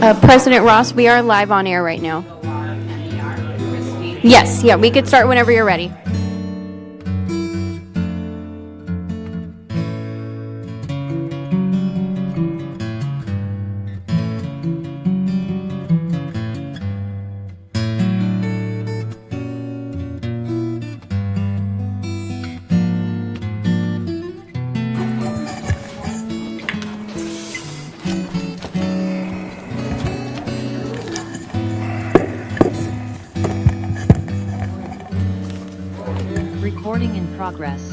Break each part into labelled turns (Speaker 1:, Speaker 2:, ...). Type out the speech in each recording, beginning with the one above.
Speaker 1: President Ross, we are live on air right now. Yes, yeah, we could start whenever you're ready.
Speaker 2: Recording in progress.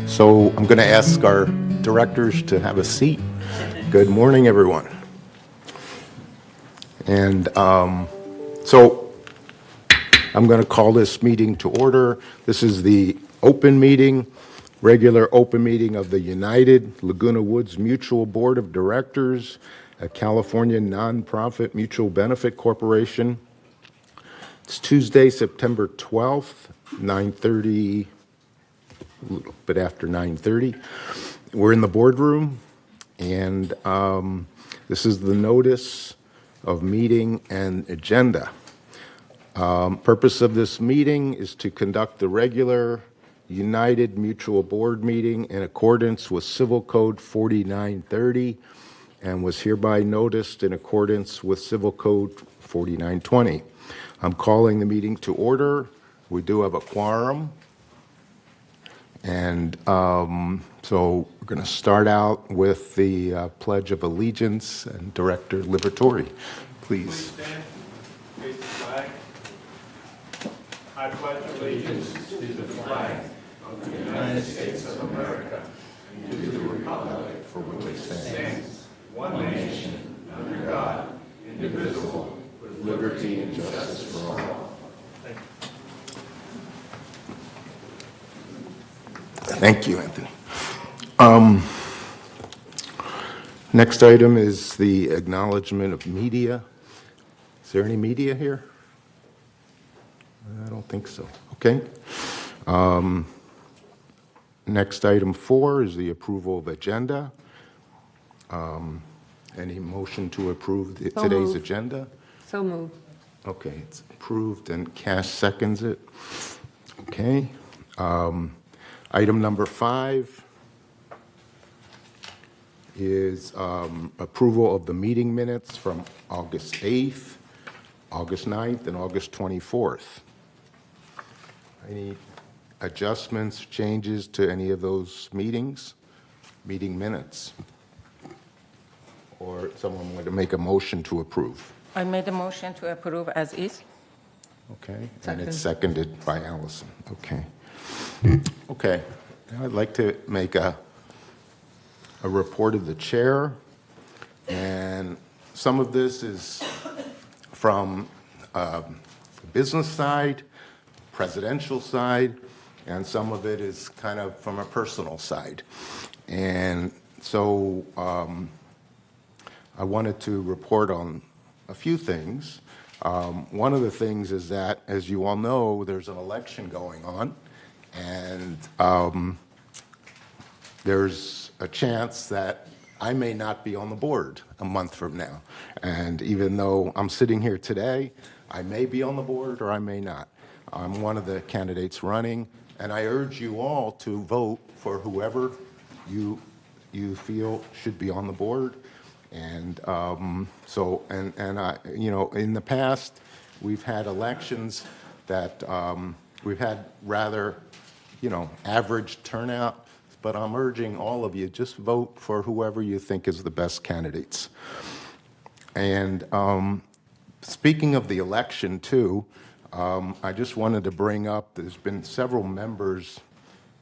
Speaker 3: So I'm going to ask our directors to have a seat. Good morning, everyone. And so I'm going to call this meeting to order. This is the open meeting, regular open meeting of the United Laguna Woods Mutual Board of Directors, a California nonprofit mutual benefit corporation. It's Tuesday, September 12th, 9:30. A little bit after 9:30. We're in the boardroom, and this is the notice of meeting and agenda. Purpose of this meeting is to conduct the regular United Mutual Board meeting in accordance with Civil Code 4930 and was hereby noticed in accordance with Civil Code 4920. I'm calling the meeting to order. We do have a quorum. And so we're going to start out with the Pledge of Allegiance, and Director Liberatore, please.
Speaker 4: Stand, face the flag. I pledge allegiance to the flag of the United States of America and to the republic for which it stands, one nation, under God, indivisible, with liberty and justice for all.
Speaker 3: Thank you, Anthony. Next item is the acknowledgement of media. Is there any media here? I don't think so. Okay. Next item 4 is the approval of agenda. Any motion to approve today's agenda?
Speaker 5: So moved.
Speaker 3: Okay, it's approved and Cash seconds it. Okay. Item number 5 is approval of the meeting minutes from August 8th, August 9th, and August 24th. Any adjustments, changes to any of those meeting minutes? Or someone want to make a motion to approve?
Speaker 5: I made a motion to approve as is.
Speaker 3: Okay, and
Speaker 5: Second.
Speaker 3: it's seconded by Allison. Okay. Okay, now I'd like to make a report of the chair, and some of this is from the business side, presidential side, and some of it is kind of from a personal side. And so I wanted to report on a few things. One of the things is that, as you all know, there's an election going on, and there's a chance that I may not be on the board a month from now. And even though I'm sitting here today, I may be on the board or I may not. I'm one of the candidates running, and I urge you all to vote for whoever you feel should be on the board. And so, in the past, we've had elections that we've had rather, average turnout, but I'm urging all of you, just vote for whoever you think is the best candidates. And speaking of the election, too, I just wanted to bring up, there's been several members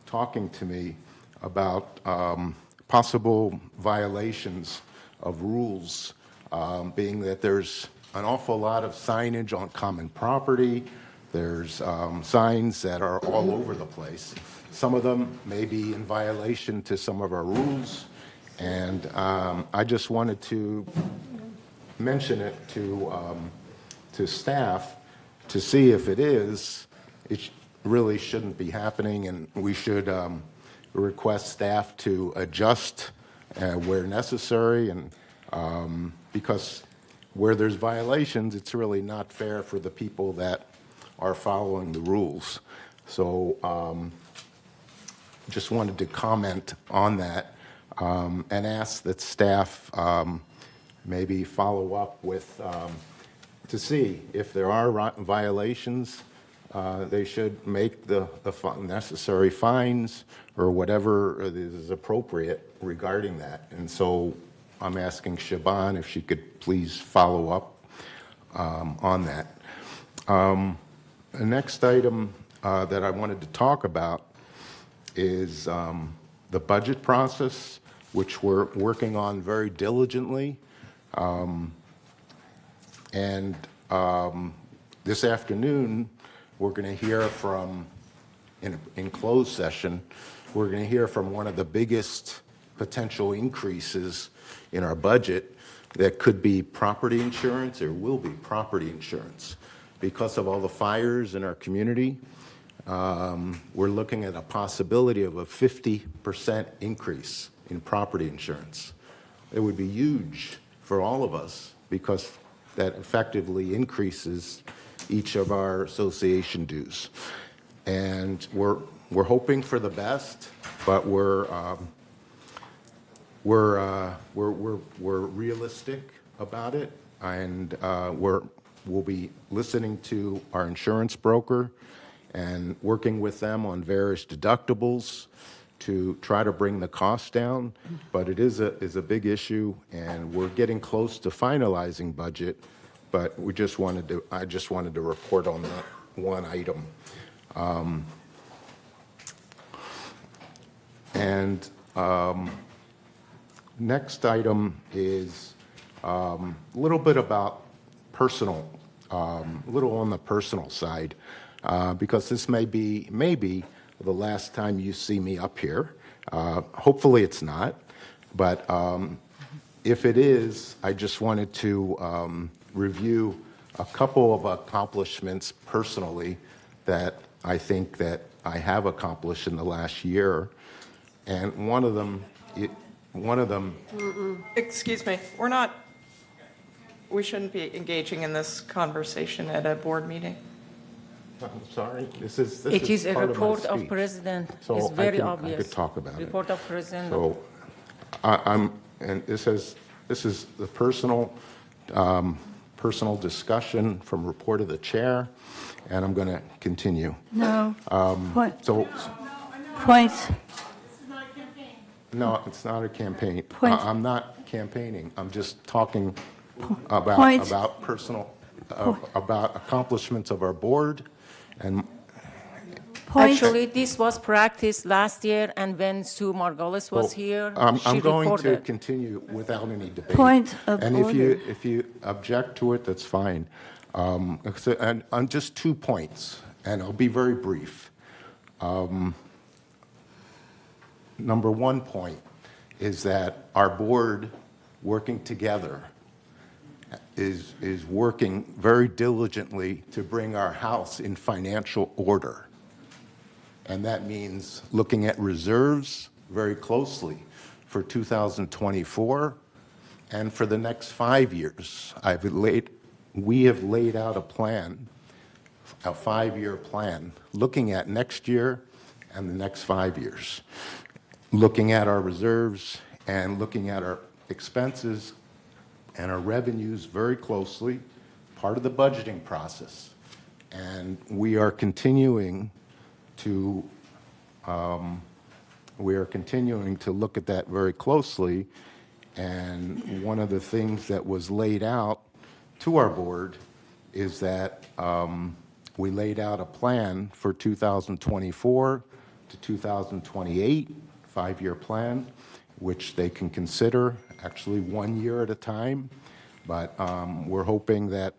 Speaker 3: talking to me about possible violations of rules, being that there's an awful lot of signage on common property. There's signs that are all over the place. Some of them may be in violation to some of our rules, and I just wanted to mention it to staff to see if it is. It really shouldn't be happening, and we should request staff to adjust where necessary, and because where there's violations, it's really not fair for the people that are following the rules. So just wanted to comment on that and ask that staff maybe follow up with, to see if there are violations, they should make the necessary fines or whatever is appropriate regarding that. And so I'm asking Siobhan if she could please follow up on that. The next item that I wanted to talk about is the budget process, which we're working on very diligently. And this afternoon, we're going to hear from, in closed session, we're going to hear from one of the biggest potential increases in our budget that could be property insurance, or will be property insurance. Because of all the fires in our community, we're looking at a possibility of a 50% increase in property insurance. It would be huge for all of us because that effectively increases each of our association dues. And we're hoping for the best, but we're realistic about it, and we'll be listening to our insurance broker and working with them on various deductibles to try to bring the cost down. But it is a big issue, and we're getting close to finalizing budget. But I just wanted to report on that one item. Next item is a little bit about personal, a little on the personal side, because this may be the last time you see me up here. Hopefully it's not, but if it is, I just wanted to review a couple of accomplishments personally that I think that I have accomplished in the last year, and one of them.
Speaker 6: Excuse me, we shouldn't be engaging in this conversation at a board meeting.
Speaker 3: I'm sorry, this is
Speaker 5: It is a
Speaker 3: part of my
Speaker 5: report of
Speaker 3: speech.
Speaker 5: President.
Speaker 3: So
Speaker 5: It's
Speaker 3: I
Speaker 5: very
Speaker 3: I
Speaker 5: obvious.
Speaker 3: could talk about it.
Speaker 5: Report of President.
Speaker 3: So and this is the personal discussion from report of the chair, and I'm going to continue.
Speaker 7: No. Point.
Speaker 3: So,
Speaker 7: Point.
Speaker 3: no, it's not a campaign.
Speaker 7: Point.
Speaker 3: I'm not campaigning. I'm just talking about
Speaker 7: Point.
Speaker 3: personal, about accomplishments of our board, and
Speaker 7: Point.
Speaker 5: Actually, this was practiced last year, and when Sue Margolis was here,
Speaker 3: I'm
Speaker 5: she
Speaker 3: going to
Speaker 5: reported.
Speaker 3: continue without any debate.
Speaker 7: Point of
Speaker 3: And
Speaker 7: order.
Speaker 3: if you object to it, that's fine. And on just 2 points, and I'll be very brief. Number 1 point is that our board, working together, is working very diligently to bring our house in financial order. And that means looking at reserves very closely for 2024 and for the next 5 years. We have laid out a plan, a 5-year plan, looking at next year and the next 5 years, looking at our reserves and looking at our expenses and our revenues very closely, part of the budgeting process. And we are continuing to look at that very closely. And one of the things that was laid out to our board is that we laid out a plan for 2024 to 2028, 5-year plan, which they can consider actually 1 year at a time. But we're hoping that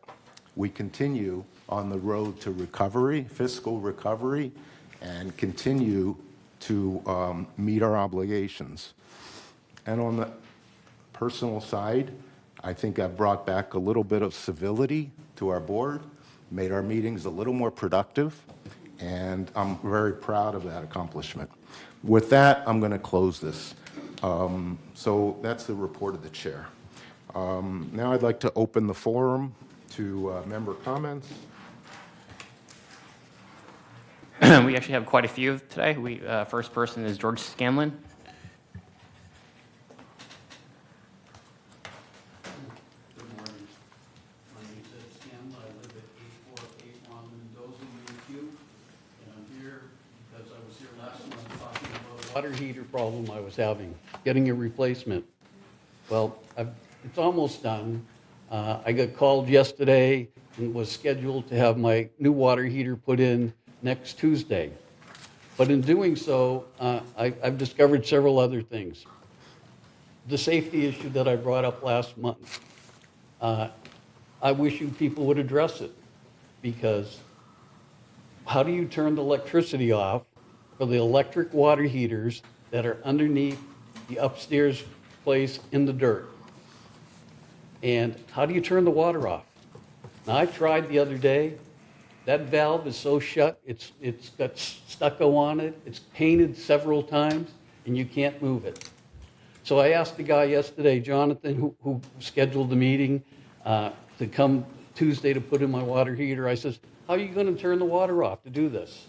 Speaker 3: we continue on the road to recovery, fiscal recovery, and continue to meet our obligations. And on the personal side, I think I've brought back a little bit of civility to our board, made our meetings a little more productive, and I'm very proud of that accomplishment. With that, I'm going to close this. So that's the report of the chair. Now I'd like to open the forum to member comments.
Speaker 8: We actually have quite a few today. First person is George Scanlon.
Speaker 9: Good morning. My name is Ed Scanlon. I live at 8481 Mendoza, UQ. And I'm here because I was here last month talking about a water heater problem I was having, getting a replacement. Well, it's almost done. I got called yesterday and was scheduled to have my new water heater put in next Tuesday. But in doing so, I've discovered several other things. The safety issue that I brought up last month, I wish you people would address it, because how do you turn the electricity off for the electric water heaters that are underneath the upstairs place in the dirt? And how do you turn the water off? Now, I tried the other day. That valve is so shut, it's got stucco on it, it's painted several times, and you can't move it. So I asked the guy yesterday, Jonathan, who scheduled the meeting to come Tuesday to put in my water heater. I says, how are you going to turn the water off to do this?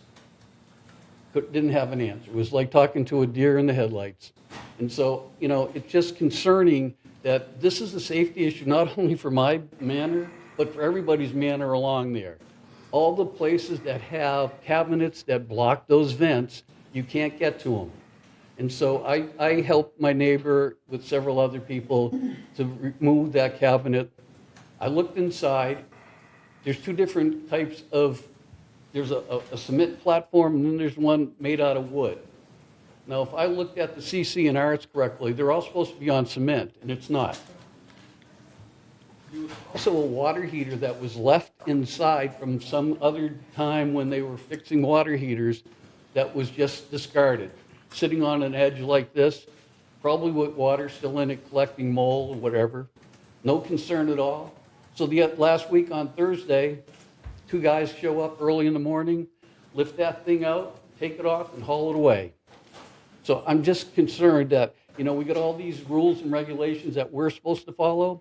Speaker 9: Didn't have an answer. It was like talking to a deer in the headlights. And so, it's just concerning that this is a safety issue, not only for my manor, but for everybody's manor along there. All the places that have cabinets that block those vents, you can't get to them. And so I helped my neighbor with several other people to remove that cabinet. I looked inside. There's two different types of, there's a cement platform, and then there's one made out of wood. Now, if I looked at the CC&Rs correctly, they're all supposed to be on cement, and it's not. There was also a water heater that was left inside from some other time when they were fixing water heaters that was just discarded, sitting on an edge like this, probably with water still in it, collecting mold or whatever. No concern at all. So last week on Thursday, two guys show up early in the morning, lift that thing out, take it off, and haul it away. So I'm just concerned that, we got all these rules and regulations that we're supposed to follow.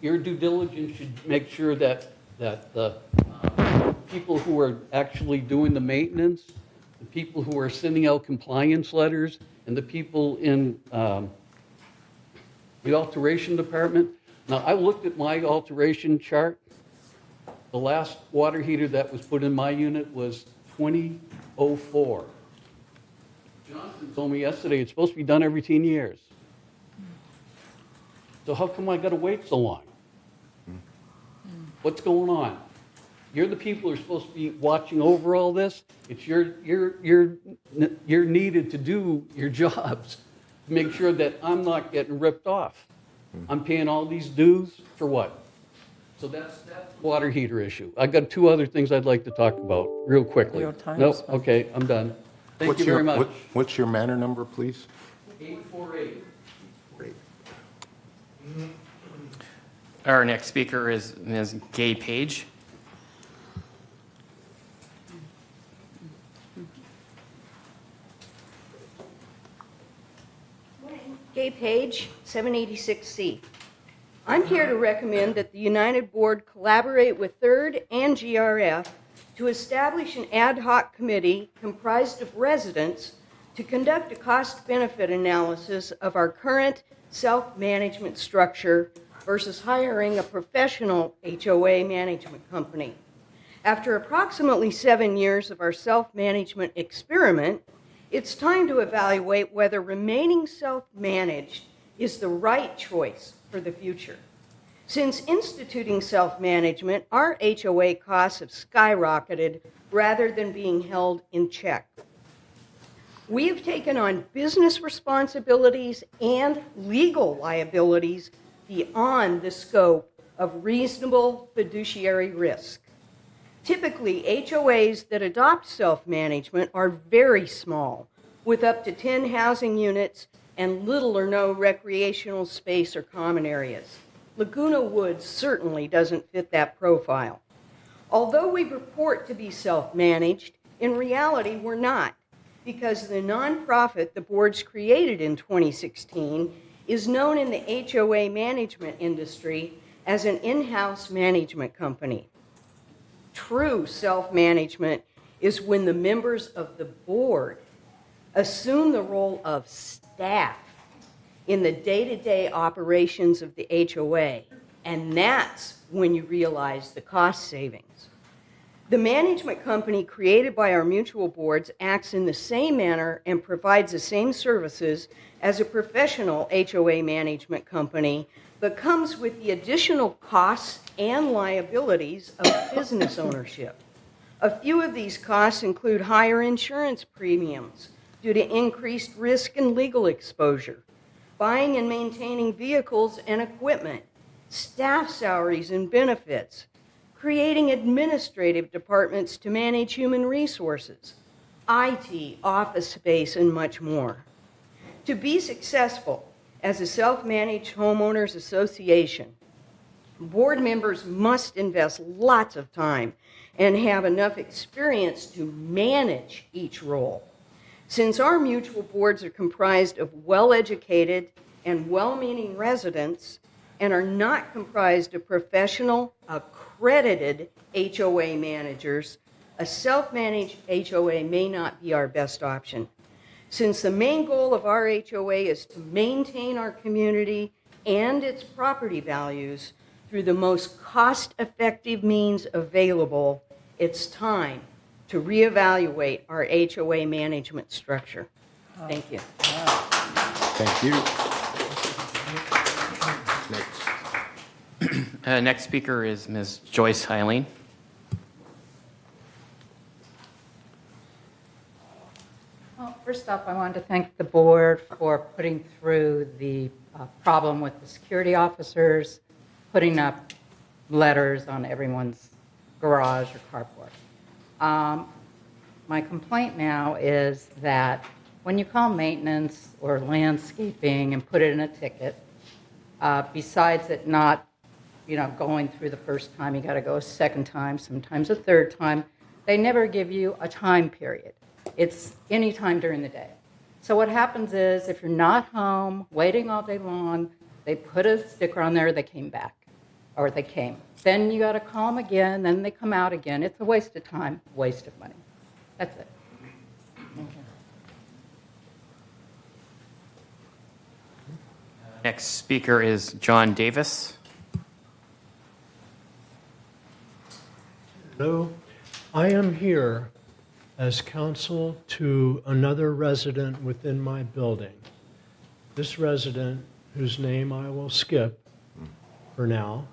Speaker 9: Your due diligence should make sure that the people who are actually doing the maintenance, the people who are sending out compliance letters, and the people in the alteration department. Now, I looked at my alteration chart. The last water heater that was put in my unit was 2004. Jonathan told me yesterday it's supposed to be done every 10 years. So how come I got to wait so long? What's going on? You're the people who are supposed to be watching over all this. It's you're needed to do your jobs to make sure that I'm not getting ripped off. I'm paying all these dues for what? So that's the water heater issue. I got two other things I'd like to talk about real quickly.
Speaker 6: Your time
Speaker 3: Nope.
Speaker 6: is up.
Speaker 3: Okay, I'm done. Thank you very much. What's your manor number, please?
Speaker 9: 848.
Speaker 3: Great.
Speaker 8: Our next speaker is Ms. Gay Page.
Speaker 10: Gay Page, 786C. I'm here to recommend that the United Board collaborate with Third and GRF to establish an ad hoc committee comprised of residents to conduct a cost-benefit analysis of our current self-management structure versus hiring a professional HOA management company. After approximately 7 years of our self-management experiment, it's time to evaluate whether remaining self-managed is the right choice for the future. Since instituting self-management, our HOA costs have skyrocketed rather than being held in check. We have taken on business responsibilities and legal liabilities beyond the scope of reasonable fiduciary risk. Typically, HOAs that adopt self-management are very small, with up to 10 housing units and little or no recreational space or common areas. Laguna Woods certainly doesn't fit that profile. Although we report to be self-managed, in reality we're not, because the nonprofit the boards created in 2016 is known in the HOA management industry as an in-house management company. True self-management is when the members of the board assume the role of staff in the day-to-day operations of the HOA, and that's when you realize the cost savings. The management company created by our mutual boards acts in the same manner and provides the same services as a professional HOA management company, but comes with the additional costs and liabilities of business ownership. A few of these costs include higher insurance premiums due to increased risk and legal exposure, buying and maintaining vehicles and equipment, staff salaries and benefits, creating administrative departments to manage human resources, IT, office space, and much more. To be successful as a self-managed homeowners association, board members must invest lots of time and have enough experience to manage each role. Since our mutual boards are comprised of well-educated and well-meaning residents and are not comprised of professional, accredited HOA managers, a self-managed HOA may not be our best option. Since the main goal of our HOA is to maintain our community and its property values through the most cost-effective means available, it's time to reevaluate our HOA management structure. Thank you.
Speaker 3: Thank you. Next.
Speaker 8: Next speaker is Ms. Joyce Eileen.
Speaker 11: Well, first off, I wanted to thank the board for putting through the problem with the security officers, putting up letters on everyone's garage or carport. My complaint now is that when you call maintenance or landscaping and put it in a ticket, besides it not, going through the first time, you got to go a second time, sometimes a third time, they never give you a time period. It's any time during the day. So what happens is if you're not home, waiting all day long, they put a sticker on there, they came back, or they came. Then you got to call them again, then they come out again. It's a waste of time, waste of money. That's it.
Speaker 8: Next speaker is John Davis.
Speaker 12: Hello. I am here as counsel to another resident within my building. This resident, whose name I will skip for now,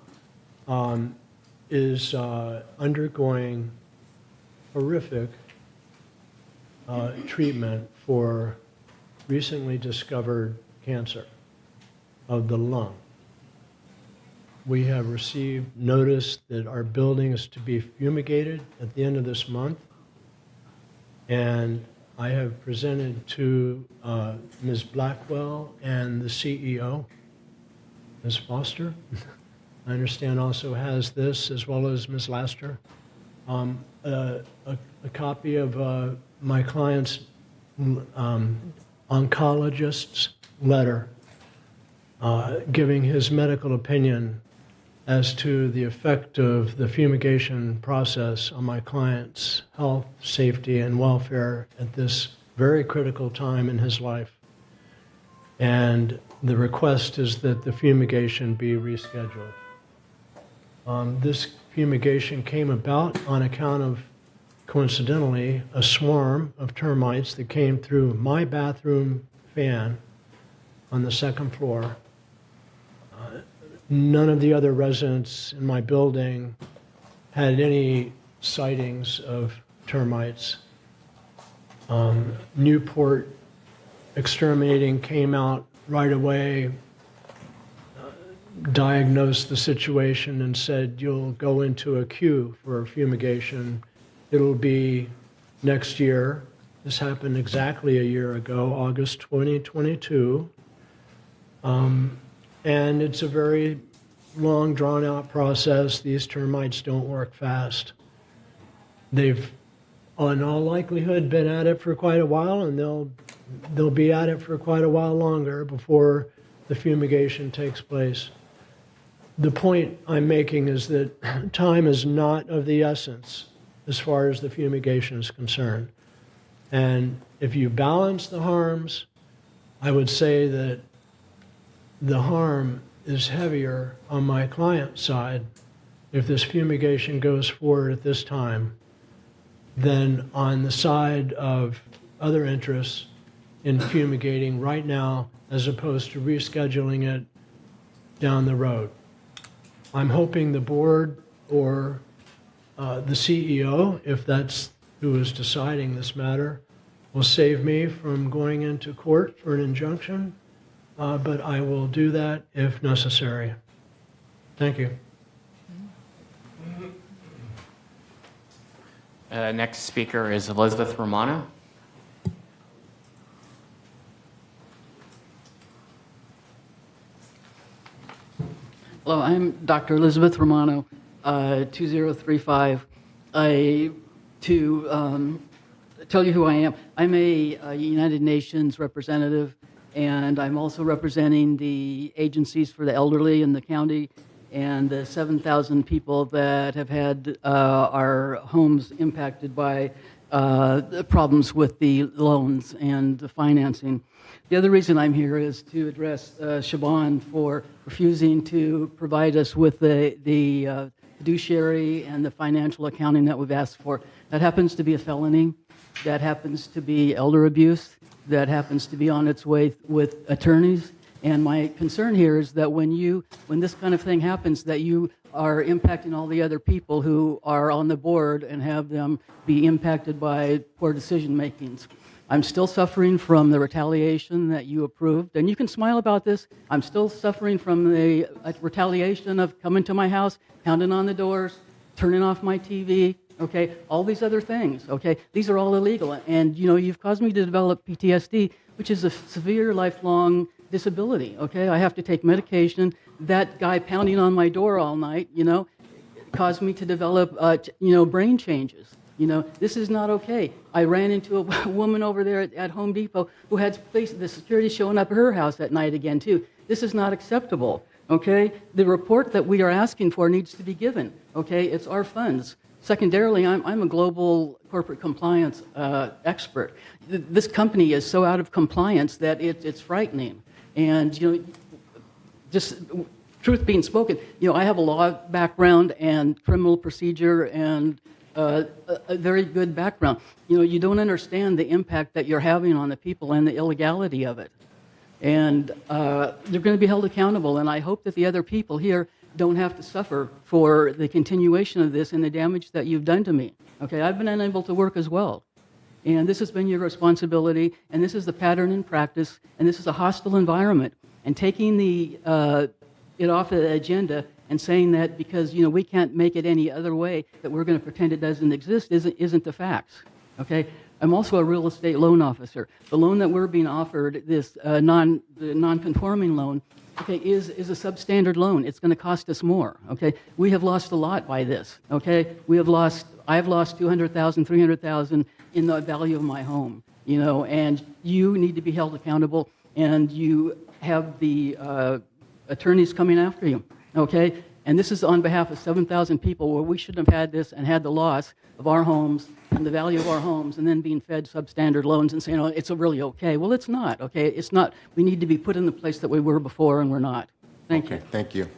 Speaker 12: is undergoing horrific treatment for recently discovered cancer of the lung. We have received notice that our building is to be fumigated at the end of this month, and I have presented to Ms. Blackwell and the CEO, Ms. Foster. I understand also has this, as well as Ms. Laster, a copy of my client's oncologist's letter giving his medical opinion as to the effect of the fumigation process on my client's health, safety, and welfare at this very critical time in his life. And the request is that the fumigation be rescheduled. This fumigation came about on account of, coincidentally, a swarm of termites that came through my bathroom fan on the second floor. None of the other residents in my building had any sightings of termites. Newport Exterminating came out right away, diagnosed the situation and said, you'll go into a queue for fumigation. It'll be next year. This happened exactly a year ago, August 2022. And it's a very long, drawn-out process. These termites don't work fast. They've, in all likelihood, been at it for quite a while, and they'll be at it for quite a while longer before the fumigation takes place. The point I'm making is that time is not of the essence as far as the fumigation is concerned. And if you balance the harms, I would say that the harm is heavier on my client's side if this fumigation goes forward at this time than on the side of other interests in fumigating right now as opposed to rescheduling it down the road. I'm hoping the board or the CEO, if that's who is deciding this matter, will save me from going into court for an injunction, but I will do that if necessary. Thank you.
Speaker 8: Next speaker is Elizabeth Romano.
Speaker 9: Hello, I'm Dr. Elizabeth Romano, 2035. To tell you who I am, I'm a United Nations representative, and I'm also representing the agencies for the elderly in the county and the 7,000 people that have had our homes impacted by the problems with the loans and the financing. The other reason I'm here is to address Siobhan for refusing to provide us with the fiduciary and the financial accounting that we've asked for. That happens to be a felony. That happens to be elder abuse. That happens to be on its way with attorneys. And my concern here is that when this kind of thing happens, that you are impacting all the other people who are on the board and have them be impacted by poor decision makings. I'm still suffering from the retaliation that you approved, and you can smile about this. I'm still suffering from the retaliation of coming to my house, pounding on the doors, turning off my TV, okay, all these other things, okay? These are all illegal, and you've caused me to develop PTSD, which is a severe lifelong disability, okay? I have to take medication. That guy pounding on my door all night, caused me to develop, brain changes. This is not okay. I ran into a woman over there at Home Depot who had the security showing up at her house at night again, too. This is not acceptable, okay? The report that we are asking for needs to be given, okay? It's our funds. Secondarily, I'm a global corporate compliance expert. This company is so out of compliance that it's frightening. And, just truth being spoken, I have a law background and criminal procedure and a very good background. You don't understand the impact that you're having on the people and the illegality of it. And they're going to be held accountable, and I hope that the other people here don't have to suffer for the continuation of this and the damage that you've done to me. Okay, I've been unable to work as well. And this has been your responsibility, and this is the pattern in practice, and this is a hostile environment. And taking it off the agenda and saying that because we can't make it any other way, that we're going to pretend it doesn't exist isn't the facts. Okay, I'm also a real estate loan officer. The loan that we're being offered, this non-conforming loan, okay, is a substandard loan. It's going to cost us more. Okay, we have lost a lot by this. Okay, I've lost $200,000, $300,000 in the value of my home. And you need to be held accountable, and you have the attorneys coming after you. Okay? And this is on behalf of 7,000 people where we shouldn't have had this and had the loss of our homes and the value of our homes and then being fed substandard loans and saying, it's really okay. Well, it's not, okay? It's not. We need to be put in the place that we were before, and we're not. Thank you.
Speaker 3: Thank you.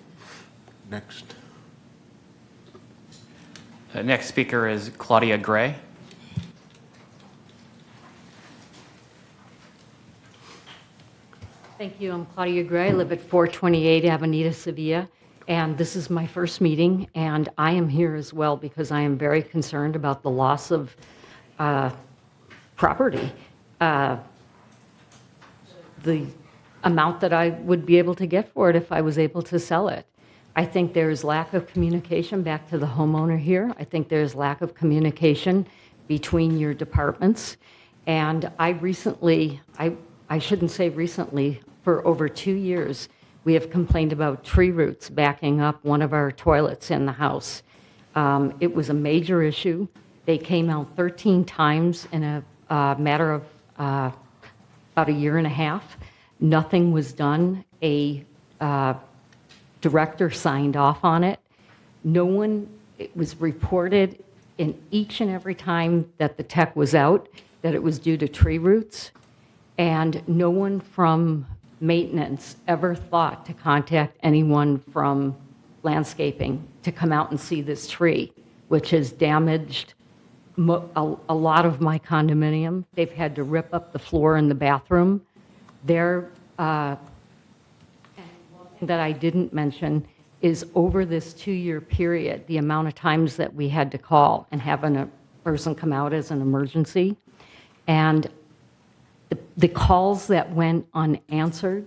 Speaker 3: Next.
Speaker 8: Next speaker is Claudia Gray.
Speaker 2: Thank you. I'm Claudia Gray. I live at 428 Avenida Sevilla, and this is my first meeting, and I am here as well because I am very concerned about the loss of property. The amount that I would be able to get for it if I was able to sell it. I think there's lack of communication back to the homeowner here. I think there's lack of communication between your departments. And I recently, I shouldn't say recently, for over 2 years, we have complained about tree roots backing up one of our toilets in the house. It was a major issue. They came out 13 times in a matter of about a year and a half. Nothing was done, a director signed off on it. No one, it was reported in each and every time that the tech was out that it was due to tree roots, and no one from maintenance ever thought to contact anyone from landscaping to come out and see this tree, which has damaged a lot of my condominium. They've had to rip up the floor in the bathroom. And one thing that I didn't mention is over this 2-year period, the amount of times that we had to call and have a person come out as an emergency, and the calls that went unanswered,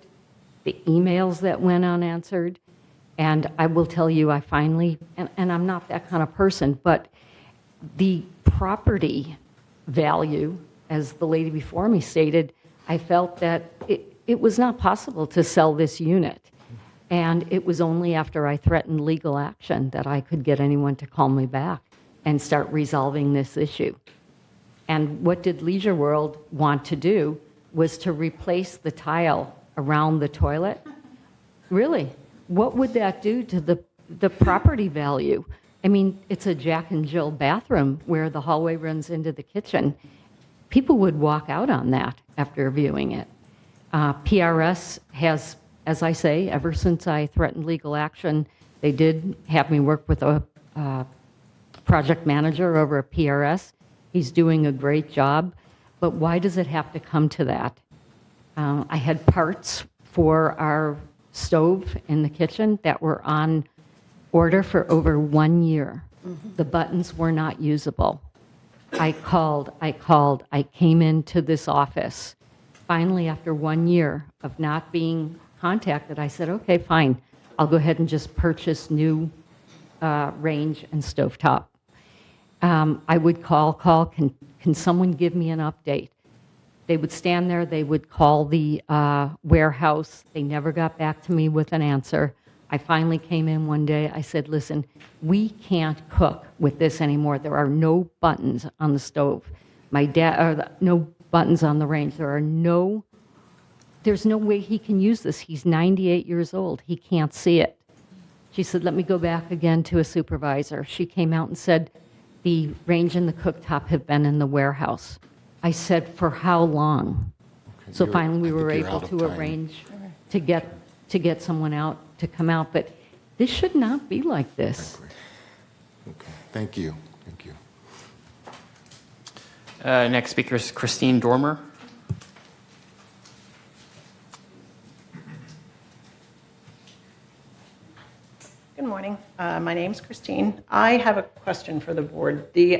Speaker 2: the emails that went unanswered, and I will tell you, I finally, and I'm not that kind of person, but the property value, as the lady before me stated, I felt that it was not possible to sell this unit. And it was only after I threatened legal action that I could get anyone to call me back and start resolving this issue. And what did Leisure World want to do was to replace the tile around the toilet. Really, what would that do to the property value? I mean, it's a Jack and Jill bathroom where the hallway runs into the kitchen. People would walk out on that after viewing it. PRS has, as I say, ever since I threatened legal action, they did have me work with a project manager over at PRS. He's doing a great job, but why does it have to come to that? I had parts for our stove in the kitchen that were on order for over 1 year. The buttons were not usable. I called, I came into this office. Finally, after 1 year of not being contacted, I said, okay, fine. I'll go ahead and just purchase new range and stovetop. I would call, can someone give me an update? They would stand there, they would call the warehouse. They never got back to me with an answer. I finally came in one day. I said, listen, we can't cook with this anymore. There are no buttons on the stove. No buttons on the range. There's no way he can use this. He's 98 years old. He can't see it. She said, let me go back again to a supervisor. She came out and said, the range and the cooktop have been in the warehouse. I said, for how long?
Speaker 3: Okay,
Speaker 2: So finally, we were able to
Speaker 3: time.
Speaker 2: arrange to get someone out to come out. But this should not be like this.
Speaker 3: Okay, thank you. Thank you.
Speaker 8: Next speaker is Christine Dormer.
Speaker 13: Good morning. My name's Christine. I have a question for the board. The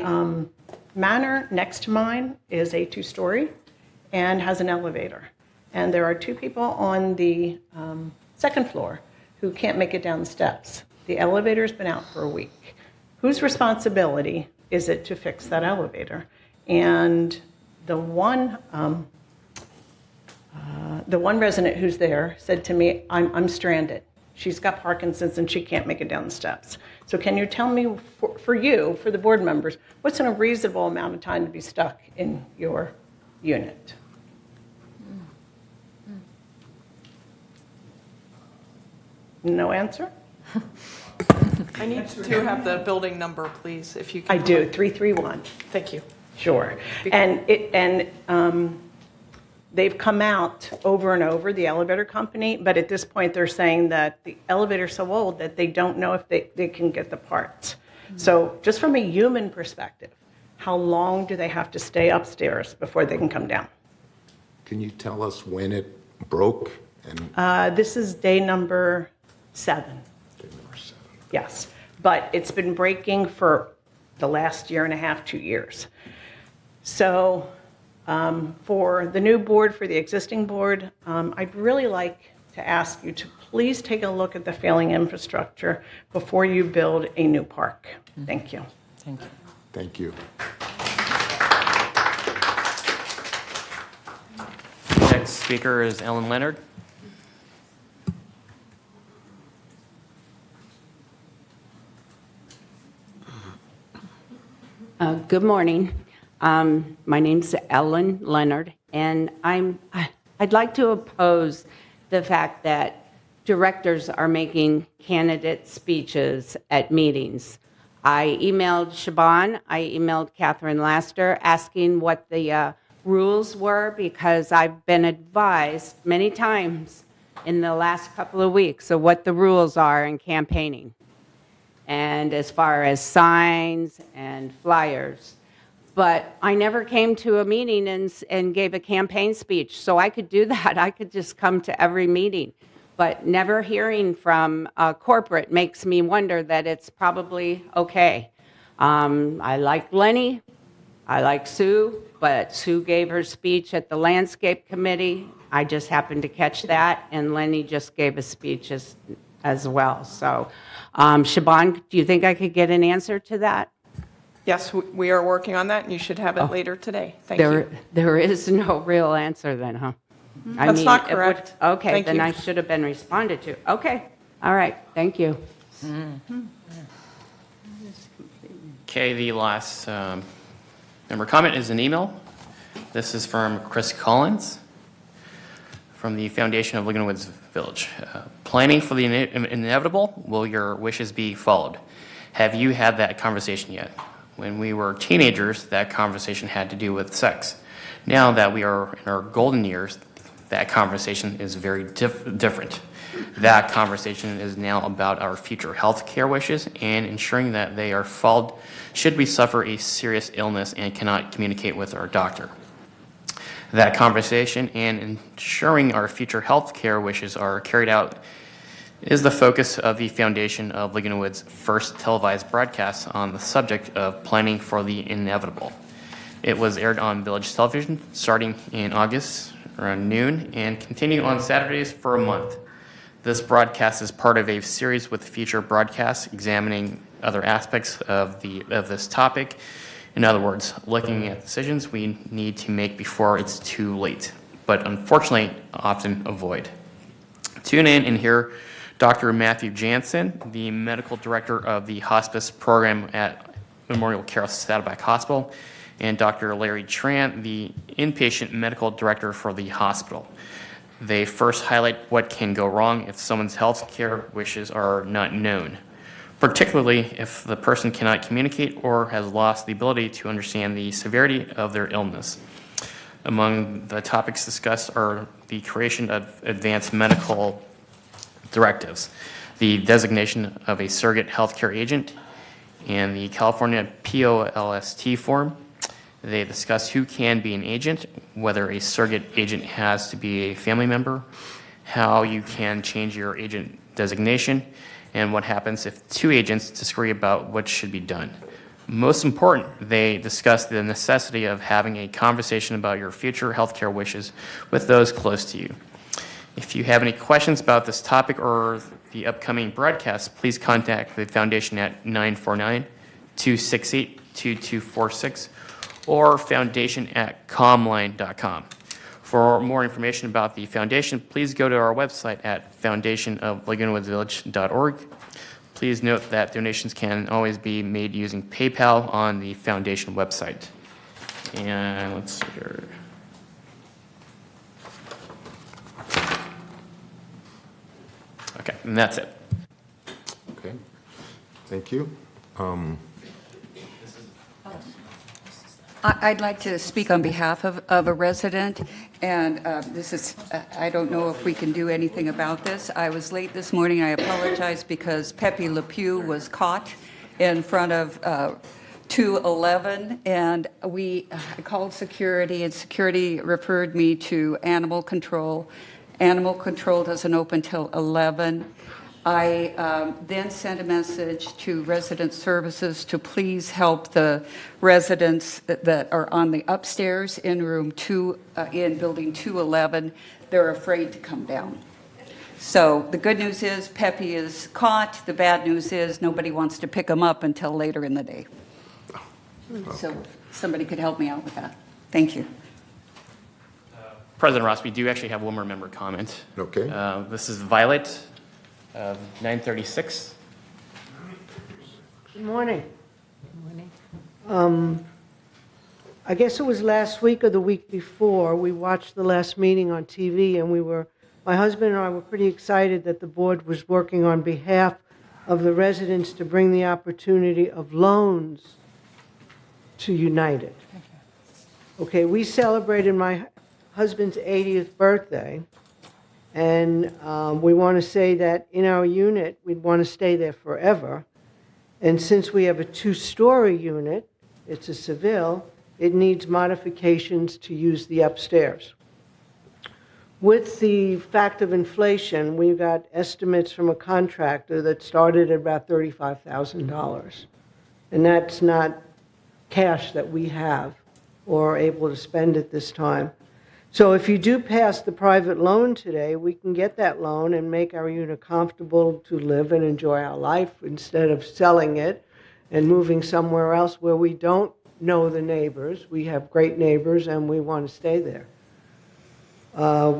Speaker 13: manor next to mine is a 2-story and has an elevator. And there are 2 people on the second floor who can't make it down the steps. The elevator's been out for a week. Whose responsibility is it to fix that elevator? And the one resident who's there said to me, I'm stranded. She's got Parkinson's and she can't make it down the steps. So can you tell me, for the board members, what's a reasonable amount of time to be stuck in your unit? No answer?
Speaker 6: I need to have the building number, please, if you can.
Speaker 13: I do, 331.
Speaker 6: Thank you.
Speaker 13: Sure. And they've come out over and over, the elevator company, but at this point they're saying that the elevator's so old that they don't know if they can get the parts. So just from a human perspective, how long do they have to stay upstairs before they can come down?
Speaker 3: Can you tell us when it broke?
Speaker 13: This is day number 7.
Speaker 3: Day number 7.
Speaker 13: Yes, but it's been breaking for the last year and a half, 2 years. So for the new board, for the existing board, I'd really like to ask you to please take a look at the failing infrastructure before you build a new park. Thank you.
Speaker 5: Thank you.
Speaker 3: Thank you.
Speaker 8: Next speaker is Ellen Leonard.
Speaker 14: Good morning. My name's Ellen Leonard, and I'd like to oppose the fact that directors are making candidate speeches at meetings. I emailed Shaban, I emailed Catherine Laster asking what the rules were, because I've been advised many times in the last couple of weeks of what the rules are in campaigning. And as far as signs and flyers. But I never came to a meeting and gave a campaign speech, so I could do that. I could just come to every meeting. But never hearing from corporate makes me wonder that it's probably okay. I like Lenny, I like Sue, but Sue gave her speech at the Landscape Committee. I just happened to catch that, and Lenny just gave a speech as well. So, Shaban, do you think I could get an answer to that?
Speaker 6: Yes, we are working on that, and you should have it later today. Thank you.
Speaker 14: There is no real answer then, huh?
Speaker 6: That's not correct.
Speaker 14: Okay,
Speaker 6: Thank
Speaker 14: then
Speaker 6: you.
Speaker 14: I should have been responded to. Okay, all right, thank you.
Speaker 8: Okay, the last member comment is an email. This is from Chris Collins from the Foundation of Laguna Woods Village. Planning for the inevitable, will your wishes be followed? Have you had that conversation yet? When we were teenagers, that conversation had to do with sex. Now that we are in our golden years, that conversation is very different. That conversation is now about our future health care wishes and ensuring that they are followed should we suffer a serious illness and cannot communicate with our doctor. That conversation and ensuring our future health care wishes are carried out is the focus of the Foundation of Laguna Woods' first televised broadcast on the subject of planning for the inevitable. It was aired on Village Television starting in August around noon and continued on Saturdays for a month. This broadcast is part of a series with future broadcasts examining other aspects of this topic. In other words, looking at decisions we need to make before it's too late, but unfortunately often avoid. Tune in and hear Dr. Matthew Jansen, the medical director of the hospice program at Memorial Carroll Saddleback Hospital, and Dr. Larry Tran, the inpatient medical director for the hospital. They first highlight what can go wrong if someone's health care wishes are not known, particularly if the person cannot communicate or has lost the ability to understand the severity of their illness. Among the topics discussed are the creation of advanced medical directives, the designation of a surrogate healthcare agent, and the California POLST form. They discuss who can be an agent, whether a surrogate agent has to be a family member, how you can change your agent designation, and what happens if two agents disagree about what should be done. Most important, they discuss the necessity of having a conversation about your future healthcare wishes with those close to you. If you have any questions about this topic or the upcoming broadcast, please contact the Foundation at 949-268-2246 or foundation@comline.com. For more information about the Foundation, please go to our website at foundationoflagunawoodsvillage.org. Please note that donations can always be made using PayPal on the Foundation website. And let's see here. Okay, and that's it.
Speaker 3: Okay, thank you.
Speaker 15: I'd like to speak on behalf of a resident, and this is, I don't know if we can do anything about this. I was late this morning, I apologize, because Pepe Le Pew was caught in front of 211, and I called security, and security referred me to animal control. Animal control doesn't open till 11. I then sent a message to resident services to please help the residents that are on the upstairs in room 2, in building 211. They're afraid to come down. So the good news is Pepe is caught. The bad news is nobody wants to pick him up until later in the day. So somebody could help me out with that. Thank you.
Speaker 8: President Ross, we do actually have one more member comment.
Speaker 3: Okay.
Speaker 8: This is Violet, 936.
Speaker 16: Good morning. I guess it was last week or the week before, we watched the last meeting on TV, and we were my husband and I were pretty excited that the board was working on behalf of the residents to bring the opportunity of loans to United. Okay, we celebrated my husband's 80th birthday, and we want to say that in our unit, we'd want to stay there forever. And since we have a 2-story unit, it's a Seville, it needs modifications to use the upstairs. With the fact of inflation, we got estimates from a contractor that started at about $35,000. And that's not cash that we have or are able to spend at this time. So if you do pass the private loan today, we can get that loan and make our unit comfortable to live and enjoy our life instead of selling it and moving somewhere else where we don't know the neighbors. We have great neighbors and we want to stay there.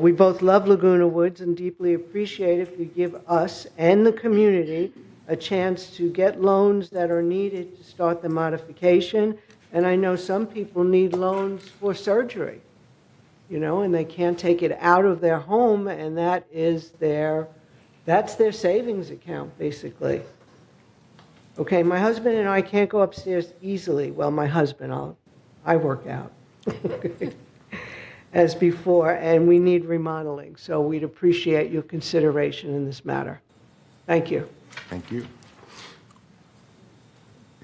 Speaker 16: We both love Laguna Woods and deeply appreciate if you give us and the community a chance to get loans that are needed to start the modification. And I know some people need loans for surgery, and they can't take it out of their home, and that's their savings account, basically. Okay, my husband and I can't go upstairs easily. Well, my husband, I work out. As before, and we need remodeling. So we'd appreciate your consideration in this matter. Thank you.
Speaker 3: Thank you.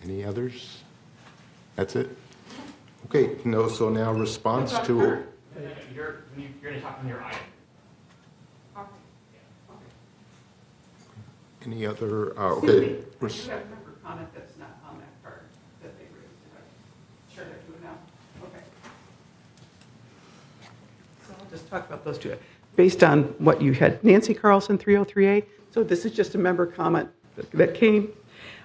Speaker 3: Any others? That's it? Okay, no, so now response to...
Speaker 8: You're going to talk on your item.
Speaker 3: Any other, okay.
Speaker 11: I do have a member comment that's not on that card that they raised. Sure, I do now. Okay.
Speaker 13: So I'll just talk about those two. Based on what you had, Nancy Carlson, 303A. So this is just a member comment that came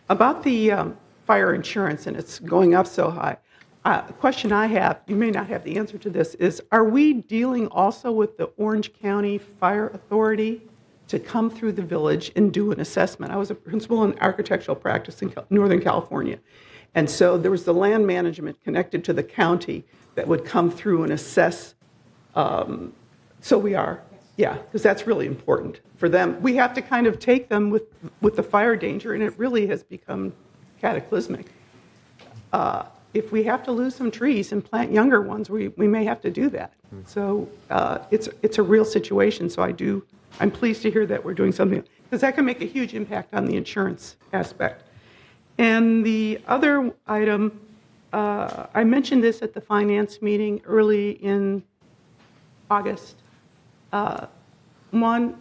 Speaker 13: about the fire insurance, and it's going up so high. The question I have, you may not have the answer to this, is are we dealing also with the Orange County Fire Authority to come through the village and do an assessment? I was a principal in architectural practice in Northern California. And so there was the land management connected to the county that would come through and assess. So we are, yeah, because that's really important for them. We have to kind of take them with the fire danger, and it really has become cataclysmic. If we have to lose some trees and plant younger ones, we may have to do that. So it's a real situation. So I'm pleased to hear that we're doing something, because that can make a huge impact on the insurance aspect. And the other item, I mentioned this at the finance meeting early in August. One,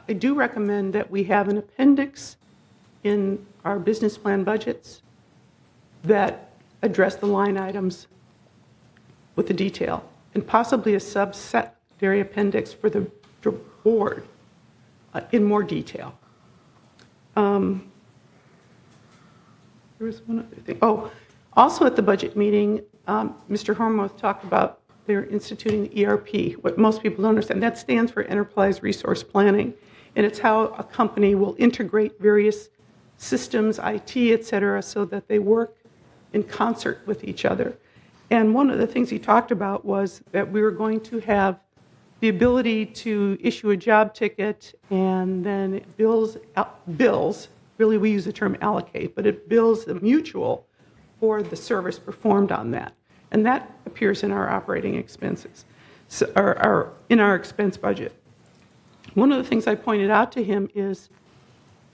Speaker 13: I do recommend that we have an appendix in our business plan budgets that address the line items with the detail, and possibly a subsidiary appendix for the board in more detail. There was one other thing. Oh, also at the budget meeting, Mr. Hormuth talked about they're instituting the ERP. What most people don't understand, that stands for Enterprise Resource Planning, and it's how a company will integrate various systems, IT, et cetera, so that they work in concert with each other. And one of the things he talked about was that we were going to have the ability to issue a job ticket, and then it bills, really we use the term allocate, but it bills the mutual for the service performed on that. And that appears in our operating expenses, or in our expense budget. One of the things I pointed out to him is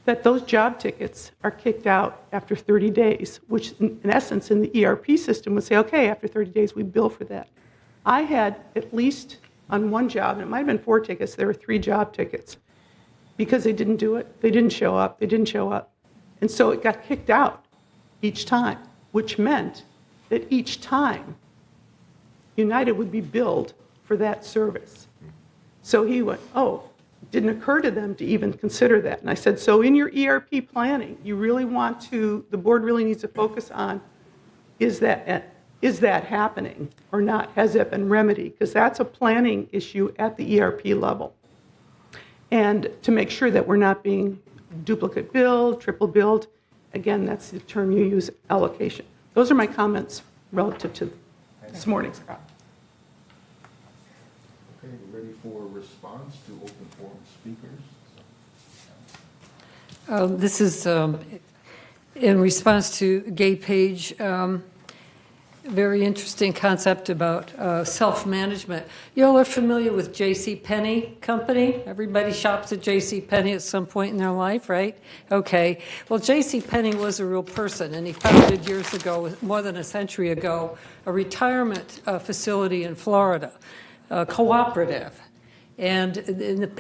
Speaker 13: that those job tickets are kicked out after 30 days, which in essence in the ERP system would say, okay, after 30 days we bill for that. I had at least on one job, and it might have been 4 tickets, there were 3 job tickets. Because they didn't do it, they didn't show up. And so it got kicked out each time, which meant that each time United would be billed for that service. So he went, oh, it didn't occur to them to even consider that. And I said, so in your ERP planning, you really want to, the board really needs to focus on, is that happening or not? Has that been remedied? Because that's a planning issue at the ERP level. And to make sure that we're not being duplicate billed, triple billed, again, that's the term you use, allocation. Those are my comments relative to this morning's crowd.
Speaker 4: Okay, we're ready for a response to open forum speakers.
Speaker 17: This is in response to Gay Page. Very interesting concept about self-management. You all are familiar with J.C. Penney Company? Everybody shops at J.C. Penney at some point in their life, right? Okay. Well, J.C. Penney was a real person, and he founded years ago, more than a century ago, a retirement facility in Florida, cooperative. And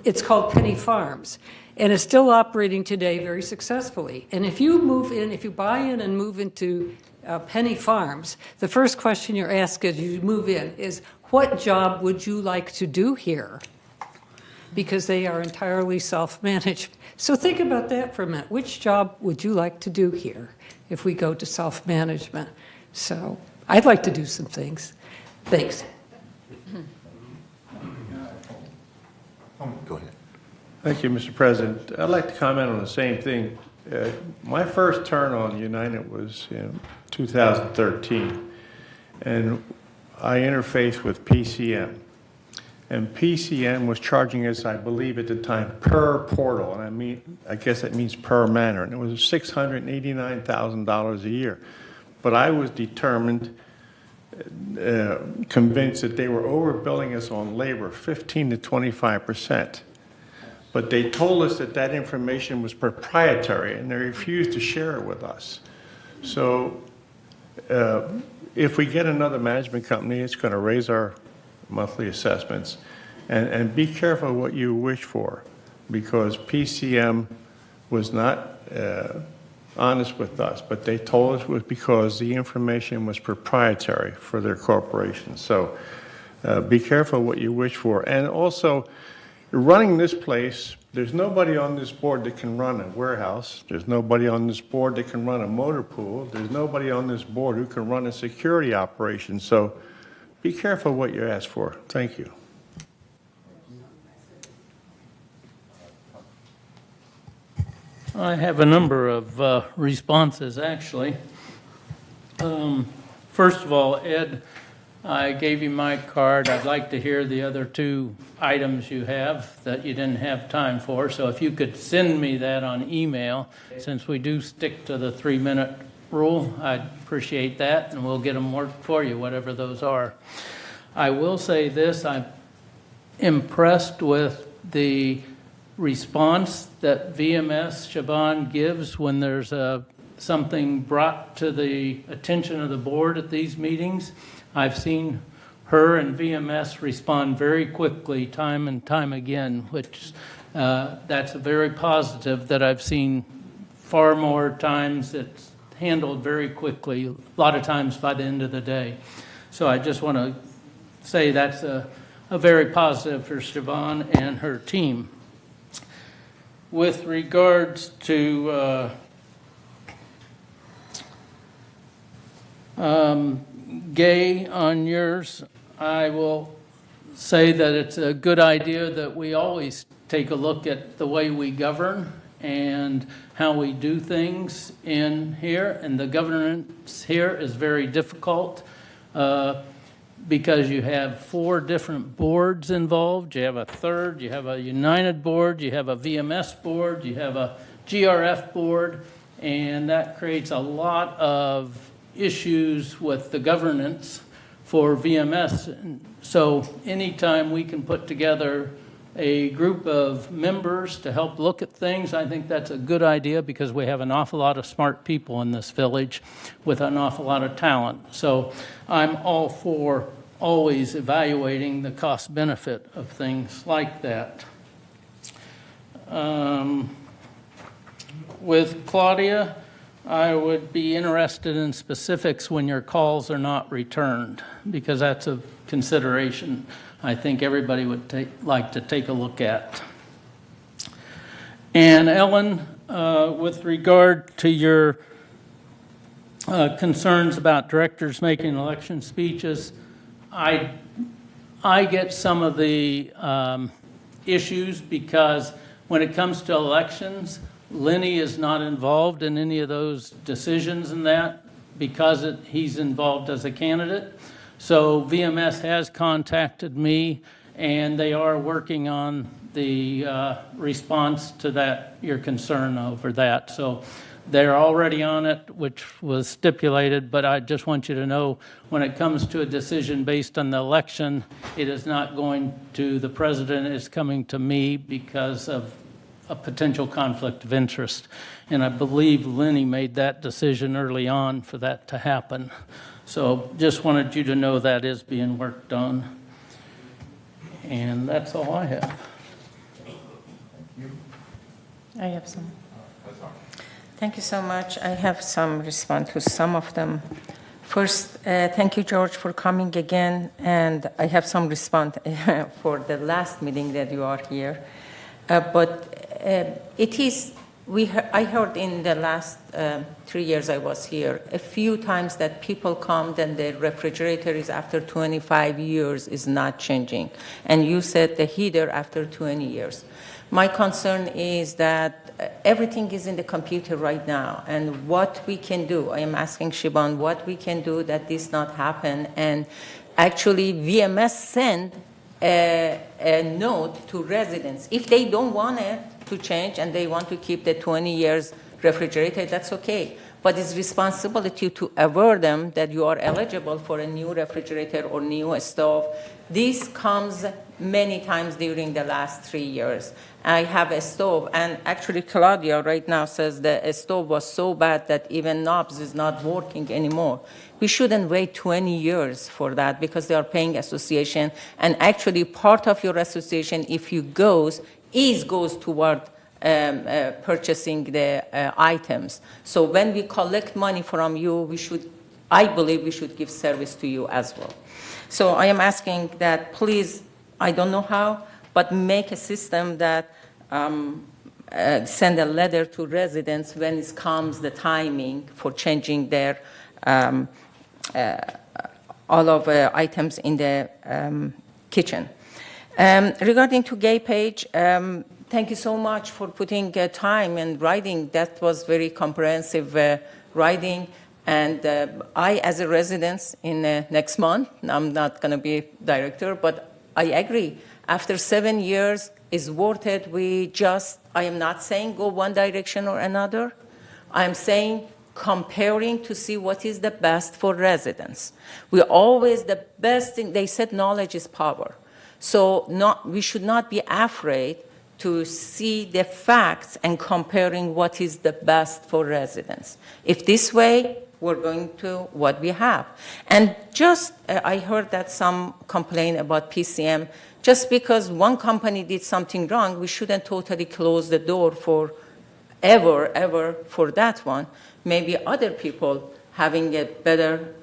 Speaker 17: it's called Penny Farms. And it's still operating today very successfully. And if you move in, if you buy in and move into Penny Farms, the first question you're asked as you move in is, what job would you like to do here? Because they are entirely self-managed. So think about that for a minute. Which job would you like to do here if we go to self-management? So I'd like to do some things. Thanks.
Speaker 3: Go ahead.
Speaker 4: Thank you, Mr. President. I'd like to comment on the same thing. My first turn on United was in 2013, and I interfaced with PCM. And PCM was charging us, I believe at the time, per portal, and I guess that means per manner, and it was $689,000 a year. But I was determined, convinced that they were overbilling us on labor, 15 to 25%. But they told us that that information was proprietary, and they refused to share it with us. So if we get another management company, it's going to raise our monthly assessments. And be careful what you wish for, because PCM was not honest with us, but they told us it was because the information was proprietary for their corporation. So be careful what you wish for. And also, running this place, there's nobody on this board that can run a warehouse. There's nobody on this board that can run a motor pool. There's nobody on this board who can run a security operation. So be careful what you ask for. Thank you.
Speaker 9: I have a number of responses, actually. First of all, Ed, I gave you my card. I'd like to hear the other two items you have that you didn't have time for. So if you could send me that on email, since we do stick to the 3-minute rule, I'd appreciate that, and we'll get them worked for you, whatever those are. I will say this, I'm impressed with the response that VMS Shaban gives when there's something brought to the attention of the board at these meetings. I've seen her and VMS respond very quickly time and time again, which that's a very positive that I've seen far more times. It's handled very quickly, a lot of times by the end of the day. So I just want to say that's a very positive for Siobhan and her team. With regards to Gay, on yours, I will say that it's a good idea that we always take a look at the way we govern and how we do things in here. And the governance here is very difficult because you have 4 different boards involved. You have a third, you have a United board, you have a VMS board, you have a GRF board, and that creates a lot of issues with the governance for VMS. So anytime we can put together a group of members to help look at things, I think that's a good idea, because we have an awful lot of smart people in this village with an awful lot of talent. So I'm all for always evaluating the cost benefit of things like that. With Claudia, I would be interested in specifics when your calls are not returned, because that's a consideration I think everybody would like to take a look at. And Ellen, with regard to your concerns about directors making election speeches, I get some of the issues, because when it comes to elections, Lenny is not involved in any of those decisions and that, because he's involved as a candidate. So VMS has contacted me and they are working on the response to that, your concern over that. So they're already on it, which was stipulated, but I just want you to know when it comes to a decision based on the election, it is not going to the president, it's coming to me because of a potential conflict of interest. And I believe Lenny made that decision early on for that to happen. So just wanted you to know that is being worked on. And that's all I have.
Speaker 5: I have some. Thank you so much. I have some response to some of them. First, thank you, George, for coming again. And I have some response for the last meeting that you are here. It is, I heard in the last 3 years I was here, a few times that people come, then the refrigerator is after 25 years is not changing. And you said the heater after 20 years. My concern is that everything is in the computer right now, and what we can do, I am asking Siobhan what we can do that this not happen, and actually VMS send a note to residents. If they don't want it to change and they want to keep the 20 years refrigerator, that's okay. But it's responsibility to aware them that you are eligible for a new refrigerator or new stove. This comes many times during the last 3 years. I have a stove, and actually Claudia right now says the stove was so bad that even knobs is not working anymore. We shouldn't wait 20 years for that because they are paying association, and actually part of your association, if you goes toward purchasing the items. So when we collect money from you, I believe we should give service to you as well. So I am asking that please, I don't know how, but make a system that send a letter to residents when it comes the timing for changing their all of items in the kitchen. Regarding to Gay Page, thank you so much for putting time and writing. That was very comprehensive writing. And I, as a resident in next month, I'm not going to be director, but I agree. After 7 years, it's worth it. I am not saying go one direction or another. I'm saying comparing to see what is the best for residents. The best thing, they said knowledge is power. So we should not be afraid to see the facts and comparing what is the best for residents. If this way, we're going to what we have. And I heard that some complain about PCM. Just because one company did something wrong, we shouldn't totally close the door for ever for that one. Maybe other people having a better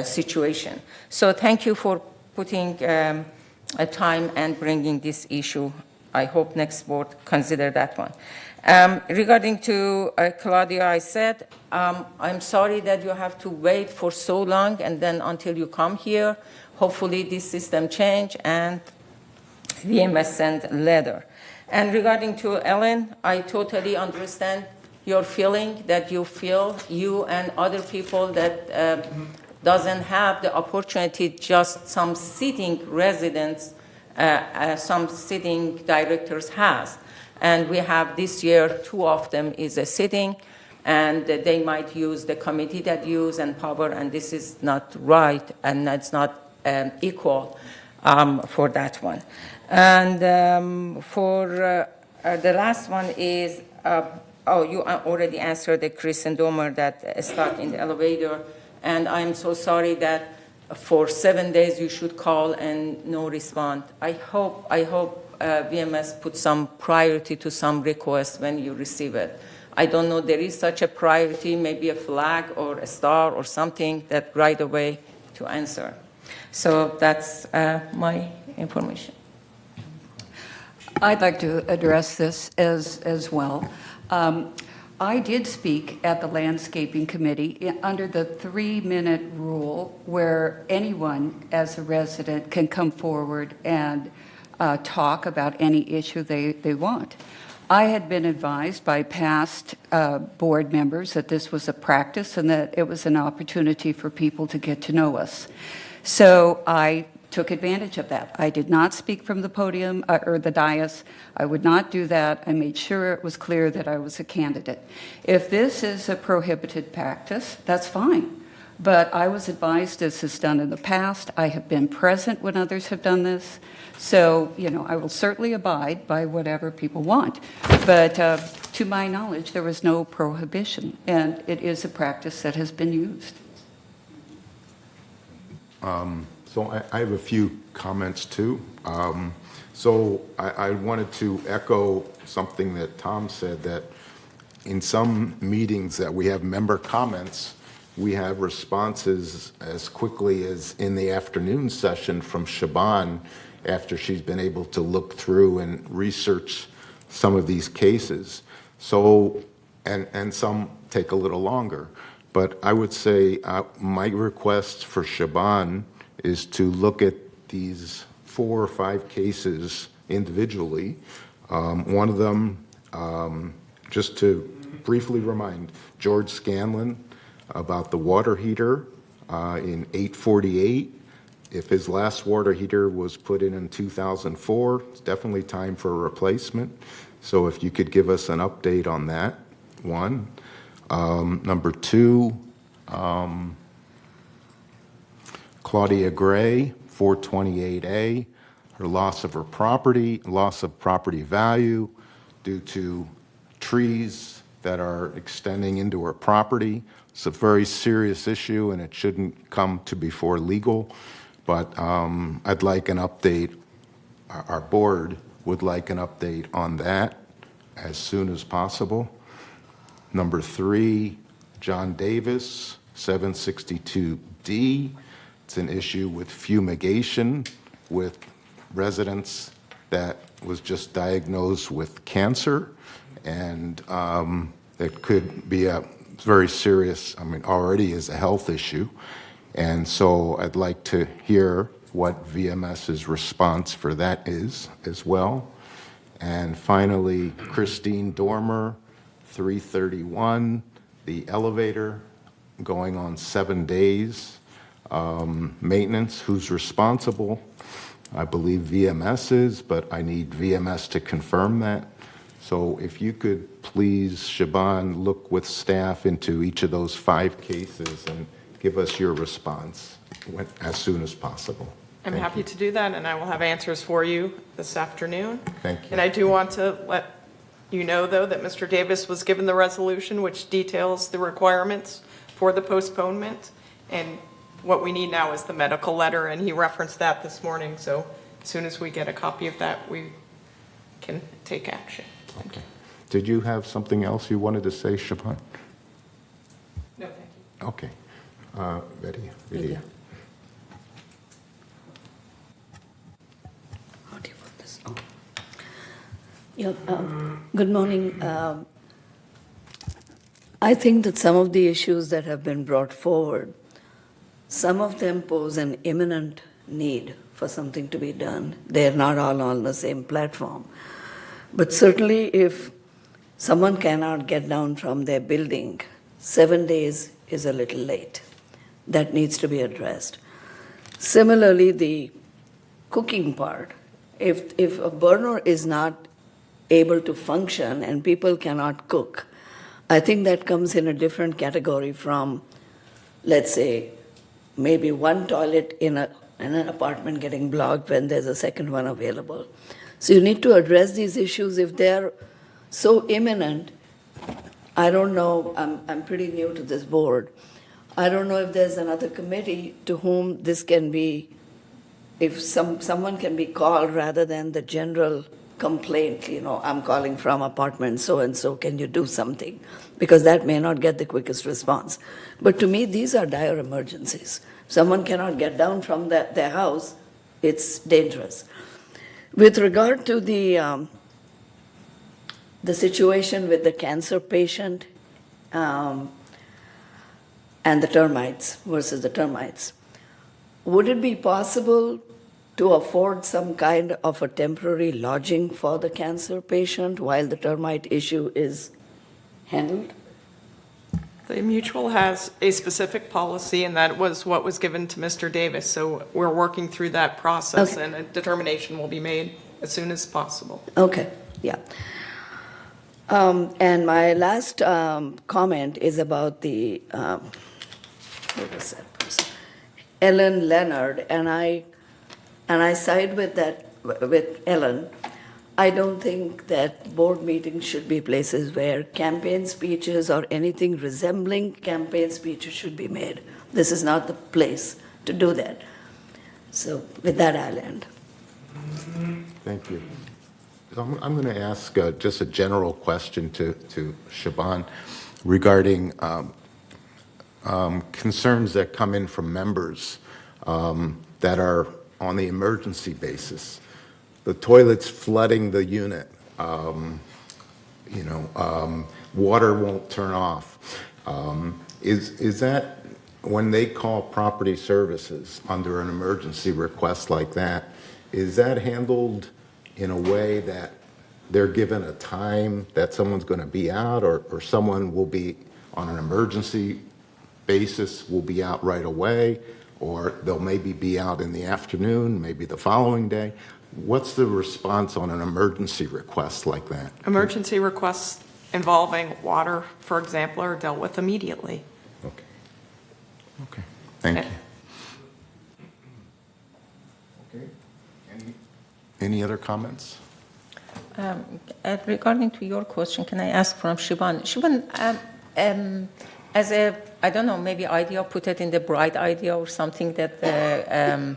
Speaker 5: situation. So thank you for putting a time and bringing this issue. I hope next board consider that one. Regarding to Claudia, I said, I'm sorry that you have to wait for so long and then until you come here. Hopefully this system change and VMS send letter. And regarding to Ellen, I totally understand your feeling that you feel, you and other people that doesn't have the opportunity, just some sitting residents, some sitting directors has. And we have this year, 2 of them is a sitting, and they might use the committee that use and power, and this is not right, and it's not equal for that one. And for the last one is, you already answered the Chris and Domer that stuck in the elevator, and I'm so sorry that for 7 days you should call and no response. I hope VMS put some priority to some request when you receive it. I don't know, there is such a priority, maybe a flag or a star or something that right away to answer. So that's my information.
Speaker 15: I'd like to address this as well. I did speak at the Landscaping Committee under the 3-minute rule where anyone as a resident can come forward and talk about any issue they want. I had been advised by past board members that this was a practice and that it was an opportunity for people to get to know us. So I took advantage of that. I did not speak from the podium or the dais. I would not do that. I made sure it was clear that I was a candidate. If this is a prohibited practice, that's fine. But I was advised this is done in the past. I have been present when others have done this. So, I will certainly abide by whatever people want. But to my knowledge, there was no prohibition, and it is a practice that has been used.
Speaker 3: So I have a few comments too. So I wanted to echo something that Tom said, that in some meetings that we have member comments, we have responses as quickly as in the afternoon session from Shaban after she's been able to look through and research some of these cases. So, and some take a little longer. But I would say my request for Shaban is to look at these 4 or 5 cases individually. One of them, just to briefly remind, George Scanlon about the water heater in 848. If his last water heater was put in 2004, it's definitely time for a replacement. So if you could give us an update on that, one. Number 2, Claudia Gray, 428A, her loss of property value due to trees that are extending into her property. It's a very serious issue, and it shouldn't come to before legal. But I'd like an update. Our board would like an update on that as soon as possible. Number 3, John Davis, 762D. It's an issue with fumigation with residents that was just diagnosed with cancer, and it could be a very serious, already is a health issue. And so I'd like to hear what VMS's response for that is as well. And finally, Christine Dormer, 331, the elevator going on 7 days. Maintenance, who's responsible? I believe VMS is, but I need VMS to confirm that. So if you could please, Shaban, look with staff into each of those 5 cases and give us your response as soon as possible.
Speaker 6: I'm happy to do that, and I will have answers for you this afternoon.
Speaker 3: Thank you.
Speaker 6: And I do want to let you know, though, that Mr. Davis was given the resolution which details the requirements for the postponement, and what we need now is the medical letter, and he referenced that this morning. So as soon as we get a copy of that, we can take action.
Speaker 3: Okay. Did you have something else you wanted to say, Shaban?
Speaker 6: No, thank you.
Speaker 3: Okay. Betty.
Speaker 7: How do you put this on? Yeah, good morning. I think that some of the issues that have been brought forward, some of them pose an imminent need for something to be done. They're not all on the same platform. But certainly if someone cannot get down from their building, 7 days is a little late. That needs to be addressed. Similarly, the cooking part, if a burner is not able to function and people cannot cook, I think that comes in a different category from, let's say, maybe one toilet in an apartment getting blocked when there's a second one available. So you need to address these issues if they're so imminent. I don't know, I'm pretty new to this board. I don't know if there's another committee to whom this can be, if someone can be called rather than the general complaint, I'm calling from apartment so-and-so, can you do something? Because that may not get the quickest response. But to me, these are dire emergencies. Someone cannot get down from their house, it's dangerous. With regard to the situation with the cancer patient and the termites versus the termites, would it be possible to afford some kind of a temporary lodging for the cancer patient while the termite issue is handled?
Speaker 6: The mutual has a specific policy, and that was what was given to Mr. Davis. So we're working through that process,
Speaker 7: Okay.
Speaker 6: and a determination will be made as soon as possible.
Speaker 7: Okay, yeah. And my last comment is about the, who was that person? Ellen Leonard, and I side with that, with Ellen. I don't think that board meetings should be places where campaign speeches or anything resembling campaign speeches should be made. This is not the place to do that. So with that, I'll end.
Speaker 3: Thank you. I'm going to ask just a general question to Shaban regarding concerns that come in from members that are on the emergency basis. The toilet's flooding the unit. Water won't turn off. Is that when they call property services under an emergency request like that? Is that handled in a way that they're given a time that someone's going to be out, or someone will be on an emergency basis will be out right away, or they'll maybe be out in the afternoon, maybe the following day? What's the response on an emergency request like that?
Speaker 6: Emergency requests involving water, for example, are dealt with immediately.
Speaker 3: Okay, thank you. Okay. Any other comments?
Speaker 5: Regarding to your question, can I ask from Shiban? Shiban, as a, I don't know, maybe idea, put it in the bright idea or something that the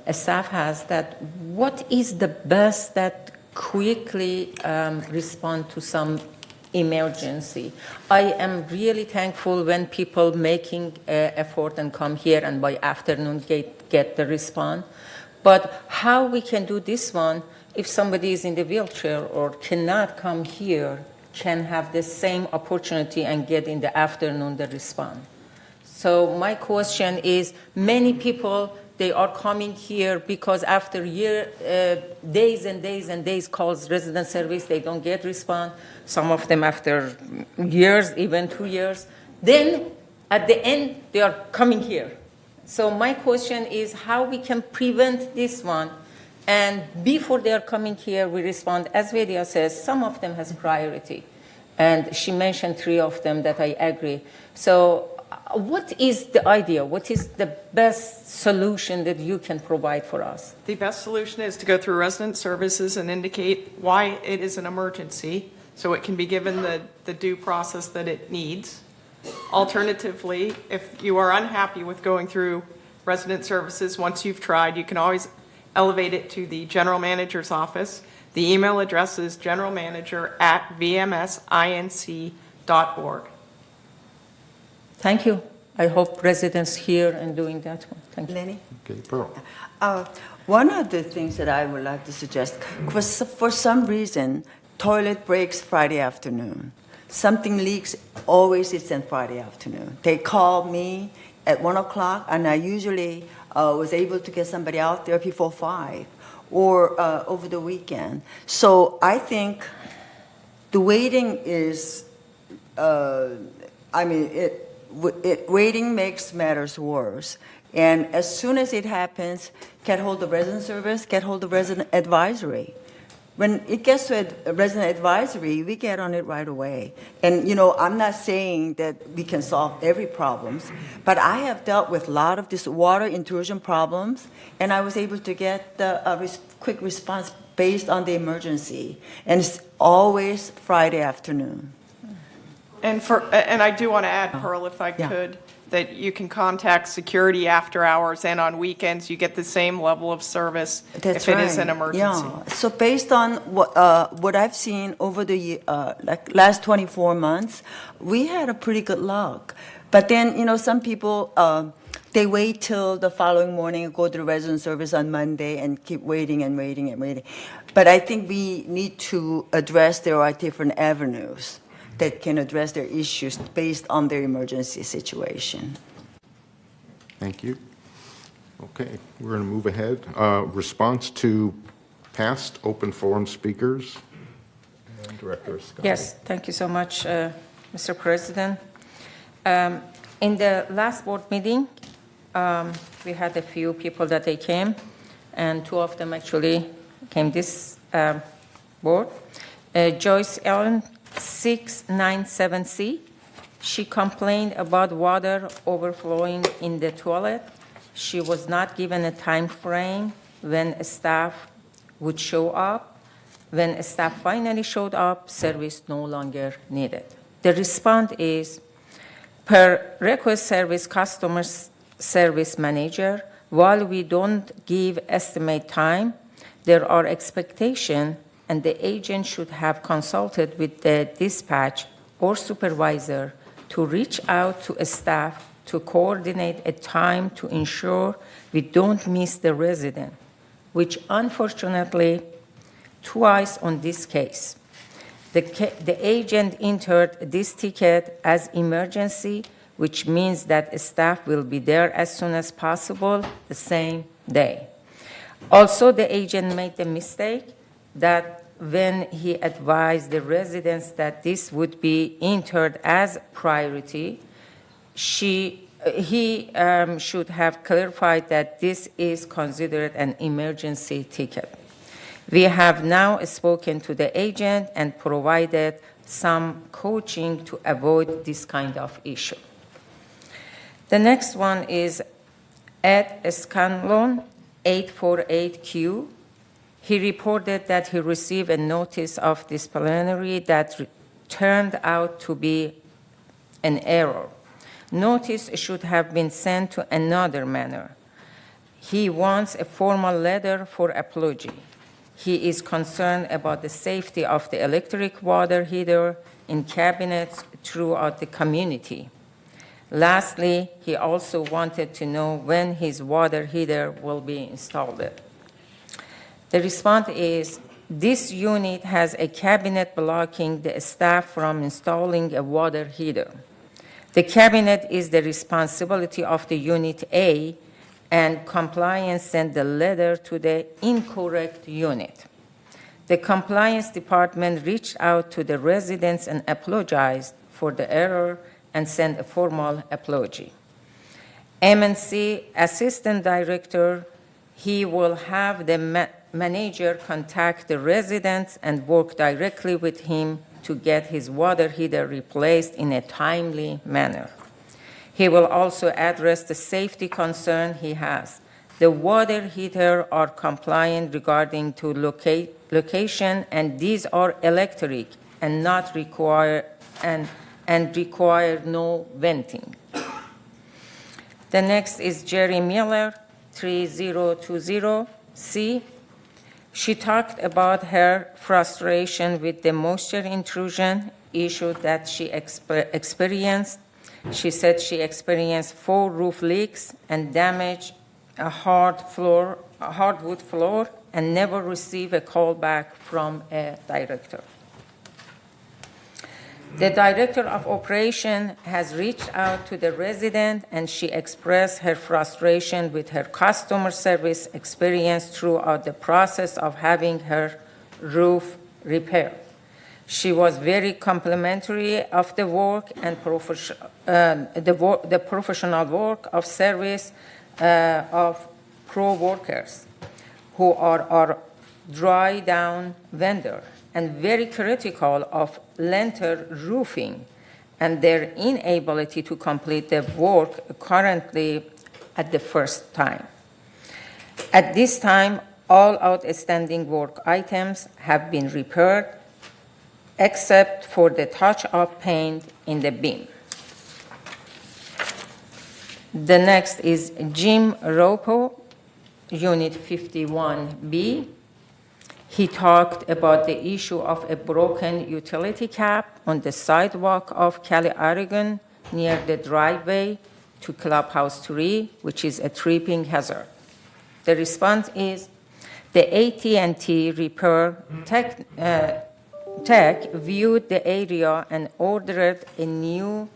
Speaker 5: a staff has, that what is the best that quickly respond to some emergency? I am really thankful when people making effort and come here and by afternoon get the response. But how we can do this one if somebody is in the wheelchair or cannot come here, can have the same opportunity and get in the afternoon the response? So my question is, many people, they are coming here because after days and days and days calls resident service, they don't get response. Some of them after years, even 2 years. Then at the end, they are coming here. So my question is how we can prevent this one. And before they are coming here, we respond. As Vedia says, some of them has priority. And she mentioned 3 of them that I agree. So what is the idea? What is the best solution that you can provide for us?
Speaker 6: The best solution is to go through resident services and indicate why it is an emergency, so it can be given the due process that it needs. Alternatively, if you are unhappy with going through resident services, once you've tried, you can always elevate it to the general manager's office. The email address is generalmanager@vmsinc.org.
Speaker 5: Thank you. I hope residents here and doing that one. Thank you.
Speaker 18: Lenny?
Speaker 3: Okay, Pearl.
Speaker 18: One of the things that I would like to suggest, for some reason, toilet breaks Friday afternoon. Something leaks, always it's on Friday afternoon. They call me at 1 o'clock, and I usually was able to get somebody out there before 5 or over the weekend. So I think the waiting is, waiting makes matters worse. And as soon as it happens, get hold of resident service, get hold of resident advisory. When it gets to a resident advisory, we get on it right away. And, I'm not saying that we can solve every problem, but I have dealt with a lot of this water intrusion problems, and I was able to get a quick response based on the emergency. And it's always Friday afternoon.
Speaker 6: And I do want to add, Pearl, if I could, that you can contact security after hours, and on weekends you get the same level of service if it is an emergency.
Speaker 18: Yeah. So based on what I've seen over the last 24 months, we had a pretty good luck. But then, some people, they wait till the following morning and go to the resident service on Monday and keep waiting and waiting and waiting. But I think we need to address there are different avenues that can address their issues based on their emergency situation.
Speaker 3: Thank you. Okay, we're going to move ahead. Response to past open forum speakers. And Director Scott.
Speaker 5: Yes, thank you so much, Mr. President. In the last board meeting, we had a few people that they came, and two of them actually came this board. Joyce Ellen, 697C. She complained about water overflowing in the toilet. She was not given a time frame when staff would show up. When staff finally showed up, service no longer needed. The response is, per request service customer service manager, while we don't give estimate time, there are expectations and the agent should have consulted with the dispatch or supervisor to reach out to a staff to coordinate a time to ensure we don't miss the resident, which unfortunately, twice on this case. The agent entered this ticket as emergency, which means that staff will be there as soon as possible the same day. Also, the agent made the mistake that when he advised the residents that this would be entered as priority, he should have clarified that this is considered an emergency ticket. We have now spoken to the agent and provided some coaching to avoid this kind of issue. The next one is Ed Scanlon, 848Q. He reported that he received a notice of disciplinary that turned out to be an error. Notice should have been sent to another manner. He wants a formal letter for apology. He is concerned about the safety of the electric water heater in cabinets throughout the community. Lastly, he also wanted to know when his water heater will be installed. The response is, this unit has a cabinet blocking the staff from installing a water heater. The cabinet is the responsibility of the Unit A, and compliance sent the letter to the incorrect unit. The compliance department reached out to the residents and apologized for the error and sent a formal apology. MNC Assistant Director, he will have the manager contact the residents and work directly with him to get his water heater replaced in a timely manner. He will also address the safety concern he has. The water heater are compliant regarding to location, and these are electric and not require and require no venting. The next is Jerry Miller, 3020C. She talked about her frustration with the moisture intrusion issue that she experienced. She said she experienced 4 roof leaks and damaged a hardwood floor and never received a call back from a director. The director of operation has reached out to the resident and she expressed her frustration with her customer service experience throughout the process of having her roof repaired. She was very complimentary of the work and the professional work of service of pro workers who are our dry down vendor, and very critical of lintel roofing and their inability to complete the work currently at the first time. At this time, all outstanding work items have been repaired, except for the touch-up paint in the beam. The next is Jim Ropo, Unit 51B. He talked about the issue of a broken utility cap on the sidewalk of Cali, Oregon, near the driveway to Clubhouse 3, which is a tripping hazard. The response is, the AT&T repair tech viewed the area and ordered a new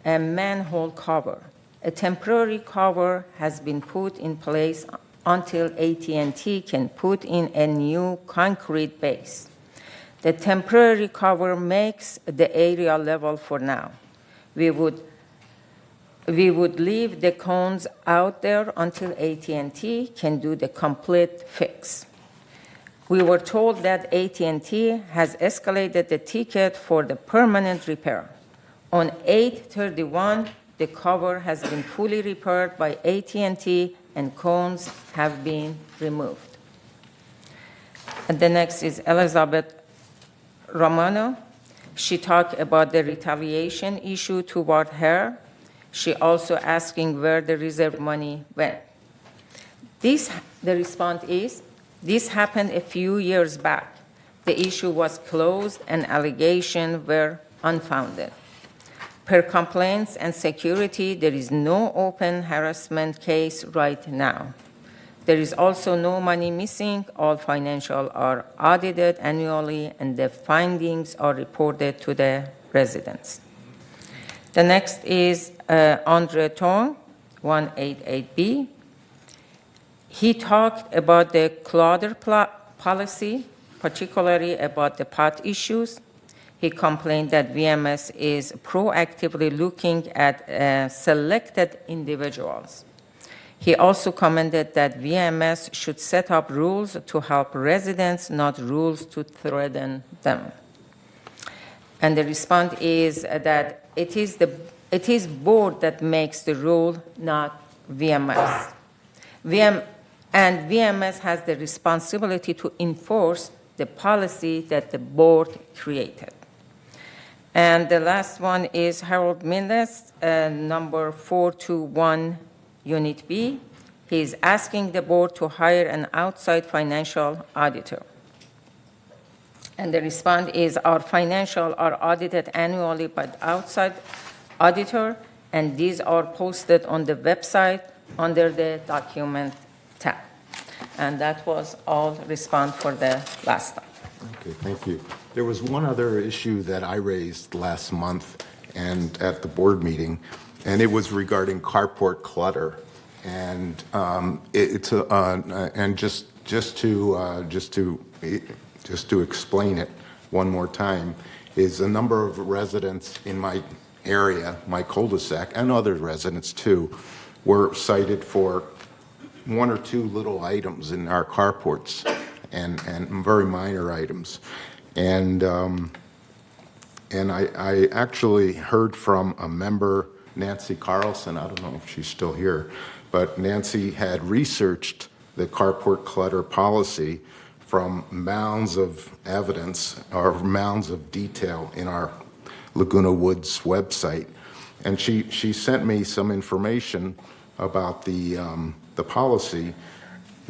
Speaker 5: manhole cover. A temporary cover has been put in place until AT&T can put in a new concrete base. The temporary cover makes the area level for now. We would we would leave the cones out there until AT&T can do the complete fix. We were told that AT&T has escalated the ticket for the permanent repair. On 8/31, the cover has been fully repaired by AT&T and cones have been removed. And the next is Elizabeth Romano. She talked about the retaliation issue toward her. She also asking where the reserve money went. The response is, this happened a few years back. The issue was closed and allegations were unfounded. Per complaints and security, there is no open harassment case right now. There is also no money missing. All financials are audited annually, and the findings are reported to the residents. The next is Andre Tong, 188B. He talked about the clutter policy, particularly about the pot issues. He complained that VMS is proactively looking at selected individuals. He also commented that VMS should set up rules to help residents, not rules to threaten them. And the response is that it is board that makes the rule, not VMS. And VMS has the responsibility to enforce the policy that the board created. And the last one is Harold Milnes, number 421, Unit B. He is asking the board to hire an outside financial auditor. And the response is our financials are audited annually by the outside auditor, and these are posted on the website under the document tab. And that was all response for the last time.
Speaker 3: Okay, thank you. There was one other issue that I raised last month and at the board meeting, and it was regarding carport clutter. And just to explain it one more time, is a number of residents in my area, my cul-de-sac, and other residents too, were cited for one or two little items in our carports, and very minor items. And I actually heard from a member, Nancy Carlson, I don't know if she's still here, but Nancy had researched the carport clutter policy from mounds of evidence or mounds of detail in our Laguna Woods website. And she sent me some information about the policy.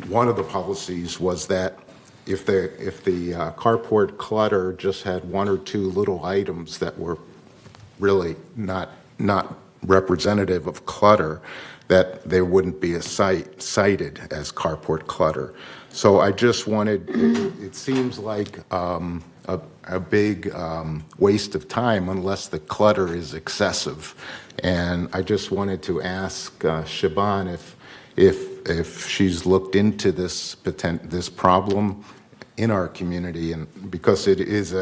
Speaker 3: One of the policies was that if the carport clutter just had one or two little items that were really not representative of clutter, that there wouldn't be a cited as carport clutter. So I just wanted, it seems like a big waste of time unless the clutter is excessive. And I just wanted to ask Shaban if she's looked into this problem in our community, and because it is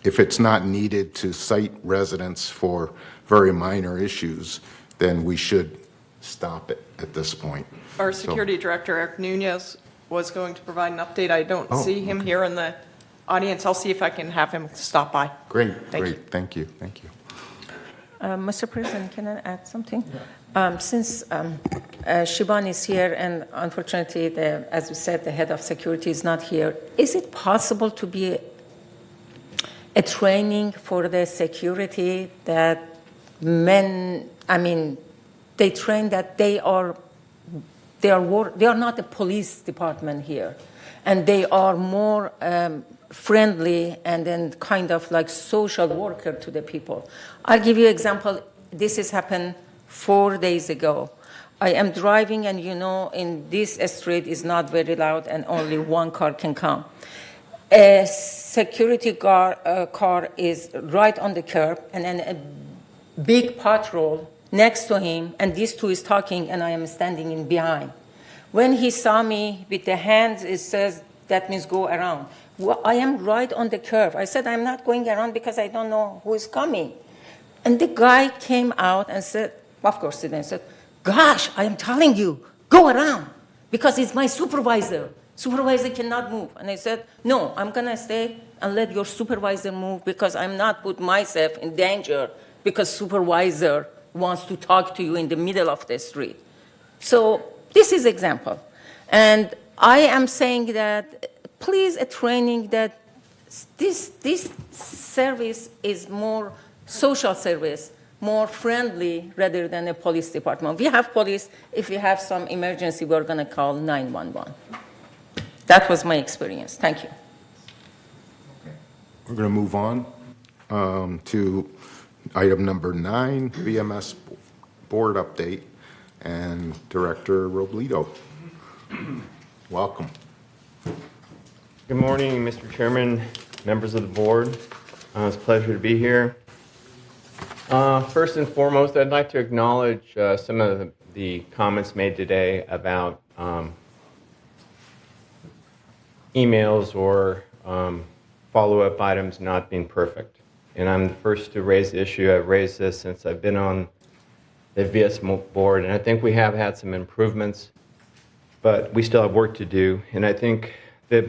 Speaker 3: if it's not needed to cite residents for very minor issues, then we should stop it at this point.
Speaker 6: Our security director, Eric Nunez, was going to provide an update. I don't
Speaker 3: Oh,
Speaker 6: see him here in the audience. I'll see if I can have him stop by.
Speaker 3: Great,
Speaker 6: Thank you.
Speaker 3: thank you.
Speaker 5: Mr. President, can I add something? Since Shiban is here, and unfortunately, as we said, the head of security is not here, is it possible to be a training for the security that they train that they are not a police department here, and they are more friendly and then kind of like social worker to the people. I'll give you an example. This has happened 4 days ago. I am driving, and in this street is not very loud, and only one car can come. A security car is right on the curb, and then a big patrol next to him, and these two is talking, and I am standing in behind. When he saw me with the hands, it says, that means go around. Well, I am right on the curve. I said, I'm not going around because I don't know who is coming. And the guy came out and said, of course, student said, gosh, I am telling you, go around, because it's my supervisor. Supervisor cannot move. And I said, no, I'm going to stay and let your supervisor move because I'm not put myself in danger because supervisor wants to talk to you in the middle of the street. So this is example. And I am saying that please a training that this service is more social service, more friendly rather than a police department. We have police. If we have some emergency, we're going to call 911. That was my experience. Thank you.
Speaker 3: We're going to move on to item number 9, VMS board update, and Director Robledo. Welcome.
Speaker 19: Good morning, Mr. Chairman, members of the board. It's a pleasure to be here. First and foremost, I'd like to acknowledge some of the comments made today about emails or follow-up items not being perfect. And I'm the first to raise the issue. I've raised this since I've been on the VS board, and I think we have had some improvements, but we still have work to do. And I think that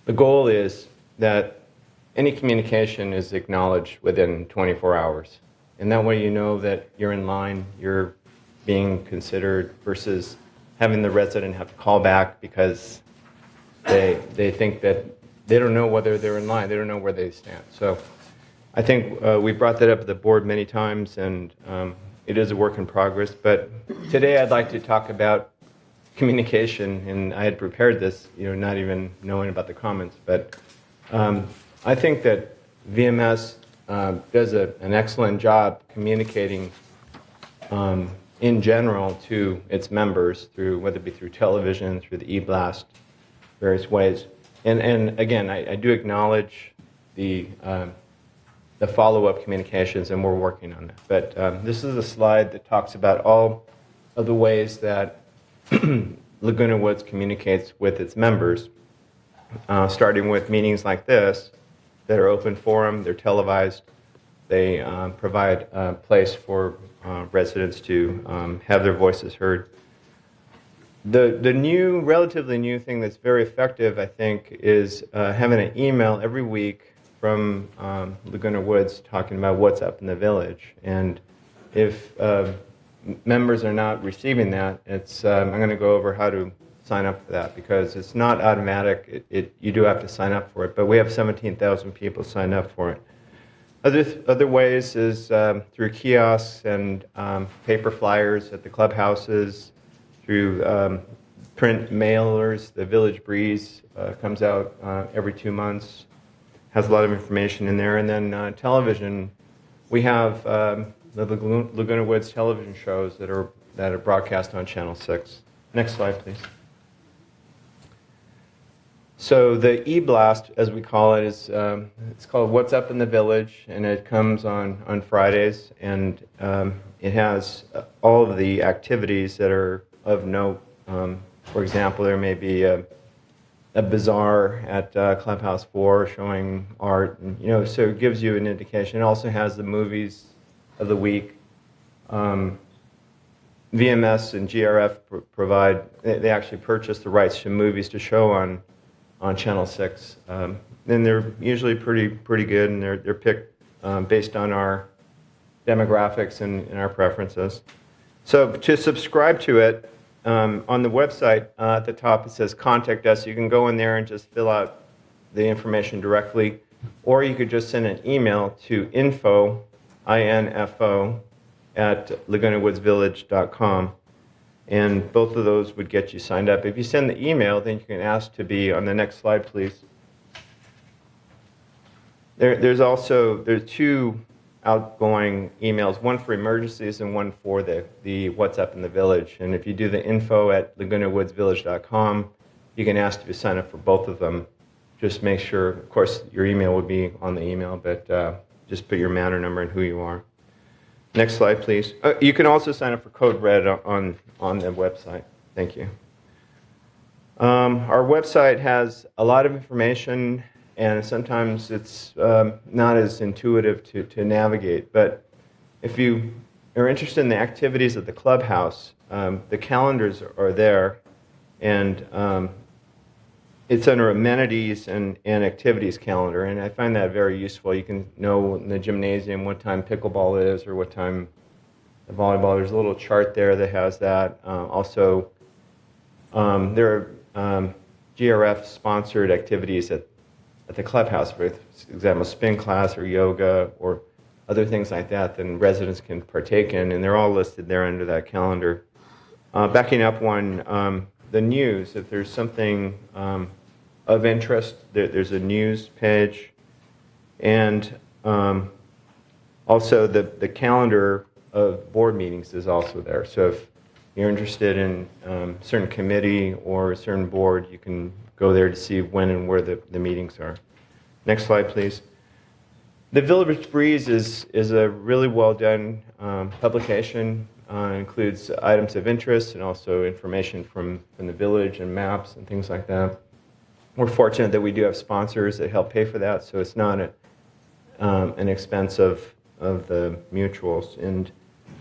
Speaker 19: the goal is that any communication is acknowledged within 24 hours. And that way you know that you're in line, you're being considered, versus having the resident have to call back because they think that they don't know whether they're in line, they don't know where they stand. So I think we brought that up at the board many times, and it is a work in progress. But today I'd like to talk about communication, and I had prepared this, not even knowing about the comments. But I think that VMS does an excellent job communicating in general to its members, through whether it be through television, through the e-blast, various ways. And again, I do acknowledge the follow-up communications, and we're working on it. But this is a slide that talks about all of the ways that Laguna Woods communicates with its members, starting with meetings like this that are open forum, they're televised, they provide a place for residents to have their voices heard. The new, relatively new thing that's very effective, I think, is having an email every week from Laguna Woods talking about what's up in the village. And if members are not receiving that, I'm going to go over how to sign up for that, because it's not automatic. You do have to sign up for it, but we have 17,000 people sign up for it. Other ways is through kiosks and paper flyers at the clubhouses, through print mailers. The Village Breeze comes out every 2 months, has a lot of information in there. And then television, we have the Laguna Woods television shows that are broadcast on Channel 6. Next slide, please. So the e-blast, as we call it, is it's called What's Up in the Village, and it comes on Fridays, and it has all of the activities that are of note. For example, there may be a bazaar at Clubhouse 4 showing art, and, so it gives you an indication. It also has the movies of the week. VMS and GRF provide, they actually purchase the rights to movies to show on Channel 6. And they're usually pretty good, and they're picked based on our demographics and our preferences. So to subscribe to it, on the website at the top it says Contact Us. You can go in there and just fill out the information directly, or you could just send an email to info, I-N-F-O, at lagunawoodsvillage.com. And both of those would get you signed up. If you send the email, then you can ask to be on the next slide, please. There's two outgoing emails, one for emergencies and one for the What's Up in the Village. And if you do the info at lagunawoodsvillage.com, you can ask to sign up for both of them. Just make sure, of course, your email would be on the email, but just put your matter number and who you are. Next slide, please. You can also sign up for Code Red on the website. Thank you. Our website has a lot of information, and sometimes it's not as intuitive to navigate. But if you are interested in the activities of the clubhouse, the calendars are there, and it's under amenities and activities calendar, and I find that very useful. You can know in the gymnasium what time pickleball is or what time the volleyball. There's a little chart there that has that. Also, there are GRF-sponsored activities at the clubhouse, for example, spin class or yoga or other things like that, then residents can partake in, and they're all listed there under that calendar. Backing up one, the news, if there's something of interest, there's a news page, and also the calendar of board meetings is also there. So if you're interested in a certain committee or a certain board, you can go there to see when and where the meetings are. Next slide, please. The Village Breeze is a really well done publication. Includes items of interest and also information from the village and maps and things like that. We're fortunate that we do have sponsors that help pay for that, so it's not an expense of the mutuals. And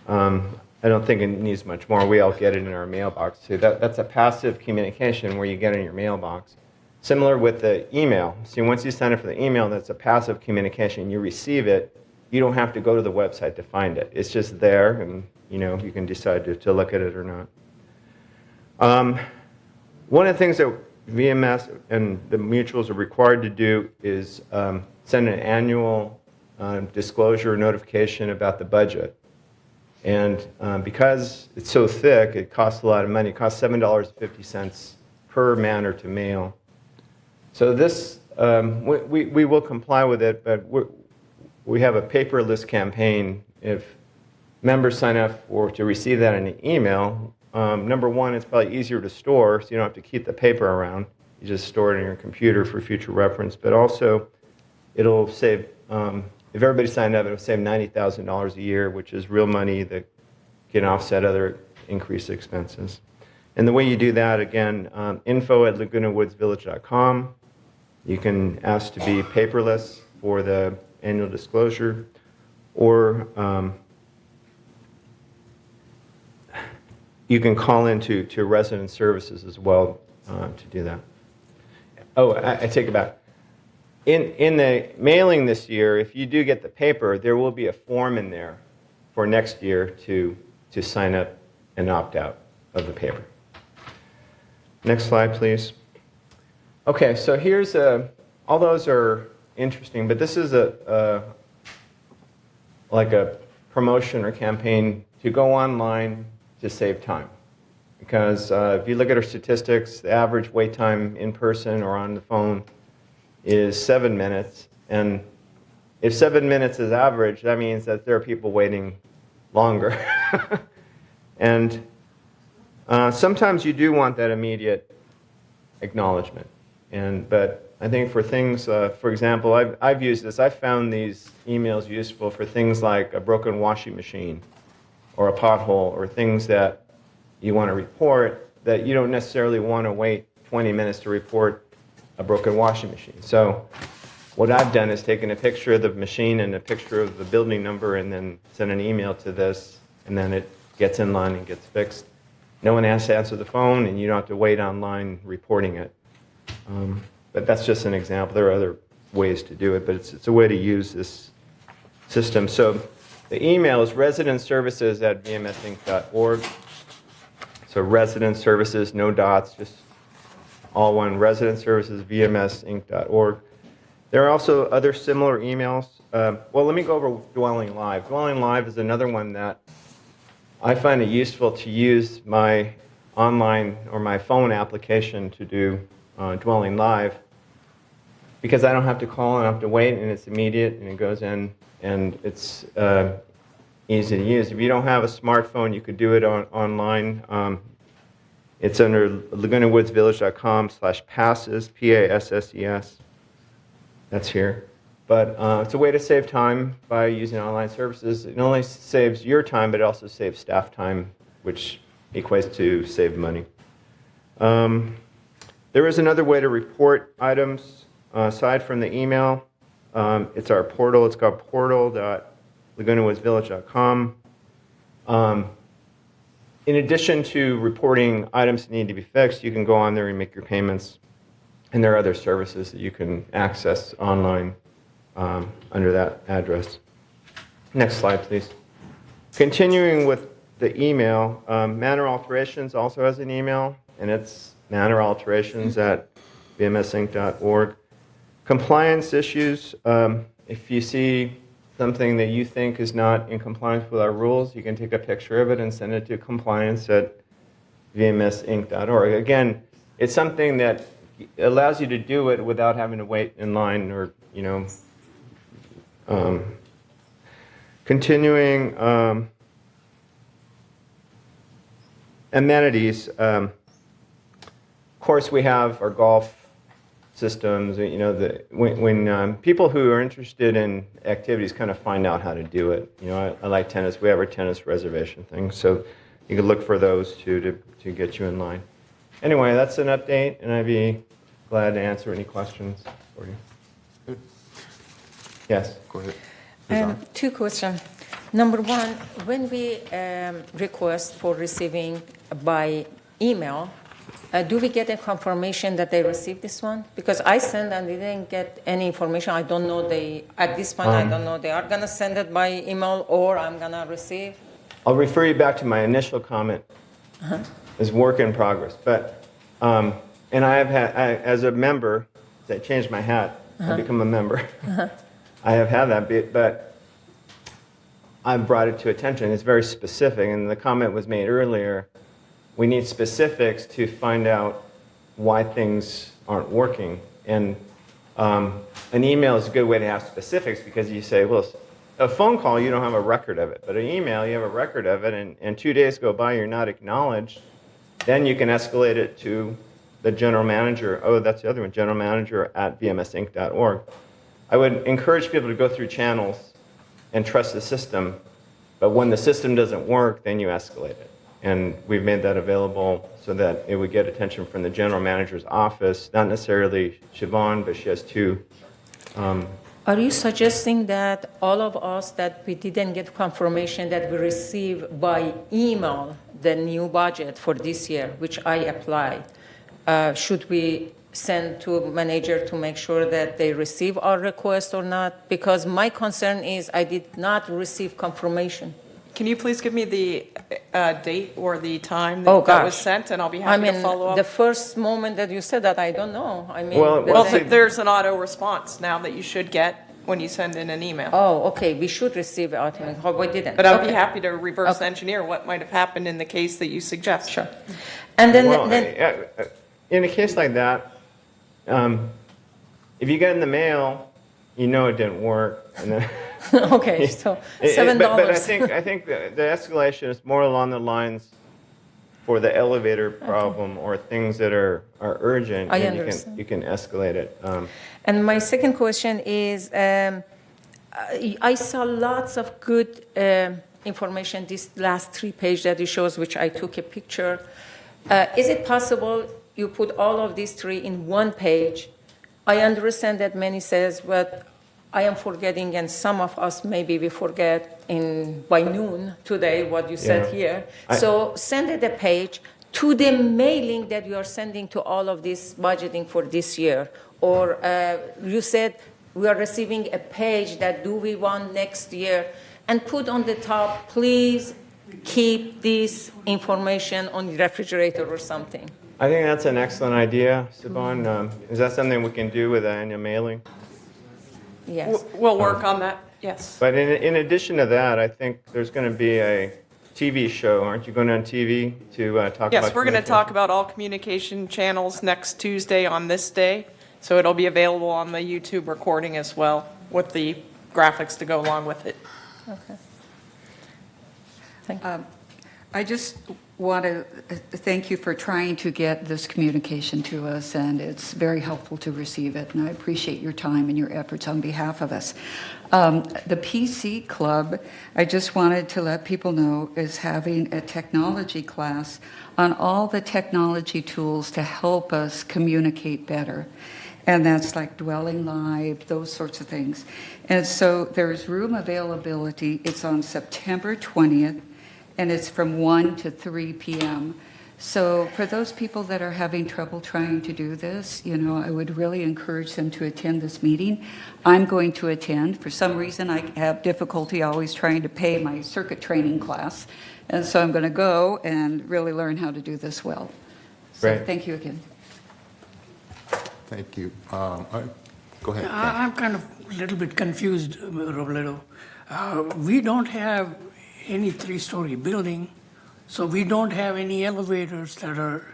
Speaker 19: I don't think it needs much more. We all get it in our mailbox too. That's a passive communication where you get it in your mailbox. Similar with the email. See, once you sign up for the email, that's a passive communication. You receive it. You don't have to go to the website to find it. It's just there, and you can decide to look at it or not. One of the things that VMS and the mutuals are required to do is send an annual disclosure notification about the budget. And because it's so thick, it costs a lot of money. It costs $7.50 per manner to mail. So this, we will comply with it, but we have a paperless campaign. If members sign up to receive that in an email, number one, it's probably easier to store, so you don't have to keep the paper around. You just store it in your computer for future reference. But also, it'll save, if everybody signed up, it'll save $90,000 a year, which is real money that can offset other increased expenses. And the way you do that, again, info@lagunawoodsvillage.com. You can ask to be paperless for the annual disclosure, or you can call into resident services as well to do that. Oh, I take it back. In the mailing this year, if you do get the paper, there will be a form in there for next year to sign up and opt out of the paper. Next slide, please. Okay, so here's all those are interesting, but this is like a promotion or campaign to go online to save time. Because if you look at our statistics, the average wait time in person or on the phone is 7 minutes. And if 7 minutes is average, that means that there are people waiting longer. And sometimes you do want that immediate acknowledgement. But I think for things, for example, I've used this. I've found these emails useful for things like a broken washing machine or a pothole or things that you want to report that you don't necessarily want to wait 20 minutes to report a broken washing machine. So what I've done is taken a picture of the machine and a picture of the building number and then send an email to this, and then it gets in line and gets fixed. No one has to answer the phone, and you don't have to wait online reporting it. But that's just an example. There are other ways to do it, but it's a way to use this system. So the email is residentservices@vmsinc.org. So resident services, no dots, just all one, residentservices@vmsinc.org. There are also other similar emails. Well, let me go over Dwelling Live. Dwelling Live is another one that I find it useful to use my online or my phone application to do Dwelling Live, because I don't have to call and I don't have to wait, and it's immediate and it goes in and it's easy to use. If you don't have a smartphone, you could do it online. It's under lagunawoodsvillage.com/passes, PASSES. That's here. But it's a way to save time by using online services. It not only saves your time, but it also saves staff time, which equates to save money. There is another way to report items aside from the email. It's our portal. It's called portal.lagunawoodsvillage.com. In addition to reporting items that need to be fixed, you can go on there and make your payments. And there are other services that you can access online under that address. Next slide, please. Continuing with the email, Manor Alterations also has an email, and it's manoralterations@vmsinc.org. Compliance issues, if you see something that you think is not in compliance with our rules, you can take a picture of it and send it to compliance@vmsinc.org. Again, it's something that allows you to do it without having to wait in line or, continuing amenities. Of course, we have our golf systems. When people who are interested in activities kind of find out how to do it. I like tennis. We have our tennis reservation thing, so you can look for those to get you in line. Anyway, that's an update, and I'd be glad to answer any questions for you. Yes, go ahead.
Speaker 5: Two questions. Number one, when we request for receiving by email, do we get a confirmation that they received this one? Because I sent and they didn't get any information. I don't know at this point, I don't know they are going to send it by email or I'm going to receive.
Speaker 19: I'll refer you back to my initial comment. It's work in progress. But, and I have had, as a member, I changed my hat, I become a member. I have had that bit, but I've brought it to attention. It's very specific, and the comment was made earlier. We need specifics to find out why things aren't working. And an email is a good way to have specifics because you say, well, a phone call, you don't have a record of it. But an email, you have a record of it, and 2 days go by, you're not acknowledged. Then you can escalate it to the general manager. Oh, that's the other one, general manager at vmsinc.org. I would encourage people to go through channels and trust the system. But when the system doesn't work, then you escalate it. And we've made that available so that it would get attention from the general manager's office, not necessarily Siobhan, but she has two.
Speaker 5: Are you suggesting that all of us that we didn't get confirmation that we receive by email the new budget for this year, which I applied, should we send to manager to make sure that they receive our request or not? Because my concern is I did not receive confirmation.
Speaker 6: Can you please give me the date or the time that was sent, and I'll be happy to follow up?
Speaker 5: The first moment that you said that, I don't know.
Speaker 6: There's an auto response now that you should get when you send in an email.
Speaker 5: Oh, okay. We should receive it automatically. Oh, we didn't.
Speaker 6: But I'll be happy to reverse engineer what might have happened in the case that you suggest.
Speaker 5: Sure. And then,
Speaker 19: in a case like that, if you get in the mail, you know it didn't work. And then
Speaker 5: okay, so $7.
Speaker 19: But I think the escalation is more along the lines for the elevator problem or things that are urgent.
Speaker 5: I
Speaker 19: and
Speaker 5: understand.
Speaker 19: You can escalate it.
Speaker 5: And my second question is, I saw lots of good information this last 3 pages that it shows, which I took a picture. Is it possible you put all of these 3 in one page? I understand that many says, but I am forgetting, and some of us maybe we forget by noon today what you said here. So send it a page to the mailing that you are sending to all of this budgeting for this year. Or you said we are receiving a page that do we want next year, and put on the top, please keep this information on the refrigerator or something.
Speaker 19: I think that's an excellent idea, Siobhan. Is that something we can do with an annual mailing?
Speaker 5: Yes.
Speaker 6: We'll work on that, yes.
Speaker 19: But in addition to that, I think there's going to be a TV show. Aren't you going on TV to talk about
Speaker 6: Yes, we're going to talk about all communication channels next Tuesday on this day. So it'll be available on the YouTube recording as well with the graphics to go along with it.
Speaker 5: Okay. Thank
Speaker 15: you. I just want to thank you for trying to get this communication to us, and it's very helpful to receive it, and I appreciate your time and your efforts on behalf of us. The PC Club, I just wanted to let people know, is having a technology class on all the technology tools to help us communicate better. And that's like Dwelling Live, those sorts of things. And so there's room availability. It's on September 20th and it's from 1 to 3 p.m. So for those people that are having trouble trying to do this, I would really encourage them to attend this meeting. I'm going to attend. For some reason, I have difficulty always trying to pay my circuit training class, and so I'm going to go and really learn how to do this well. So
Speaker 19: Great.
Speaker 15: thank you again.
Speaker 3: Thank you. Go ahead. Ken.
Speaker 20: I'm kind of a little bit confused, Robledo. We don't have any three-story building, so we don't have any elevators that are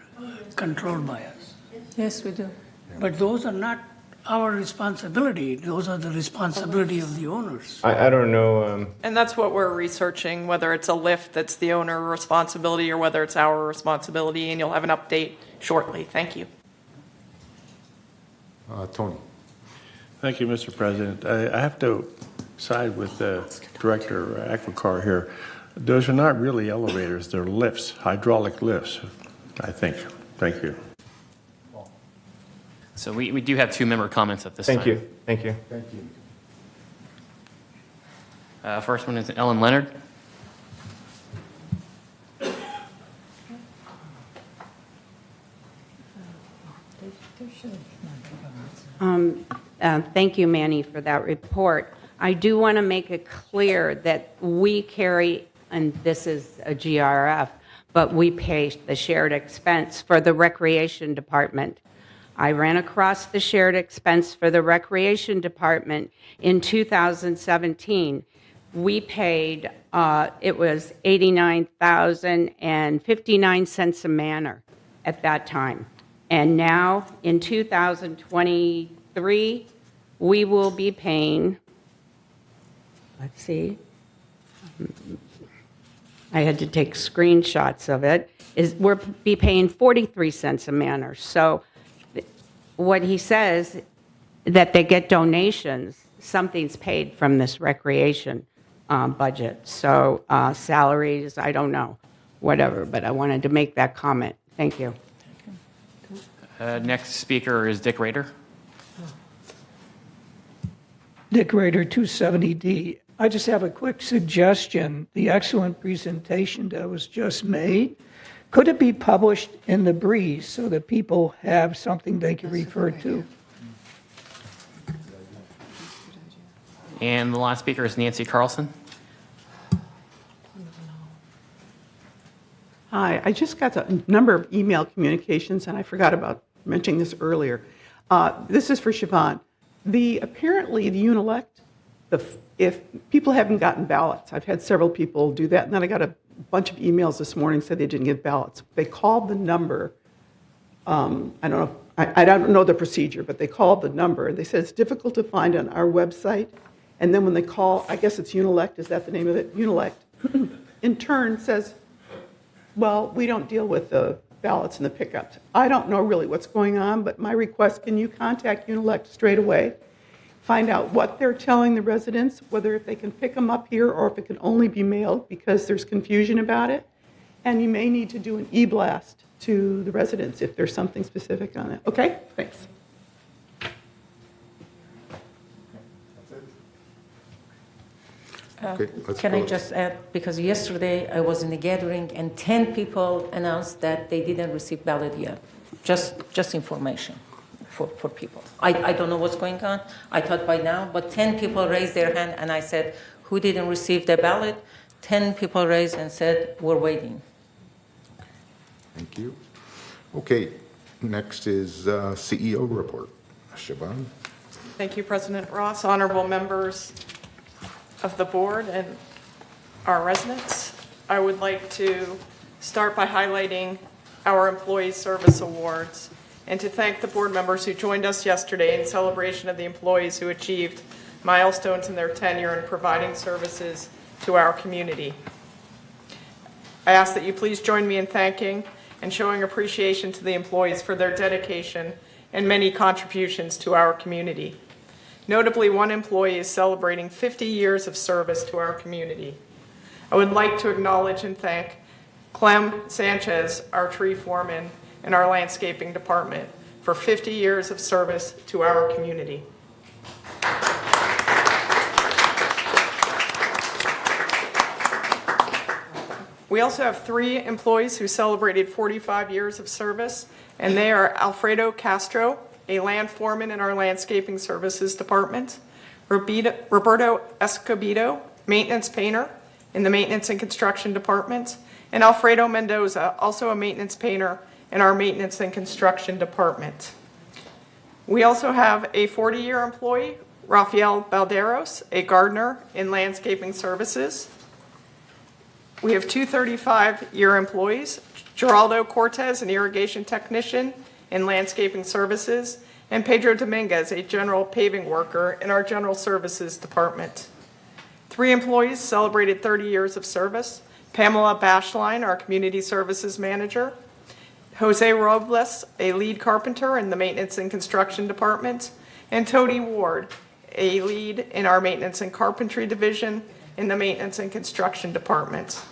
Speaker 20: controlled by us.
Speaker 5: Yes, we do.
Speaker 20: But those are not our responsibility. Those are the responsibility of the owners.
Speaker 19: I don't know.
Speaker 6: And that's what we're researching, whether it's a lift that's the owner responsibility or whether it's our responsibility, and you'll have an update shortly. Thank you.
Speaker 3: Tony.
Speaker 4: Thank you, Mr. President. I have to side with Director Akvikar here. Those are not really elevators, they're lifts, hydraulic lifts, I think. Thank you.
Speaker 8: So we do have 2 member comments at this time.
Speaker 19: Thank you. Thank you.
Speaker 3: Thank you.
Speaker 8: First one is Ellen Leonard.
Speaker 14: Thank you, Manny, for that report. I do want to make it clear that we carry, and this is a GRF, but we pay the shared expense for the Recreation Department. I ran across the shared expense for the Recreation Department in 2017. We paid, it was $89,059 a manor at that time. And now, in 2023, we will be paying, let's see, I had to take screenshots of it, we'll be paying 43 cents a manor. So what he says, that they get donations, something's paid from this recreation budget. So salaries, I don't know, whatever, but I wanted to make that comment. Thank you.
Speaker 8: Next speaker is Dick Rader.
Speaker 21: Dick Rader, 270D. I just have a quick suggestion. The excellent presentation that was just made, could it be published in the Breeze so that people have something they can refer to?
Speaker 8: And the last speaker is Nancy Carlson.
Speaker 22: Hi, I just got a number of email communications, and I forgot about mentioning this earlier. This is for Siobhan. Apparently, the Unelect, if people haven't gotten ballots, I've had several people do that, and then I got a bunch of emails this morning said they didn't get ballots. They called the number. I don't know the procedure, but they called the number, and they said it's difficult to find on our website. And then when they call, I guess it's Unelect, is that the name of it? Unelect, in turn says, well, we don't deal with the ballots and the pickups. I don't know really what's going on, but my request, can you contact Unelect straight away? Find out what they're telling the residents, whether if they can pick them up here or if it can only be mailed, because there's confusion about it. And you may need to do an e-blast to the residents if there's something specific on it. Okay? Thanks.
Speaker 5: Can I just add, because yesterday I was in a gathering and 10 people announced that they didn't receive ballot yet. Just information for people. I don't know what's going on. I thought by now, but 10 people raised their hand and I said, who didn't receive the ballot? 10 people raised and said, we're waiting.
Speaker 3: Thank you. Okay, next is CEO report. Siobhan.
Speaker 6: Thank you, President Ross, honorable members of the board and our residents. I would like to start by highlighting our Employee Service Awards and to thank the board members who joined us yesterday in celebration of the employees who achieved milestones in their tenure in providing services to our community. I ask that you please join me in thanking and showing appreciation to the employees for their dedication and many contributions to our community. Notably, one employee is celebrating 50 years of service to our community. I would like to acknowledge and thank Clem Sanchez, our tree foreman, and our landscaping department for 50 years of service to our community. We also have 3 employees who celebrated 45 years of service, and they are Alfredo Castro, a land foreman in our landscaping services department, Roberto Escobedo, maintenance painter in the maintenance and construction department, and Alfredo Mendoza, also a maintenance painter in our maintenance and construction department. We also have a 40-year employee, Rafael Balderos, a gardener in landscaping services. We have 2 35-year employees, Geraldo Cortez, an irrigation technician in landscaping services, and Pedro Dominguez, a general paving worker in our general services department. 3 employees celebrated 30 years of service, Pamela Bashline, our community services manager, Jose Robles, a lead carpenter in the maintenance and construction department, and Tony Ward, a lead in our maintenance and carpentry division in the maintenance and construction department.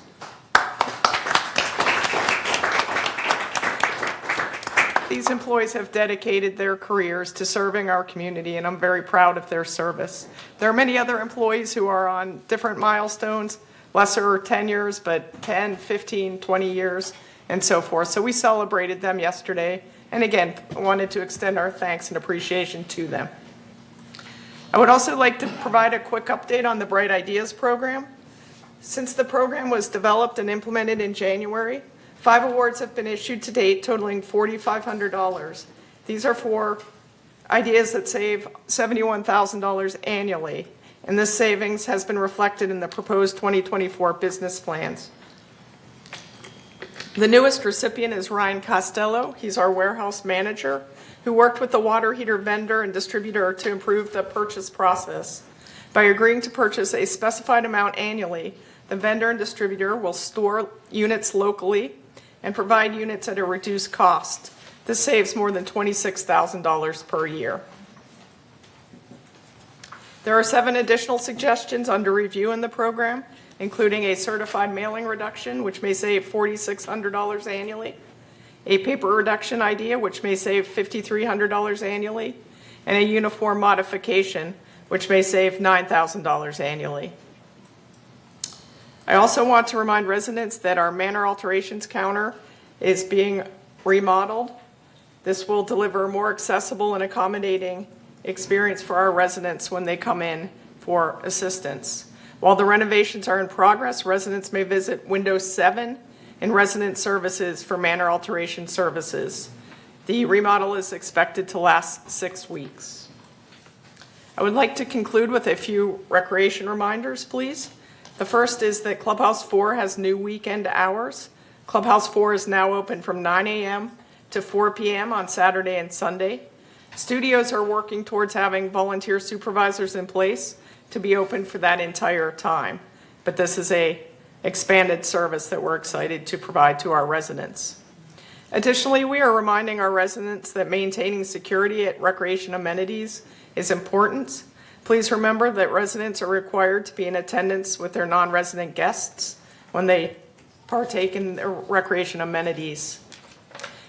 Speaker 6: These employees have dedicated their careers to serving our community, and I'm very proud of their service. There are many other employees who are on different milestones, lesser tenures, but 10, 15, 20 years, and so forth. So we celebrated them yesterday, and again, I wanted to extend our thanks and appreciation to them. I would also like to provide a quick update on the Bright Ideas program. Since the program was developed and implemented in January, 5 awards have been issued to date totaling $4,500. These are for ideas that save $71,000 annually, and this savings has been reflected in the proposed 2024 business plans. The newest recipient is Ryan Costello. He's our warehouse manager who worked with the water heater vendor and distributor to improve the purchase process. By agreeing to purchase a specified amount annually, the vendor and distributor will store units locally and provide units at a reduced cost. This saves more than $26,000 per year. There are 7 additional suggestions under review in the program, including a certified mailing reduction, which may save $4,600 annually, a paper reduction idea, which may save $5,300 annually, and a uniform modification, which may save $9,000 annually. I also want to remind residents that our manor alterations counter is being remodeled. This will deliver a more accessible and accommodating experience for our residents when they come in for assistance. While the renovations are in progress, residents may visit Windows 7 in resident services for manor alteration services. The remodel is expected to last 6 weeks. I would like to conclude with a few recreation reminders, please. The first is that Clubhouse 4 has new weekend hours. Clubhouse 4 is now open from 9 a.m. to 4 p.m. on Saturday and Sunday. Studios are working towards having volunteer supervisors in place to be open for that entire time. But this is an expanded service that we're excited to provide to our residents. Additionally, we are reminding our residents that maintaining security at recreation amenities is important. Please remember that residents are required to be in attendance with their non-resident guests when they partake in their recreation amenities.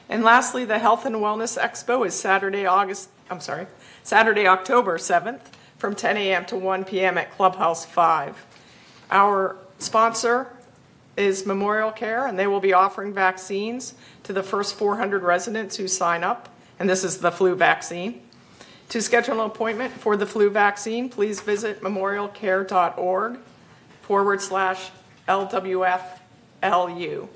Speaker 6: And lastly, the Health and Wellness Expo is Saturday, October 7th from 10 a.m. to 1 p.m. at Clubhouse 5. Our sponsor is Memorial Care, and they will be offering vaccines to the first 400 residents who sign up, and this is the flu vaccine. To schedule an appointment for the flu vaccine, please visit memorialcare.org/LWFLU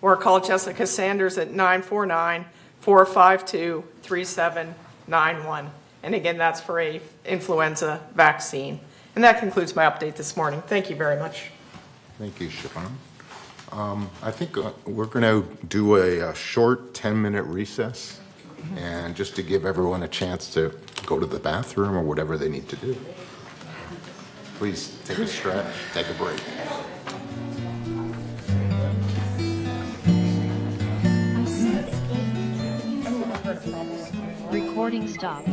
Speaker 6: or call Jessica Sanders at 949-452-3791. And again, that's for a influenza vaccine. And that concludes my update this morning. Thank you very much.
Speaker 3: Thank you, Siobhan. I think we're going to do a short 10-minute recess, and just to give everyone a chance to go to the bathroom or whatever they need to do. Please take a stretch, take a break.
Speaker 1: Recording stopped.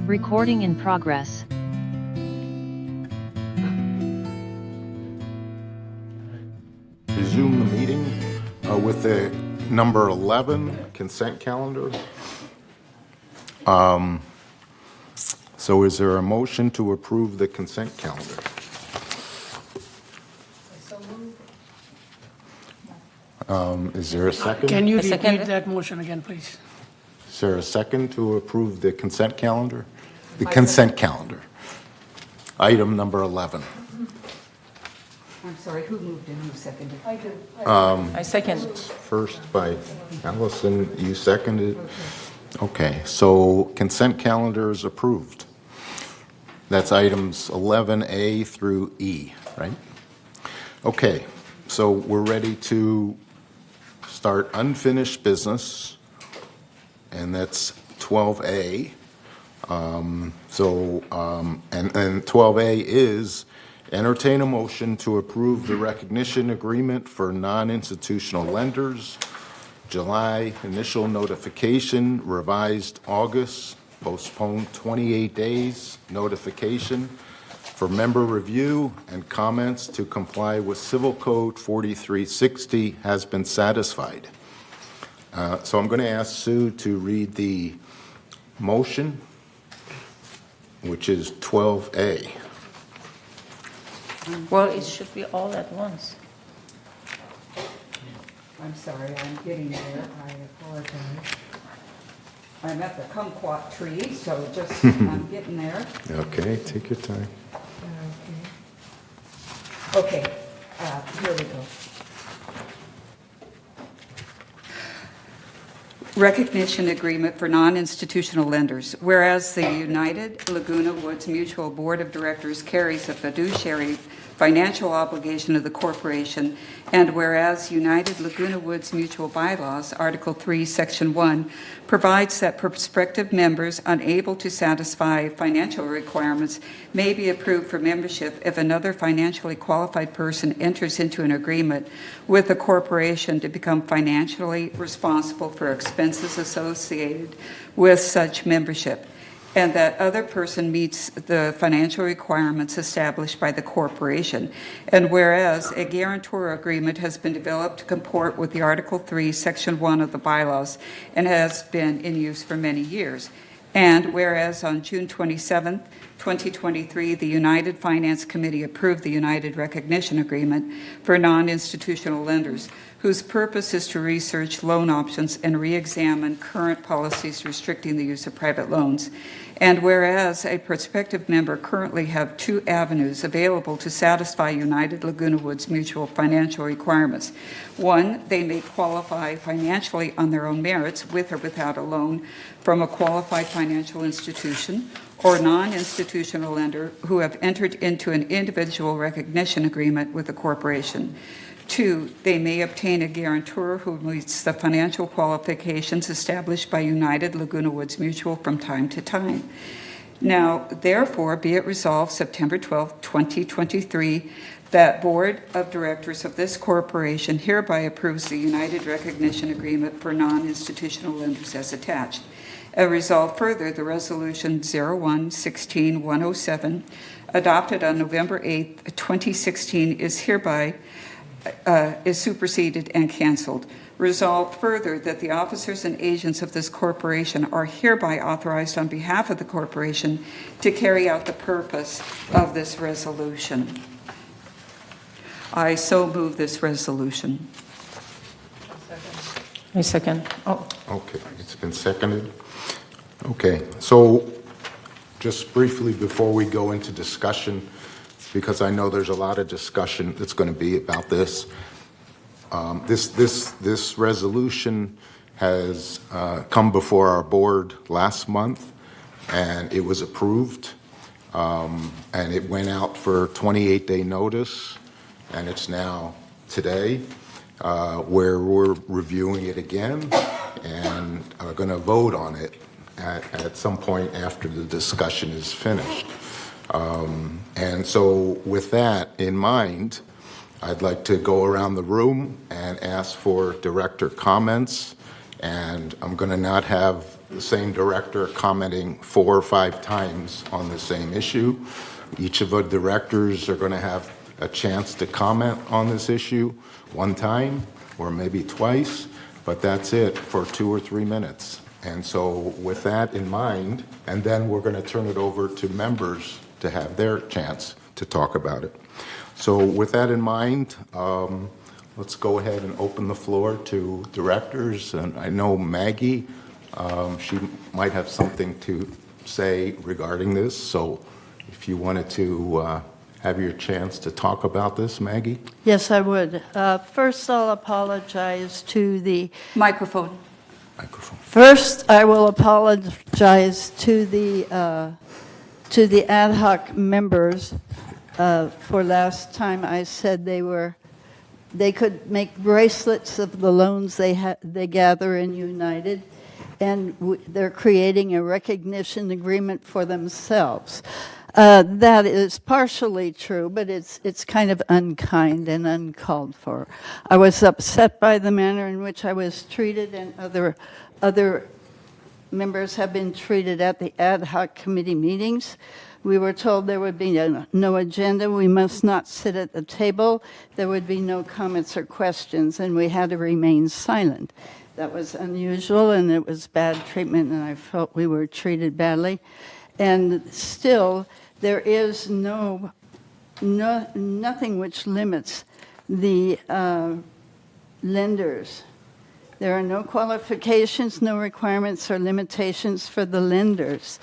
Speaker 1: Recording in progress.
Speaker 3: Resume the meeting with the number 11 consent calendar. So is there a motion to approve the consent calendar? Is there a second?
Speaker 20: Can you
Speaker 5: I second
Speaker 20: repeat
Speaker 5: it.
Speaker 20: that motion again, please?
Speaker 3: Is there a second to approve the consent calendar? The consent calendar. Item number 11.
Speaker 15: I'm sorry, who moved and who seconded? I did.
Speaker 5: I second.
Speaker 3: First by Allison, you seconded. Okay, so consent calendar is approved. That's items 11A through E, right? Okay, so we're ready to start unfinished business, and that's 12A. And 12A is entertain a motion to approve the recognition agreement for non-institutional lenders, July initial notification, revised August, postponed 28 days, notification for member review and comments to comply with Civil Code 4360 has been satisfied. So I'm going to ask Sue to read the motion, which is 12A.
Speaker 5: Well, it should be all at once.
Speaker 15: I'm sorry, I'm getting there, I apologize. I'm at the kumquat tree, so just, I'm getting there.
Speaker 3: Okay, take your time.
Speaker 15: Okay, here we go. Recognition agreement for non-institutional lenders. Whereas the United Laguna Woods Mutual Board of Directors carries a fiduciary financial obligation of the corporation, and whereas United Laguna Woods Mutual Bylaws, Article 3, Section 1, provides that prospective members unable to satisfy financial requirements may be approved for membership if another financially qualified person enters into an agreement with the corporation to become financially responsible for expenses associated with such membership, and that other person meets the financial requirements established by the corporation. And whereas a guarantor agreement has been developed to comport with the Article 3, Section 1 of the bylaws and has been in use for many years. And whereas on June 27, 2023, the United Finance Committee approved the United Recognition Agreement for non-institutional lenders, whose purpose is to research loan options and re-examine current policies restricting the use of private loans. And whereas a prospective member currently have two avenues available to satisfy United Laguna Woods Mutual financial requirements. One, they may qualify financially on their own merits with or without a loan from a qualified financial institution or non-institutional lender who have entered into an individual recognition agreement with the corporation. Two, they may obtain a guarantor who meets the financial qualifications established by United Laguna Woods Mutual from time to time. Now, therefore, be it resolved September 12, 2023, that Board of Directors of this corporation hereby approves the United Recognition Agreement for non-institutional lenders as attached. Resolved further, the Resolution 01-16-107, adopted on November 8, 2016, is hereby is superseded and canceled. Resolved further that the officers and agents of this corporation are hereby authorized on behalf of the corporation to carry out the purpose of this resolution. I so move this resolution.
Speaker 5: I second. Oh,
Speaker 3: Okay, it's been seconded. Okay, so just briefly before we go into discussion, because I know there's a lot of discussion that's going to be about this. This resolution has come before our board last month, and it was approved, and it went out for 28-day notice, and it's now today, where we're reviewing it again and are going to vote on it at some point after the discussion is finished. And so with that in mind, I'd like to go around the room and ask for director comments. And I'm going to not have the same director commenting 4 or 5 times on the same issue. Each of the directors are going to have a chance to comment on this issue 1 time or maybe twice, but that's it for 2 or 3 minutes. And so with that in mind, and then we're going to turn it over to members to have their chance to talk about it. So with that in mind, let's go ahead and open the floor to directors. And I know Maggie, she might have something to say regarding this. So if you wanted to have your chance to talk about this, Maggie?
Speaker 10: Yes, I would. First, I'll apologize to the
Speaker 15: Microphone.
Speaker 10: First, I will apologize to the ad hoc members for last time I said they could make bracelets of the loans they gather in United, and they're creating a recognition agreement for themselves. That is partially true, but it's kind of unkind and uncalled for. I was upset by the manner in which I was treated, and other members have been treated at the ad hoc committee meetings. We were told there would be no agenda, we must not sit at the table, there would be no comments or questions, and we had to remain silent. That was unusual, and it was bad treatment, and I felt we were treated badly. And still, there is nothing which limits the lenders. There are no qualifications, no requirements or limitations for the lenders.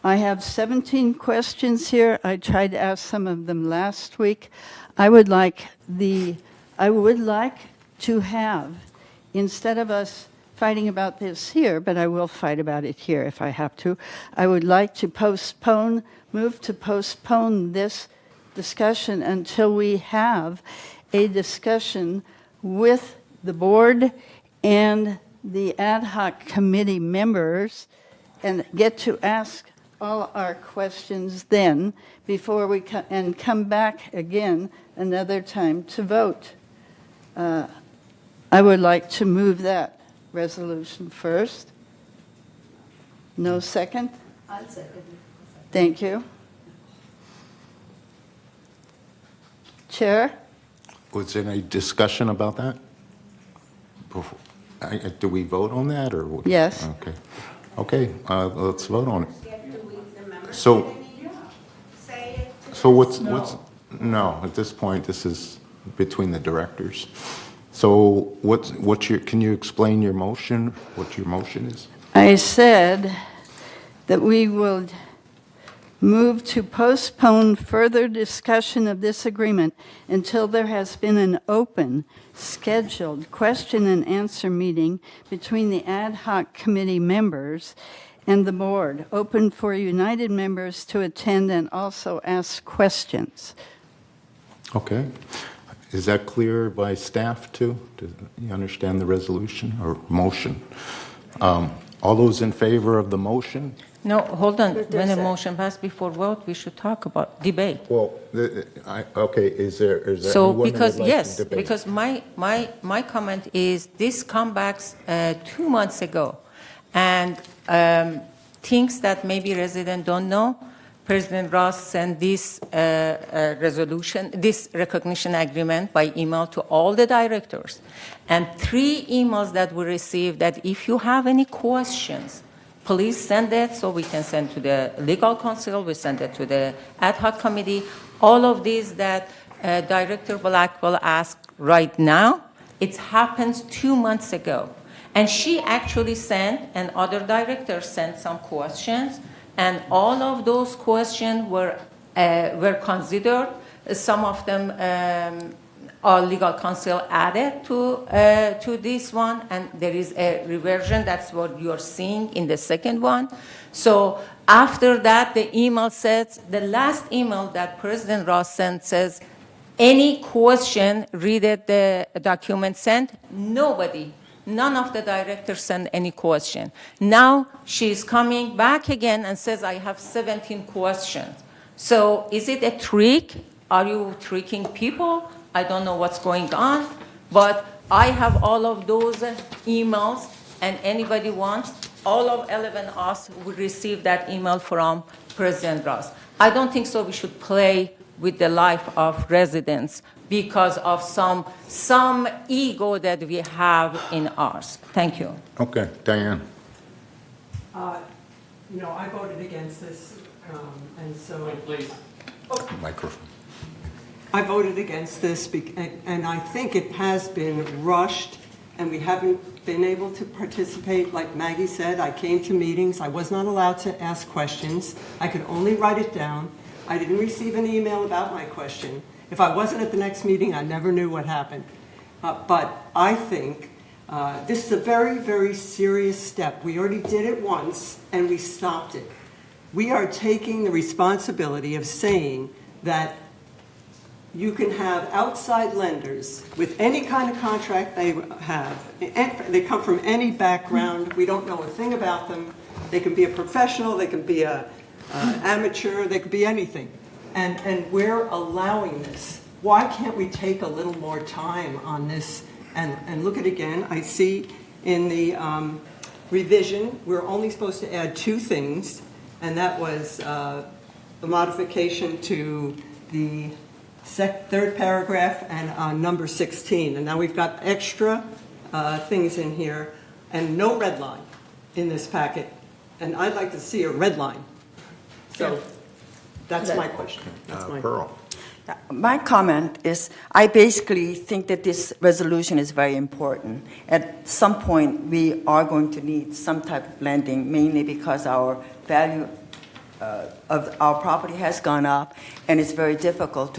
Speaker 10: I have 17 questions here. I tried to ask some of them last week. I would like to have, instead of us fighting about this here, but I will fight about it here if I have to. I would like to move to postpone this discussion until we have a discussion with the board and the ad hoc committee members and get to ask all our questions then before we come back again another time to vote. I would like to move that resolution first. No second?
Speaker 7: I'll second.
Speaker 10: Thank you. Chair?
Speaker 3: Was there any discussion about that? Do we vote on that, or what?
Speaker 10: Yes.
Speaker 3: Okay, let's vote on it. So what's, no, at this point, this is between the directors. So can you explain your motion, what your motion is?
Speaker 10: I said that we will move to postpone further discussion of this agreement until there has been an open, scheduled question and answer meeting between the ad hoc committee members and the board, open for United members to attend and also ask questions.
Speaker 3: Okay. Is that clear by staff too? Do you understand the resolution or motion? All those in favor of the motion?
Speaker 5: No, hold on. When a motion passed before vote, we should talk about debate.
Speaker 3: Well, okay, is there
Speaker 5: So
Speaker 3: anyone
Speaker 5: because,
Speaker 3: that would like
Speaker 5: yes,
Speaker 3: to debate?
Speaker 5: because my comment is this come back 2 months ago. And things that maybe residents don't know, President Ross sent this resolution, this recognition agreement by email to all the directors. And 3 emails that we received that if you have any questions, please send it so we can send to the legal counsel, we send it to the ad hoc committee. All of these that Director Blackwell asked right now, it happened 2 months ago. And she actually sent, and other directors sent some questions, and all of those questions were considered. Some of them our legal counsel added to this one, and there is a reversion. That's what you're seeing in the second one. So after that, the email says, the last email that President Ross sent says, any question, read it, the document sent. None of the directors sent any question. Now she's coming back again and says, I have 17 questions. So is it a trick? Are you tricking people? I don't know what's going on, but I have all of those emails, and anybody wants, all of 11 us will receive that email from President Ross. I don't think so we should play with the life of residents because of some ego that we have in ours. Thank you.
Speaker 3: Okay, Diane.
Speaker 2: I voted against this, and so.
Speaker 8: Please.
Speaker 3: Microphone.
Speaker 2: I voted against this, and I think it has been rushed, and we haven't been able to participate. Like Maggie said, I came to meetings. I was not allowed to ask questions. I could only write it down. I didn't receive an email about my question. If I wasn't at the next meeting, I never knew what happened. But I think this is a very, very serious step. We already did it once, and we stopped it. We are taking the responsibility of saying that you can have outside lenders with any kind of contract they have. They come from any background. We don't know a thing about them. They can be a professional. They can be an amateur. They could be anything. And we're allowing this. Why can't we take a little more time on this and look at it again? I see in the revision, we're only supposed to add 2 things, and that was the modification to the third paragraph and number 16. And now we've got extra things in here and no red line in this packet. And I'd like to see a red line. So that's my question. That's my
Speaker 3: Pearl.
Speaker 18: My comment is, I basically think that this resolution is very important. At some point, we are going to need some type of lending, mainly because our value of our property has gone up, and it's very difficult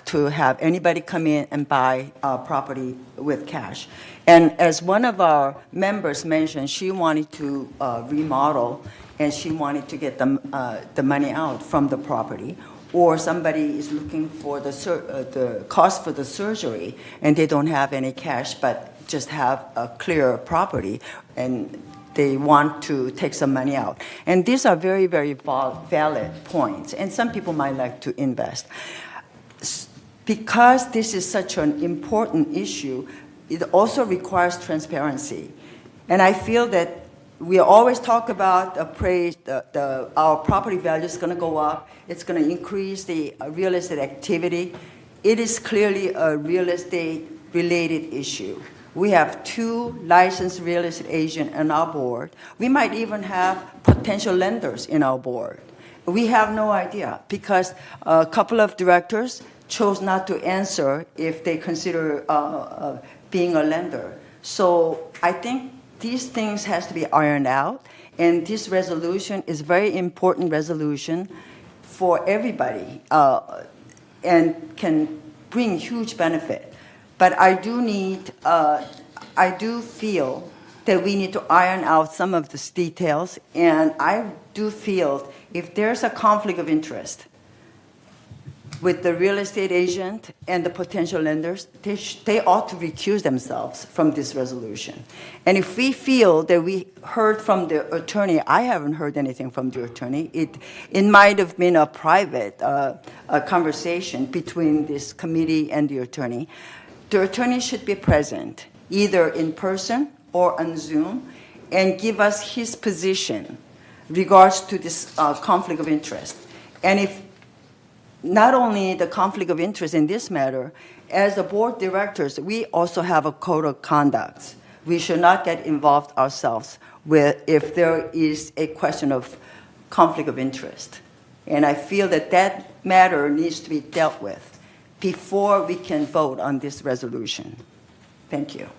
Speaker 18: to have anybody come in and buy property with cash. And as one of our members mentioned, she wanted to remodel, and she wanted to get the money out from the property. Or somebody is looking for the cost for the surgery, and they don't have any cash, but just have a clear property, and they want to take some money out. And these are very, very valid points, and some people might like to invest. Because this is such an important issue, it also requires transparency. And I feel that we always talk about our property value is going to go up. It's going to increase the real estate activity. It is clearly a real estate related issue. We have 2 licensed real estate agents on our board. We might even have potential lenders in our board. We have no idea because a couple of directors chose not to answer if they consider being a lender. So I think these things has to be ironed out, and this resolution is a very important resolution for everybody and can bring huge benefit. But I do feel that we need to iron out some of these details, and I do feel if there's a conflict of interest with the real estate agent and the potential lenders, they ought to recuse themselves from this resolution. And if we feel that we heard from the attorney, I haven't heard anything from the attorney. It might have been a private conversation between this committee and the attorney. The attorney should be present, either in person or on Zoom, and give us his position regards to this conflict of interest. And if not only the conflict of interest in this matter, as the board directors, we also have a code of conduct. We should not get involved ourselves if there is a question of conflict of interest. And I feel that that matter needs to be dealt with before we can vote on this resolution. Thank you.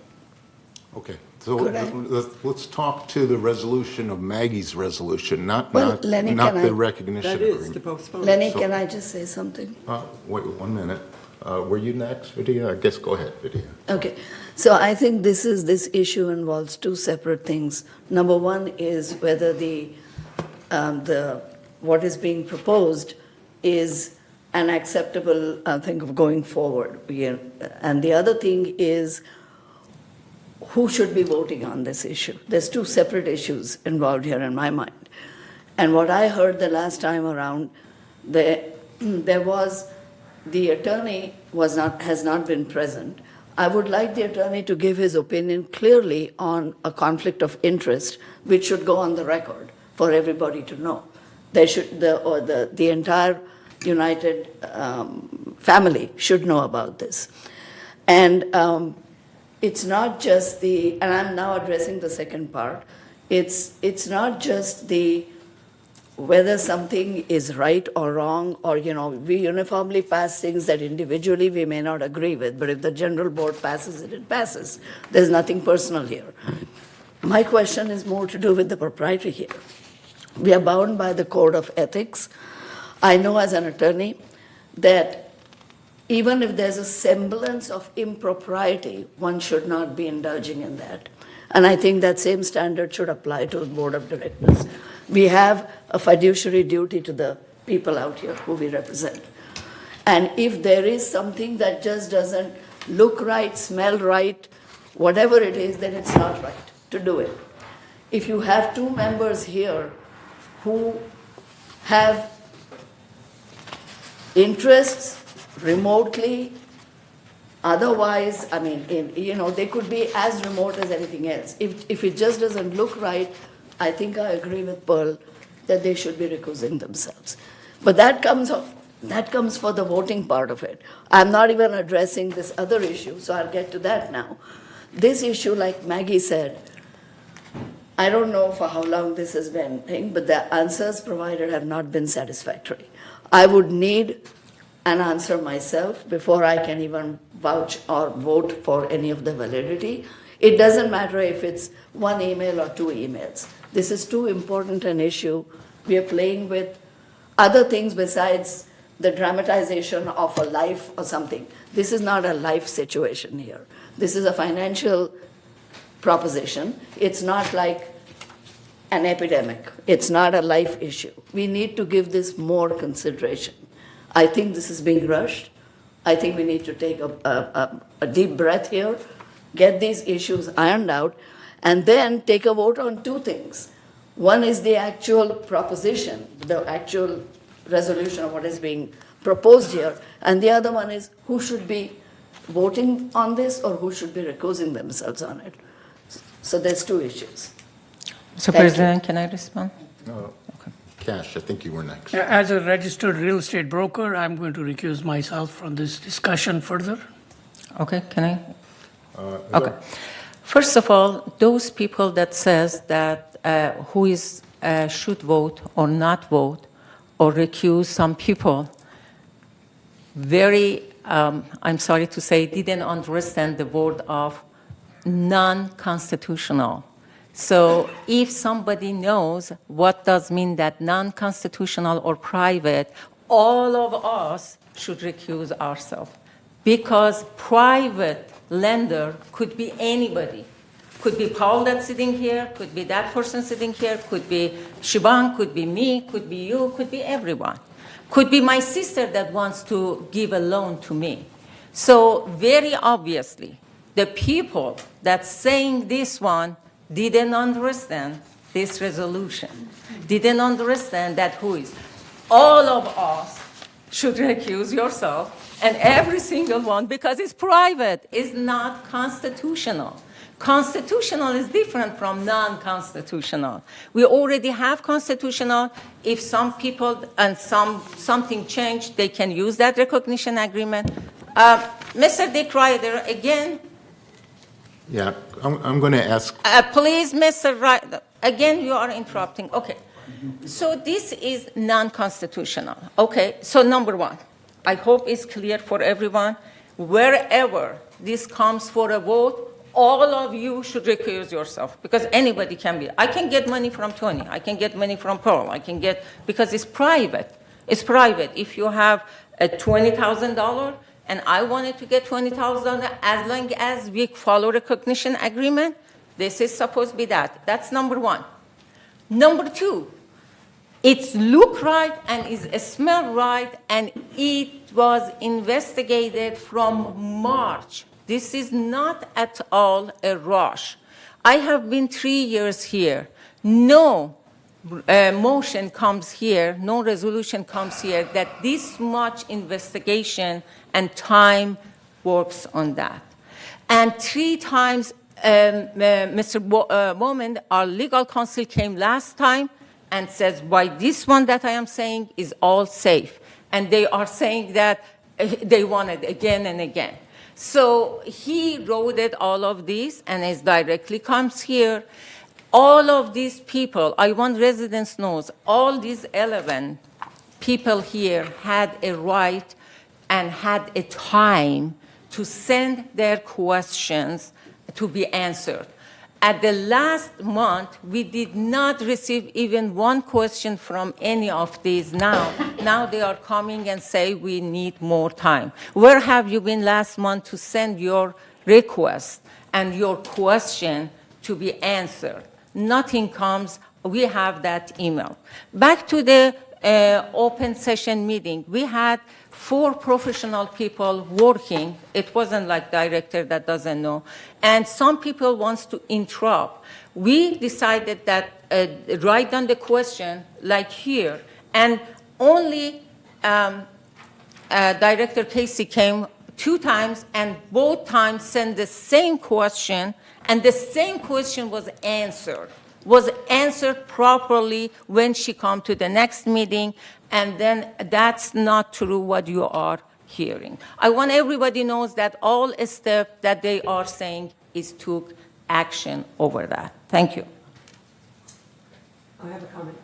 Speaker 3: Okay, so let's talk to the resolution of Maggie's resolution, not
Speaker 7: Lenny,
Speaker 3: the recognition agreement.
Speaker 7: Lenny, can I just say something?
Speaker 3: Wait 1 minute. Were you next, Vidya? I guess go ahead, Vidya.
Speaker 7: Okay, so I think this issue involves 2 separate things. Number 1 is whether what is being proposed is an acceptable thing of going forward. And the other thing is who should be voting on this issue. There's 2 separate issues involved here in my mind. And what I heard the last time around, there was the attorney has not been present. I would like the attorney to give his opinion clearly on a conflict of interest, which should go on the record for everybody to know. They should, the entire United family should know about this. And it's not just and I'm now addressing the second part, it's not just whether something is right or wrong, or, we uniformly pass things that individually we may not agree with, but if the general board passes it, it passes. There's nothing personal here. My question is more to do with the propriety here. We are bound by the code of ethics. I know as an attorney that even if there's a semblance of impropriety, one should not be indulging in that. And I think that same standard should apply to the board of directors. We have a fiduciary duty to the people out here who we represent. And if there is something that just doesn't look right, smell right, whatever it is, then it's not right to do it. If you have two members here who have interests remotely, otherwise, I mean, they could be as remote as anything else. If it just doesn't look right, I think I agree with Pearl that they should be recusing themselves. But that comes for the voting part of it. I'm not even addressing this other issue, so I'll get to that now. This issue, like Maggie said, I don't know for how long this has been, but the answers provided have not been satisfactory. I would need an answer myself before I can even vouch or vote for any of the validity. It doesn't matter if it's one email or two emails. This is too important an issue. We are playing with other things besides the dramatization of a life or something. This is not a life situation here. This is a financial proposition. It's not like an epidemic. It's not a life issue. We need to give this more consideration. I think this is being rushed. I think we need to take a deep breath here, get these issues ironed out, and then take a vote on two things. One is the actual proposition, the actual resolution of what is being proposed here, and the other one is who should be voting on this or who should be recusing themselves on it. So there's two issues.
Speaker 5: So, President, can I respond?
Speaker 3: No. Cash, I think you were next.
Speaker 20: As a registered real estate broker, I'm going to recuse myself from this discussion further.
Speaker 5: Okay, can I? Okay. First of all, those people that says that who should vote or not vote or recuse some people, I'm sorry to say, didn't understand the word of non-constitutional. So if somebody knows what does mean that non-constitutional or private, all of us should recuse ourselves. Because private lender could be anybody. Could be Paul that's sitting here, could be that person sitting here, could be Shiban, could be me, could be you, could be everyone. Could be my sister that wants to give a loan to me. So very obviously, the people that's saying this one didn't understand this resolution, didn't understand that who is. All of us should recuse yourself, and every single one, because it's private, is not constitutional. Constitutional is different from non-constitutional. We already have constitutional. If some people and something changed, they can use that recognition agreement. Mr. Dick Ryder, again.
Speaker 3: Yeah, I'm going to ask.
Speaker 5: Please, Mr. Ryder, again, you are interrupting. Okay. So this is non-constitutional. Okay, so number one, I hope it's clear for everyone. Wherever this comes for a vote, all of you should recuse yourself, because anybody can be. I can get money from Tony. I can get money from Pearl. Because it's private. It's private. If you have a $20,000 and I wanted to get $20,000, as long as we follow recognition agreement, this is supposed to be that. That's number one. Number two, it look right and it smell right, and it was investigated from March. This is not at all a rush. I have been 3 years here. No motion comes here, no resolution comes here that this much investigation and time works on that. And 3 times, Mr. Bowman, our legal counsel, came last time and says, why this one that I am saying is all safe. And they are saying that they want it again and again. So he wrote it, all of these, and it directly comes here. All of these people, I want residents knows, all these 11 people here had a right and had a time to send their questions to be answered. At the last month, we did not receive even one question from any of these Now they are coming and say we need more time. Where have you been last month to send your request and your question to be answered? Nothing comes. We have that email. Back to the open session meeting. We had 4 professional people working. It wasn't like director that doesn't know. And some people wants to interrupt. We decided that write down the question like here. And only Director Casey came 2 times, and both times sent the same question, and the same question was answered properly when she come to the next meeting, and then that's not true what you are hearing. I want everybody knows that all steps that they are saying is took action over that. Thank you.
Speaker 2: I have a comment.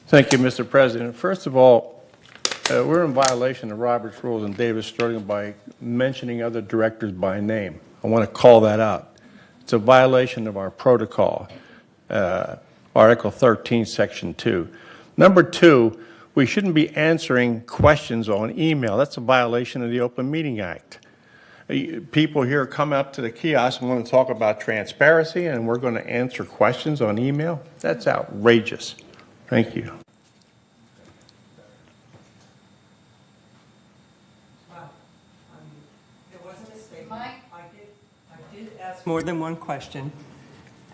Speaker 4: Thank you, Mr. President. First of all, we're in violation of Robert's Rules and Davis starting by mentioning other directors by name. I want to call that out. It's a violation of our protocol, Article 13, Section 2. Number 2, we shouldn't be answering questions on email. That's a violation of the Open Meeting Act. People here come up to the kiosk and want to talk about transparency, and we're going to answer questions on email? That's outrageous. Thank you.
Speaker 2: There was a mistake. I did ask more than one question,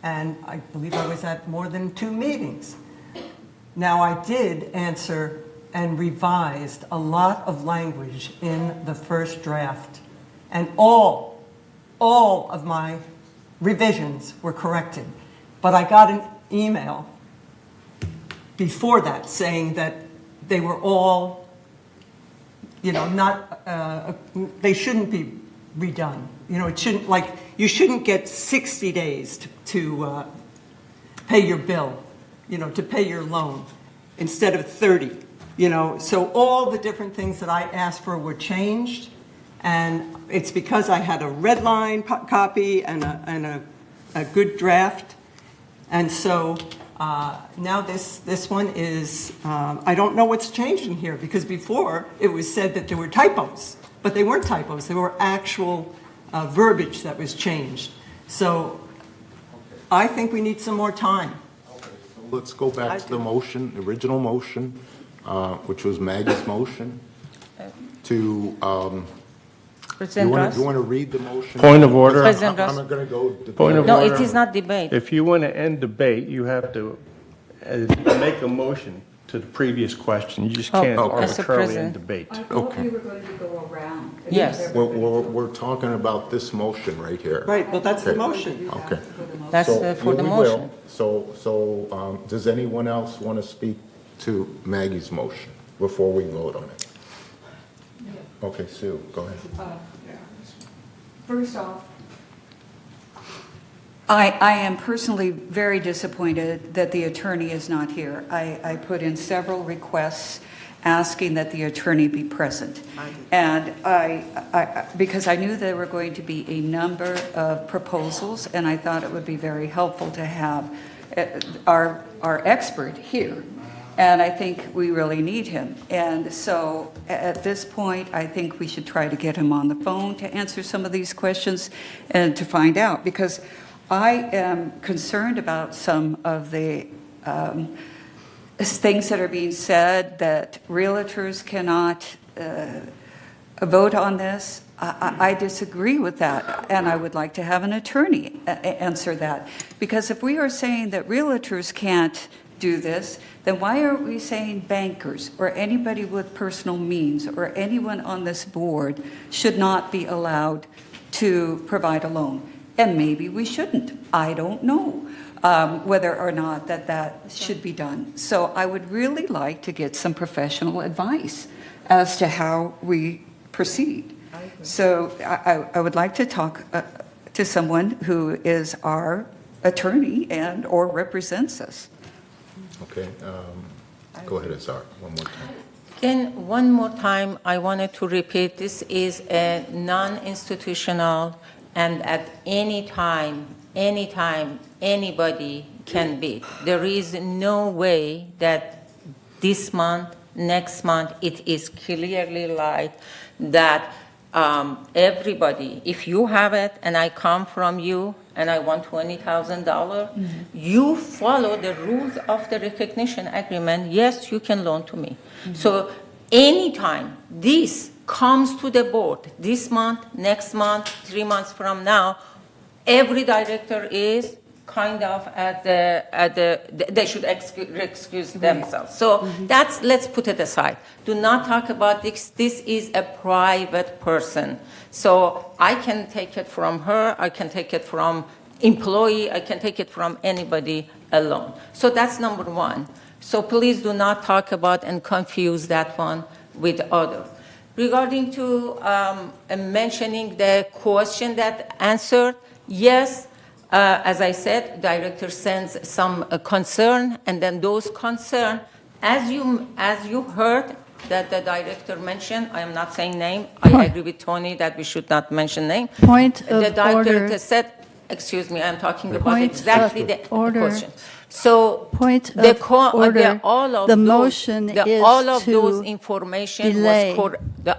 Speaker 2: and I believe I was at more than 2 meetings. Now, I did answer and revised a lot of language in the first draft, and all of my revisions were corrected. But I got an email before that saying that they were all, they shouldn't be redone. It shouldn't, you shouldn't get 60 days to pay your bill, to pay your loan instead of 30, So all the different things that I asked for were changed, and it's because I had a red line copy and a good draft. And so now this one is, I don't know what's changed in here, because before it was said that there were typos, but they weren't typos. They were actual verbiage that was changed. So I think we need some more time.
Speaker 3: Let's go back to the motion, the original motion, which was Maggie's motion, to, you want to read the motion?
Speaker 4: Point of order.
Speaker 3: I'm going to go debate.
Speaker 4: Point of
Speaker 5: No,
Speaker 4: order.
Speaker 5: it is not debate.
Speaker 4: If you want to end debate, you have to make a motion to the previous question. You just can't arbitrarily end debate.
Speaker 15: I thought we were going to go around.
Speaker 5: Yes.
Speaker 3: We're talking about this motion right here.
Speaker 2: Right, well, that's the motion.
Speaker 3: Okay.
Speaker 5: That's
Speaker 3: So,
Speaker 5: for the
Speaker 3: we
Speaker 5: motion.
Speaker 3: will. So, does anyone else want to speak to Maggie's motion before we vote on it? Okay, Sue, go ahead.
Speaker 15: First off, I am personally very disappointed that the attorney is not here. I put in several requests asking that the attorney be present. And because I knew there were going to be a number of proposals, and I thought it would be very helpful to have our expert here. And I think we really need him. And so at this point, I think we should try to get him on the phone to answer some of these questions and to find out, because I am concerned about some of the things that are being said, that realtors cannot vote on this. I disagree with that, and I would like to have an attorney answer that. Because if we are saying that realtors can't do this, then why aren't we saying bankers or anybody with personal means or anyone on this board should not be allowed to provide a loan? And maybe we shouldn't. I don't know whether or not that should be done. So I would really like to get some professional advice as to how we proceed. So I would like to talk to someone who is our attorney and or represents us.
Speaker 3: Okay, go ahead, Azar, one more time.
Speaker 5: Again, one more time, I wanted to repeat, this is a non-institutional, and at any time, anybody can bid. There is no way that this month, next month, it is clearly like that everybody, if you have it and I come from you and I want $20,000, you follow the rules of the recognition agreement, yes, you can loan to me. So anytime this comes to the board, this month, next month, 3 months from now, every director is kind of they should excuse themselves. So let's put it aside. Do not talk about this. This is a private person. So I can take it from her, I can take it from employee, I can take it from anybody alone. So that's number one. So please do not talk about and confuse that one with other. Regarding to mentioning the question that answered, yes, as I said, director sends some concern, and then those concern, as you heard that the director mentioned, I am not saying name, I agree with Tony that we should not mention name.
Speaker 10: Point of
Speaker 5: The director
Speaker 10: order.
Speaker 5: said, excuse me, I'm talking about
Speaker 10: Point
Speaker 5: exactly
Speaker 10: of
Speaker 5: the
Speaker 10: order.
Speaker 5: question. So
Speaker 10: Point
Speaker 5: the
Speaker 10: of order.
Speaker 5: all of
Speaker 10: The
Speaker 5: those,
Speaker 10: motion is
Speaker 5: all of
Speaker 10: to
Speaker 5: those information
Speaker 10: delay.
Speaker 5: was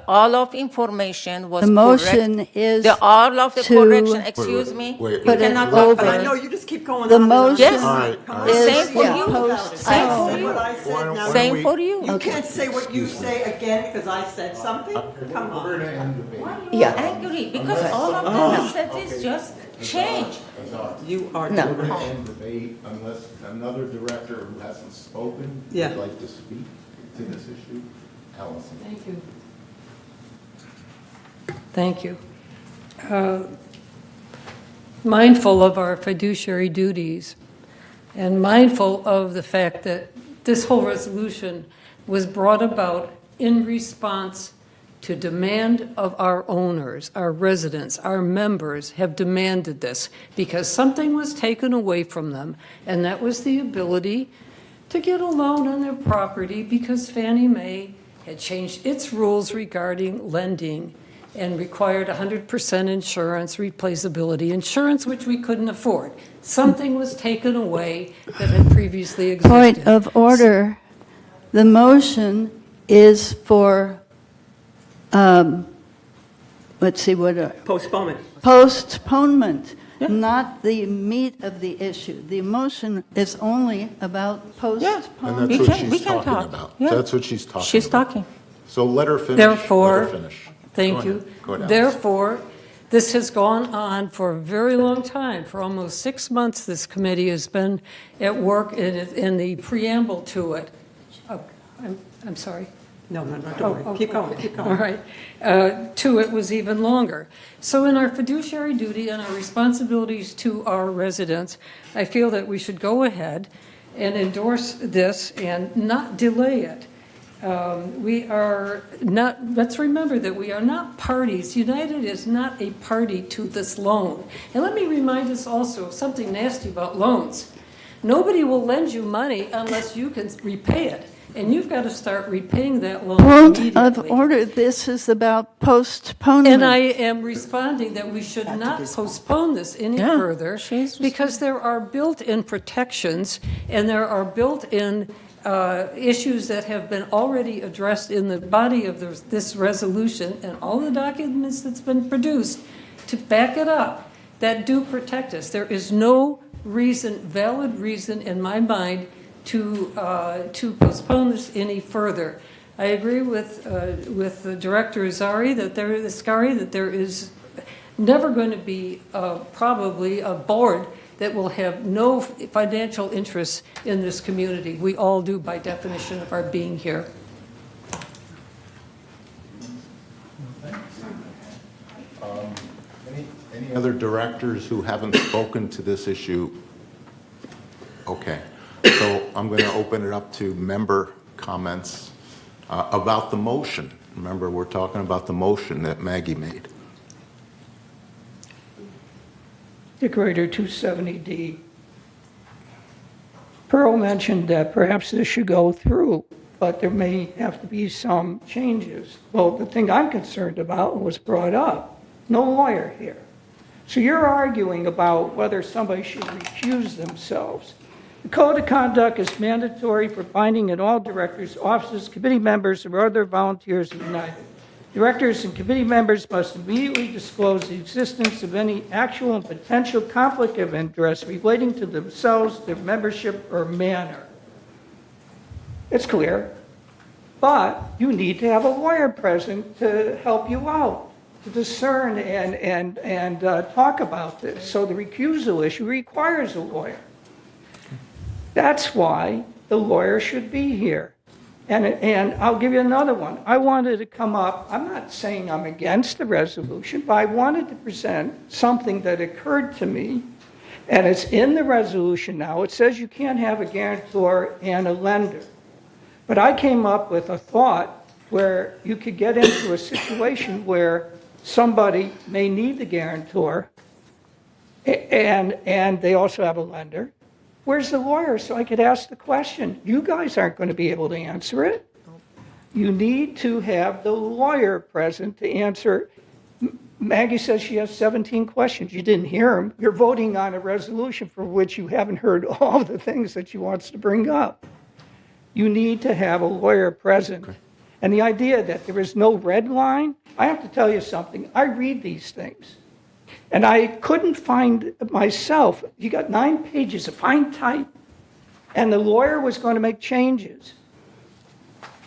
Speaker 5: all of information was
Speaker 10: The motion
Speaker 5: correct.
Speaker 10: is
Speaker 5: All of the
Speaker 10: to
Speaker 5: correction, excuse me,
Speaker 3: wait,
Speaker 5: you
Speaker 10: put it
Speaker 5: cannot
Speaker 10: over.
Speaker 5: talk
Speaker 2: But I
Speaker 5: about
Speaker 2: know
Speaker 5: it.
Speaker 2: you just keep going
Speaker 10: The
Speaker 2: on and on.
Speaker 10: motion
Speaker 5: Yes.
Speaker 3: All right,
Speaker 10: is
Speaker 5: Same for you.
Speaker 10: postponed.
Speaker 5: Same for you.
Speaker 2: What I said now.
Speaker 5: Same for you.
Speaker 2: You can't say what you say again because I said something? Come on.
Speaker 5: Why are you
Speaker 7: Yeah.
Speaker 5: angry? Because all of them said is just change.
Speaker 2: You are
Speaker 7: No.
Speaker 3: We're going to end debate unless another director who hasn't spoken
Speaker 2: Yeah.
Speaker 3: would like to speak to this issue. Allison.
Speaker 17: Thank you. Thank you. Mindful of our fiduciary duties and mindful of the fact that this whole resolution was brought about in response to demand of our owners, our residents, our members have demanded this because something was taken away from them, and that was the ability to get a loan on their property because Fannie Mae had changed its rules regarding lending and required 100% insurance, replaceability insurance, which we couldn't afford. Something was taken away that had previously existed.
Speaker 10: Point of order. The motion is for, let's see,
Speaker 2: Postponement.
Speaker 10: postponement, not the meat of the issue. The motion is only about
Speaker 3: And
Speaker 10: postponement.
Speaker 3: that's what
Speaker 5: we
Speaker 3: she's
Speaker 5: can
Speaker 3: talking
Speaker 5: talk.
Speaker 3: about.
Speaker 5: Yeah.
Speaker 3: That's what she's talking
Speaker 5: She's
Speaker 3: about.
Speaker 5: talking.
Speaker 3: So let her finish.
Speaker 17: Therefore,
Speaker 3: Let her finish.
Speaker 17: Thank
Speaker 3: Go
Speaker 17: you.
Speaker 3: ahead. Go ahead, Allison.
Speaker 17: Therefore, this has gone on for a very long time. For almost 6 months, this committee has been at work in the preamble to it. Oh, I'm sorry.
Speaker 2: No, don't worry. Keep going, keep going.
Speaker 17: All right. To it was even longer. So in our fiduciary duty and our responsibilities to our residents, I feel that we should go ahead and endorse this and not delay it. We are not, let's remember that we are not parties. United is not a party to this loan. And let me remind us also of something nasty about loans. Nobody will lend you money unless you can repay it. And you've got to start repaying that loan
Speaker 10: Point
Speaker 17: immediately.
Speaker 10: of order. This is about postponement.
Speaker 17: And I am responding that we should not postpone this any further because there are built-in protections and there are built-in issues that have been already addressed in the body of this resolution and all the documents that's been produced to back it up that do protect us. There is no valid reason in my mind to postpone this any further. I agree with the Director Azari that there is never going to be probably a board that will have no financial interest in this community. We all do by definition of our being here.
Speaker 3: Any other directors who haven't spoken to this issue? Okay, so I'm going to open it up to member comments about the motion. Remember, we're talking about the motion that Maggie made.
Speaker 21: Decorator 270D. Pearl mentioned that perhaps this should go through, but there may have to be some changes. Well, the thing I'm concerned about was brought up, no lawyer here. So you're arguing about whether somebody should recuse themselves. The code of conduct is mandatory for binding in all directors, officers, committee members, or other volunteers united. Directors and committee members must immediately disclose the existence of any actual and potential conflict of interest relating to themselves, their membership, or manner. It's clear, but you need to have a lawyer present to help you out, to discern and talk about this. So the recusal issue requires a lawyer. That's why the lawyer should be here. And I'll give you another one. I wanted to come up, I'm not saying I'm against the resolution, but I wanted to present something that occurred to me, and it's in the resolution now. It says you can't have a guarantor and a lender. But I came up with a thought where you could get into a situation where somebody may need the guarantor, and they also have a lender. Where's the lawyer so I could ask the question? You guys aren't going to be able to answer it. You need to have the lawyer present to answer. Maggie says she has 17 questions. You didn't hear them. You're voting on a resolution for which you haven't heard all the things that she wants to bring up. You need to have a lawyer present. Okay. And the idea that there is no red line, I have to tell you something. I read these things. And I couldn't find myself. You got 9 pages of fine type, and the lawyer was going to make changes.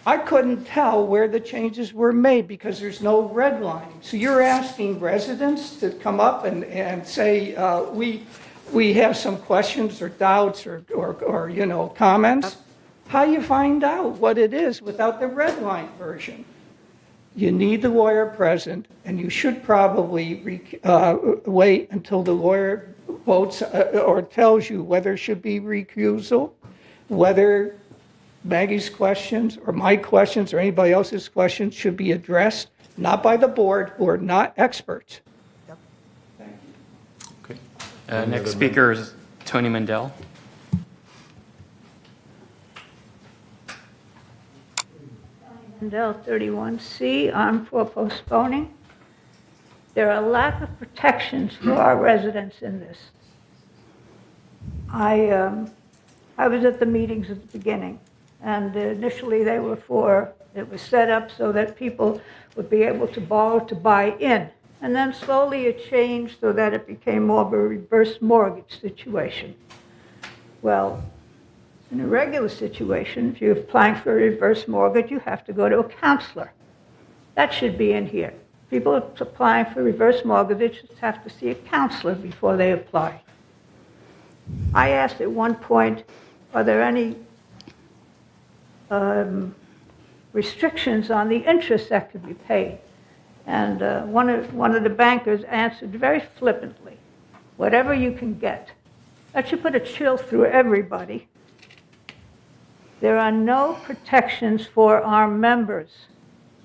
Speaker 21: I couldn't tell where the changes were made because there's no red line. So you're asking residents to come up and say, we have some questions or doubts or you know, comments. How do you find out what it is without the red line version? You need the lawyer present, and you should probably wait until the lawyer votes or tells you whether it should be recusal, whether Maggie's questions or my questions or anybody else's questions should be addressed, not by the board who are not experts.
Speaker 3: Okay.
Speaker 8: Next speaker is Tony Mandel.
Speaker 12: Mandel 31C, I'm for postponing. There are a lack of protections for our residents in this. I was at the meetings at the beginning, and initially they were it was set up so that people would be able to borrow to buy in. And then slowly it changed so that it became more of a reverse mortgage situation. Well, in a regular situation, if you're applying for a reverse mortgage, you have to go to a counselor. That should be in here. People applying for reverse mortgages have to see a counselor before they apply. I asked at one point, are there any restrictions on the interest that could be paid? And one of the bankers answered very flippantly, whatever you can get. That should put a chill through everybody. There are no protections for our members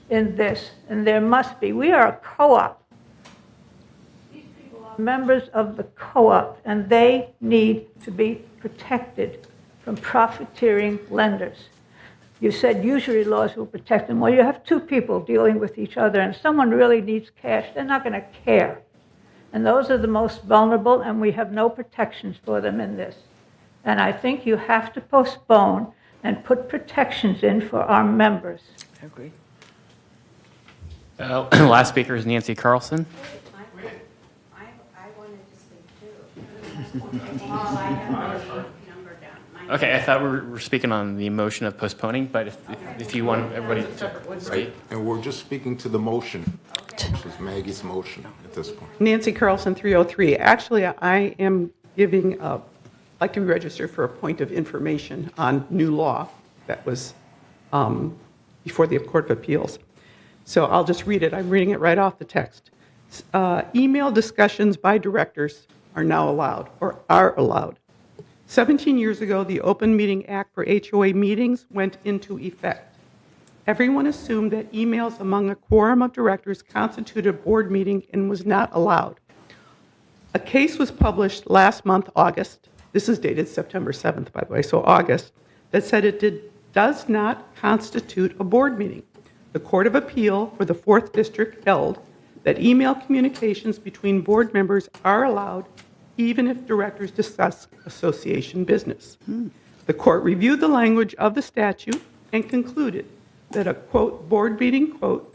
Speaker 12: in this, and there must be. We are a co-op. These people are members of the co-op, and they need to be protected from profiteering lenders. You said usury laws will protect them. Well, you have two people dealing with each other, and someone really needs cash, they're not going to care. And those are the most vulnerable, and we have no protections for them in this. And I think you have to postpone and put protections in for our members.
Speaker 18: I agree.
Speaker 8: Last speaker is Nancy Carlson.
Speaker 14: I wanted to speak too.
Speaker 8: Okay, I thought we were speaking on the motion of postponing, but if you want everybody to speak.
Speaker 3: Right, and we're just speaking to the motion, which is Maggie's motion at this point.
Speaker 22: Nancy Carlson, 303. Actually, I am like to be registered for a point of information on new law that was before the Court of Appeals. So I'll just read it. I'm reading it right off the text. Email discussions by directors are now allowed, or are allowed. 17 years ago, the Open Meeting Act for HOA meetings went into effect. Everyone assumed that emails among a quorum of directors constituted a board meeting and was not allowed. A case was published last month, August. This is dated September 7th, by the way, so August, that said it does not constitute a board meeting. The Court of Appeal for the 4th District held that email communications between board members are allowed even if directors discuss association business. The court reviewed the language of the statute and concluded that a, quote, board meeting, quote,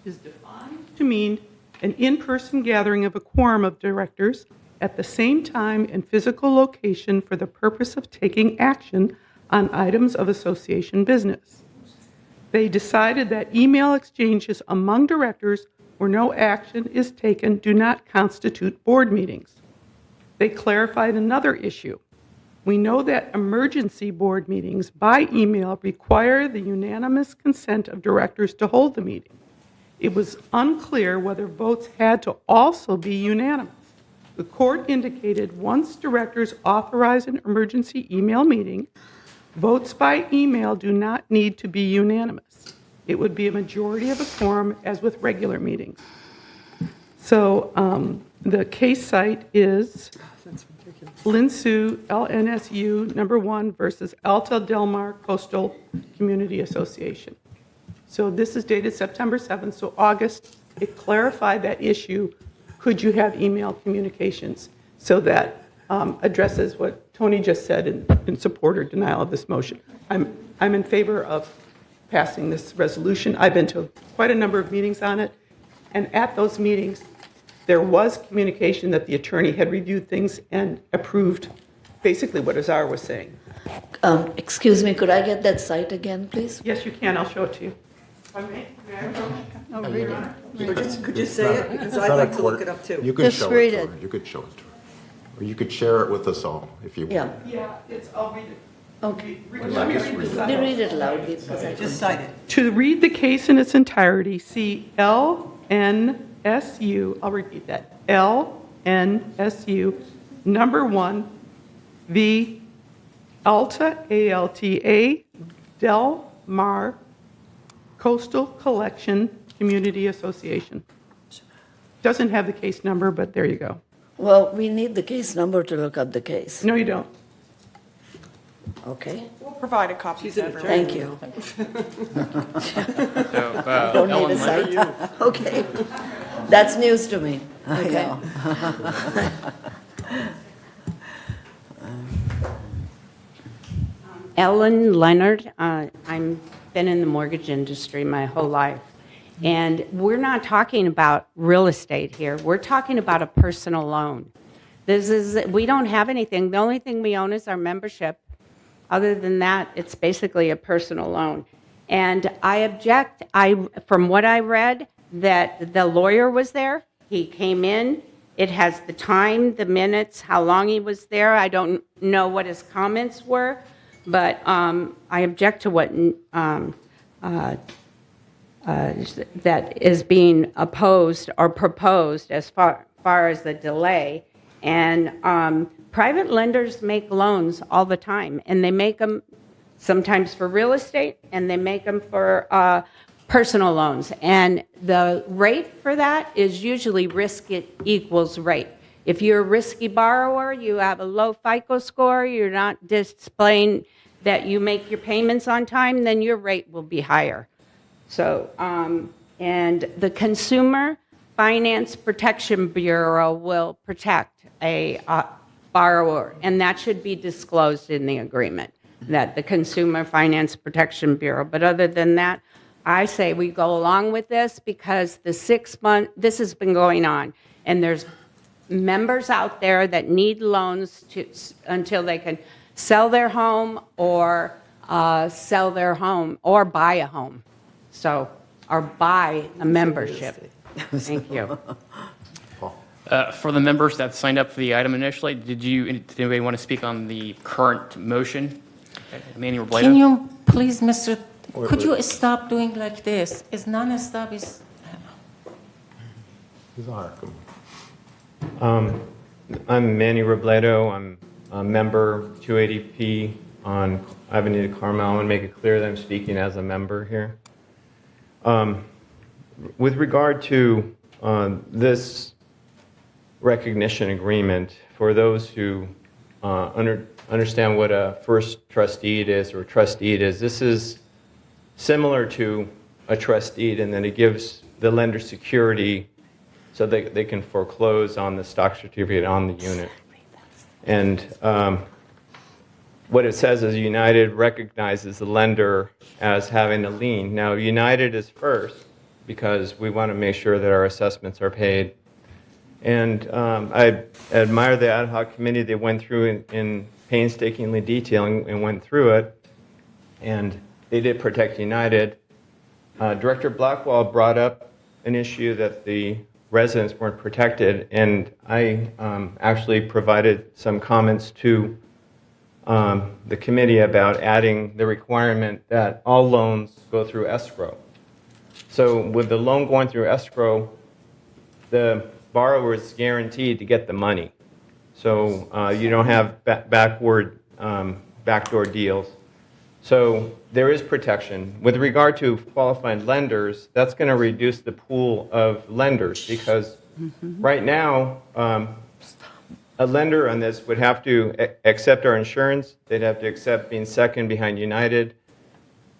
Speaker 22: is defined to mean an in-person gathering of a quorum of directors at the same time and physical location for the purpose of taking action on items of association business. They decided that email exchanges among directors where no action is taken do not constitute board meetings. They clarified another issue. We know that emergency board meetings by email require the unanimous consent of directors to hold the meeting. It was unclear whether votes had to also be unanimous. The court indicated once directors authorize an emergency email meeting, votes by email do not need to be unanimous. It would be a majority of a quorum as with regular meetings. So the case site is Linsu, LNSU, number 1 versus Alta Del Mar Coastal Community Association. So this is dated September 7th, so August, it clarified that issue. Could you have email communications? So that addresses what Tony just said in support or denial of this motion. I'm in favor of passing this resolution. I've been to quite a number of meetings on it, and at those meetings, there was communication that the attorney had reviewed things and approved basically what Azar was saying.
Speaker 7: Excuse me, could I get that site again, please?
Speaker 22: Yes, you can. I'll show it to you. If I may I approach?
Speaker 10: Oh, read it.
Speaker 2: Could you say it? Because I'd like to look it up too.
Speaker 3: You can
Speaker 10: Just
Speaker 3: show
Speaker 10: read
Speaker 3: it to
Speaker 10: it.
Speaker 3: her. You could show it to her. Or you could share it with us all if you want.
Speaker 22: Yeah, I'll read it.
Speaker 7: Okay.
Speaker 22: Let me read this.
Speaker 7: They read it loudly because I
Speaker 2: Just cite it.
Speaker 22: To read the case in its entirety, see LNSU, I'll repeat that, LNSU, number 1, v. Alta, ALTA, Del Mar Coastal Collection Community Association. Doesn't have the case number, but there you go.
Speaker 7: Well, we need the case number to look up the case.
Speaker 22: No, you don't.
Speaker 7: Okay,
Speaker 6: We'll provide a copy to everyone.
Speaker 7: thank you.
Speaker 8: So,
Speaker 7: Don't need
Speaker 8: Ellen
Speaker 7: a
Speaker 8: Leonard.
Speaker 7: site. Okay, that's news to me. Okay.
Speaker 14: Ellen Leonard. I've been in the mortgage industry my whole life. And we're not talking about real estate here. We're talking about a personal loan. We don't have anything. The only thing we own is our membership. Other than that, it's basically a personal loan. And I object. From what I read, that the lawyer was there. He came in. It has the time, the minutes, how long he was there. I don't know what his comments were, but I object to what that is being opposed or proposed as far as the delay. And private lenders make loans all the time, and they make them sometimes for real estate, and they make them for personal loans. And the rate for that is usually risk equals rate. If you're a risky borrower, you have a low FICO score, you're not displaying that you make your payments on time, then your rate will be higher. So, and the Consumer Finance Protection Bureau will protect a borrower, and that should be disclosed in the agreement, that the Consumer Finance Protection Bureau. But other than that, I say we go along with this because the 6 month, this has been going on, and there's members out there that need loans until they can sell their home or buy a home. So, or buy a membership. Thank you.
Speaker 8: For the members that signed up for the item initially, did anybody want to speak on the current motion? Manny Robledo?
Speaker 5: Can you please, could you stop doing like this? It's non-stop, it's...
Speaker 19: I'm Manny Robledo. I'm a member 280P on Avenida Carmel. I want to make it clear that I'm speaking as a member here. With regard to this recognition agreement, for those who understand what a first trust deed is or trust deed is, this is similar to a trust deed in that it gives the lender security so that they can foreclose on the stock certificate on the unit. And what it says is United recognizes the lender as having a lien. Now, United is first because we want to make sure that our assessments are paid. And I admire the ad hoc committee. They went through in painstakingly detailing and went through it. And they did protect United. Director Blackwell brought up an issue that the residents weren't protected, and I actually provided some comments to the committee about adding the requirement that all loans go through escrow. So with the loan going through escrow, the borrower is guaranteed to get the money. So you don't have backdoor deals. So there is protection. With regard to qualified lenders, that's going to reduce the pool of lenders because right now, a lender on this would have to accept our insurance. They'd have to accept being second behind United.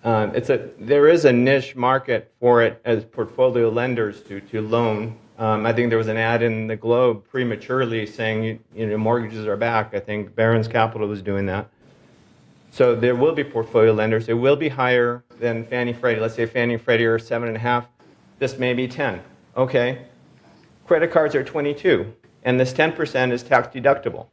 Speaker 19: There is a niche market for it as portfolio lenders to loan. I think there was an ad in the Globe prematurely saying mortgages are back. I think Barron's Capital was doing that. So there will be portfolio lenders. It will be higher than Fannie Freddie. Let's say Fannie and Freddie are 7.5. This may be 10. Okay. Credit cards are 22, and this 10% is tax deductible.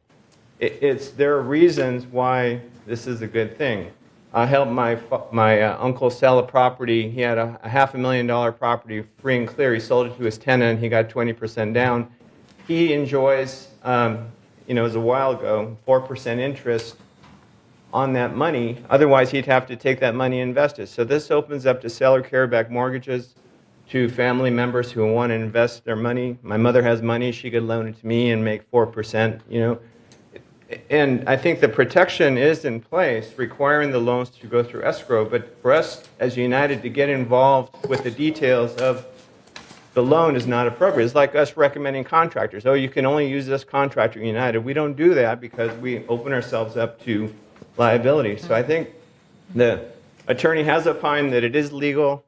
Speaker 19: There are reasons why this is a good thing. I helped my uncle sell a property. He had a $500,000 property free and clear. He sold it to his tenant. He got 20% down. He enjoys, it was a while ago, 4% interest on that money. Otherwise, he'd have to take that money and invest it. So this opens up to seller carryback mortgages to family members who want to invest their money. My mother has money. She could loan it to me and make 4%, And I think the protection is in place, requiring the loans to go through escrow. But for us as United to get involved with the details of the loan is not appropriate. It's like us recommending contractors. Oh, you can only use this contractor, United. We don't do that because we open ourselves up to liability. So I think the attorney has opined that it is legal.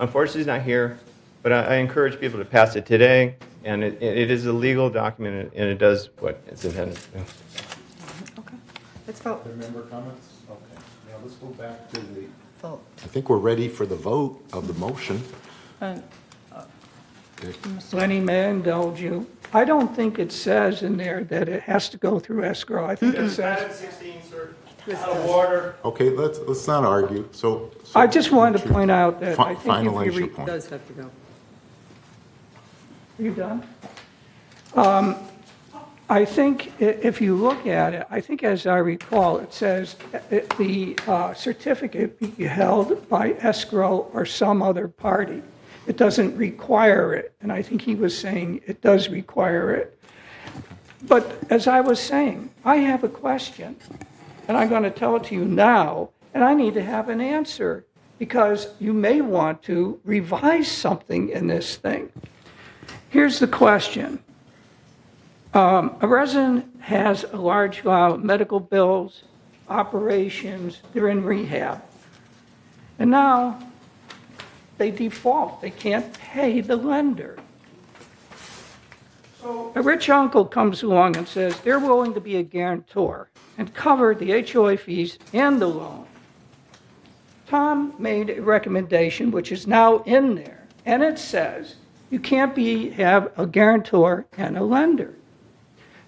Speaker 19: Unfortunately, he's not here, but I encourage people to pass it today. And it is a legal document, and it does what it's intended to do.
Speaker 3: Let's vote. Other member comments? Okay. Now let's go back to the
Speaker 7: vote.
Speaker 3: I think we're ready for the vote of the motion.
Speaker 21: Lenny, may I indulge you? I don't think it says in there that it has to go through escrow. I think it says.
Speaker 4: 16, sir. Out of order.
Speaker 3: Okay, let's not argue. So
Speaker 21: I just wanted to point out that I think
Speaker 3: finalize
Speaker 21: if you
Speaker 3: your point.
Speaker 21: It does have to go. Are you done? I think if you look at it, I think as I recall, it says the certificate be held by escrow or some other party. It doesn't require it, and I think he was saying it does require it. But as I was saying, I have a question, and I'm going to tell it to you now, and I need to have an answer because you may want to revise something in this thing. Here's the question. A resident has a large medical bills, operations, they're in rehab. And now they default. They can't pay the lender. So a rich uncle comes along and says they're willing to be a guarantor and cover the HOA fees and the loan. Tom made a recommendation, which is now in there, and it says you can't have a guarantor and a lender.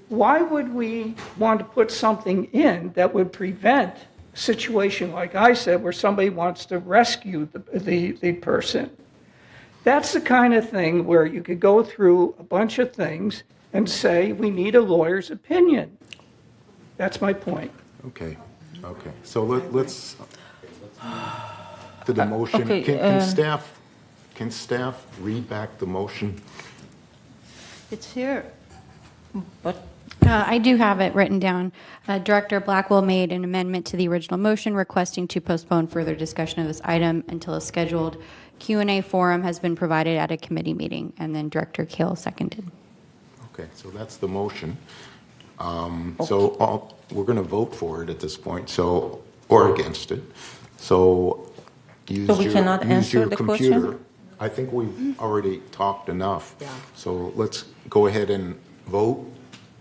Speaker 21: Why would we want to put something in that would prevent a situation like I said where somebody wants to rescue the person? That's the kind of thing where you could go through a bunch of things and say, we need a lawyer's opinion. That's my point.
Speaker 3: Okay, okay. So let's, to the motion,
Speaker 5: okay,
Speaker 3: can staff read back the motion?
Speaker 10: It's here.
Speaker 11: I do have it written down. Director Blackwell made an amendment to the original motion requesting to postpone further discussion of this item until a scheduled Q&A forum has been provided at a committee meeting, and then Director Kale seconded.
Speaker 3: Okay, so that's the motion. So we're going to vote for it at this point, so, or against it. So use
Speaker 5: So we
Speaker 3: your,
Speaker 5: cannot
Speaker 3: use
Speaker 5: answer
Speaker 3: your
Speaker 5: the
Speaker 3: computer.
Speaker 5: question?
Speaker 3: I think we've already talked enough. So let's go ahead and vote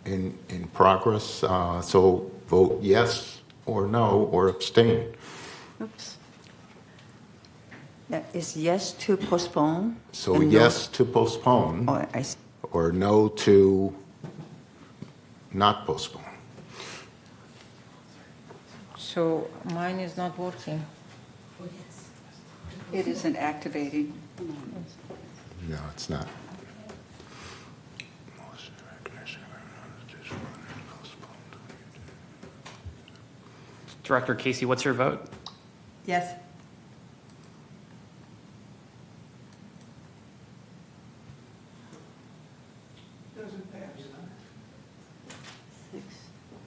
Speaker 3: in progress. So vote yes or no or abstain.
Speaker 18: Oops. That is yes to postpone?
Speaker 3: So
Speaker 18: and no-
Speaker 3: yes to postpone
Speaker 18: Oh, I see.
Speaker 3: or no to not postpone.
Speaker 5: So mine is not working.
Speaker 15: It isn't activating.
Speaker 3: No, it's not.
Speaker 8: Director Casey, what's your vote?
Speaker 2: Yes.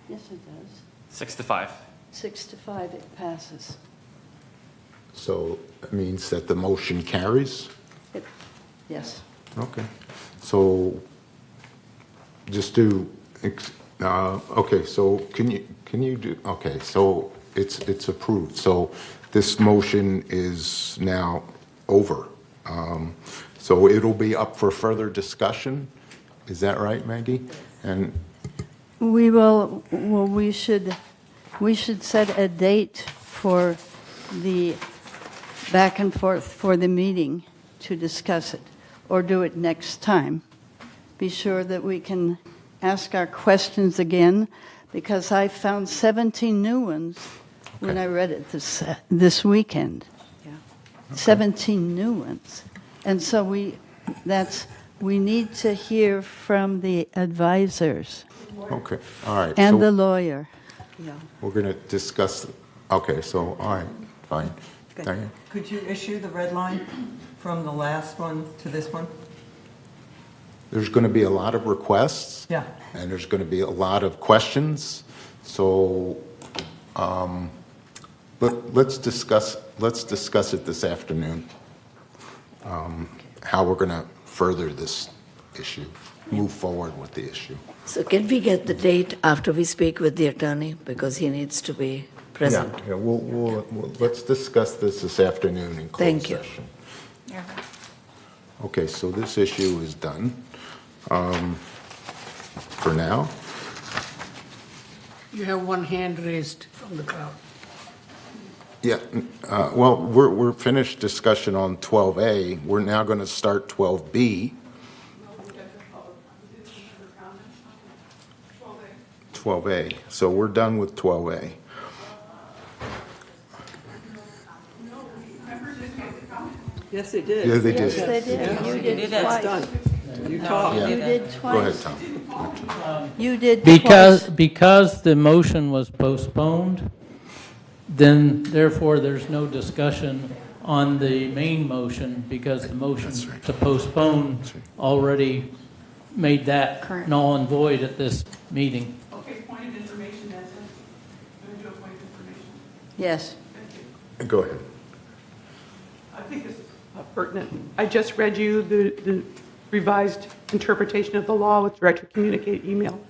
Speaker 10: Yes, it does.
Speaker 8: 6 to 5.
Speaker 10: 6 to 5, it passes.
Speaker 3: So it means that the motion carries?
Speaker 10: Yes.
Speaker 3: Okay. So just do, okay, so can you do, okay, so it's approved. So this motion is now over. So it'll be up for further discussion. Is that right, Maggie? And
Speaker 10: We will, well, we should set a date for the back and forth for the meeting to discuss it, or do it next time. Be sure that we can ask our questions again, because I found 17 new ones when I read it this weekend. 17 new ones. And so we need to hear from the advisors.
Speaker 3: okay, all right.
Speaker 10: And
Speaker 3: so
Speaker 10: the lawyer.
Speaker 3: we're going to discuss, okay, so, all right, fine. Diane?
Speaker 2: Could you issue the red line from the last one to this one?
Speaker 3: There's going to be a lot of requests.
Speaker 2: Yeah.
Speaker 3: And there's going to be a lot of questions. So let's discuss it this afternoon, how we're going to further this issue, move forward with the issue.
Speaker 7: So can we get the date after we speak with the attorney, because he needs to be present?
Speaker 3: Yeah, let's discuss this afternoon in closed
Speaker 7: Thank you.
Speaker 3: session. Okay, so this issue is done for now.
Speaker 20: You have one hand raised from the crowd.
Speaker 3: Yeah, well, we're finished discussion on 12A. We're now going to start 12B. 12A. So we're done with 12A.
Speaker 2: Yes, they did.
Speaker 3: Yeah, they did.
Speaker 10: Yes, they did.
Speaker 2: Yeah.
Speaker 10: You
Speaker 5: You
Speaker 10: did
Speaker 5: did it.
Speaker 10: twice.
Speaker 2: Done. You
Speaker 5: No,
Speaker 2: talk.
Speaker 5: you
Speaker 10: You
Speaker 5: did
Speaker 10: did
Speaker 5: it.
Speaker 3: Go ahead,
Speaker 10: twice.
Speaker 3: Tom.
Speaker 10: You did
Speaker 16: Because,
Speaker 10: twice.
Speaker 16: because the motion was postponed, then therefore there's no discussion on the main motion because the motion to postpone already made that
Speaker 11: Correct.
Speaker 16: null and void at this meeting.
Speaker 22: Okay, point of information, that's it. Going to do a point of information.
Speaker 10: Yes.
Speaker 3: Go ahead.
Speaker 22: I think this is pertinent. I just read you the revised interpretation of the law with direct to communicate email.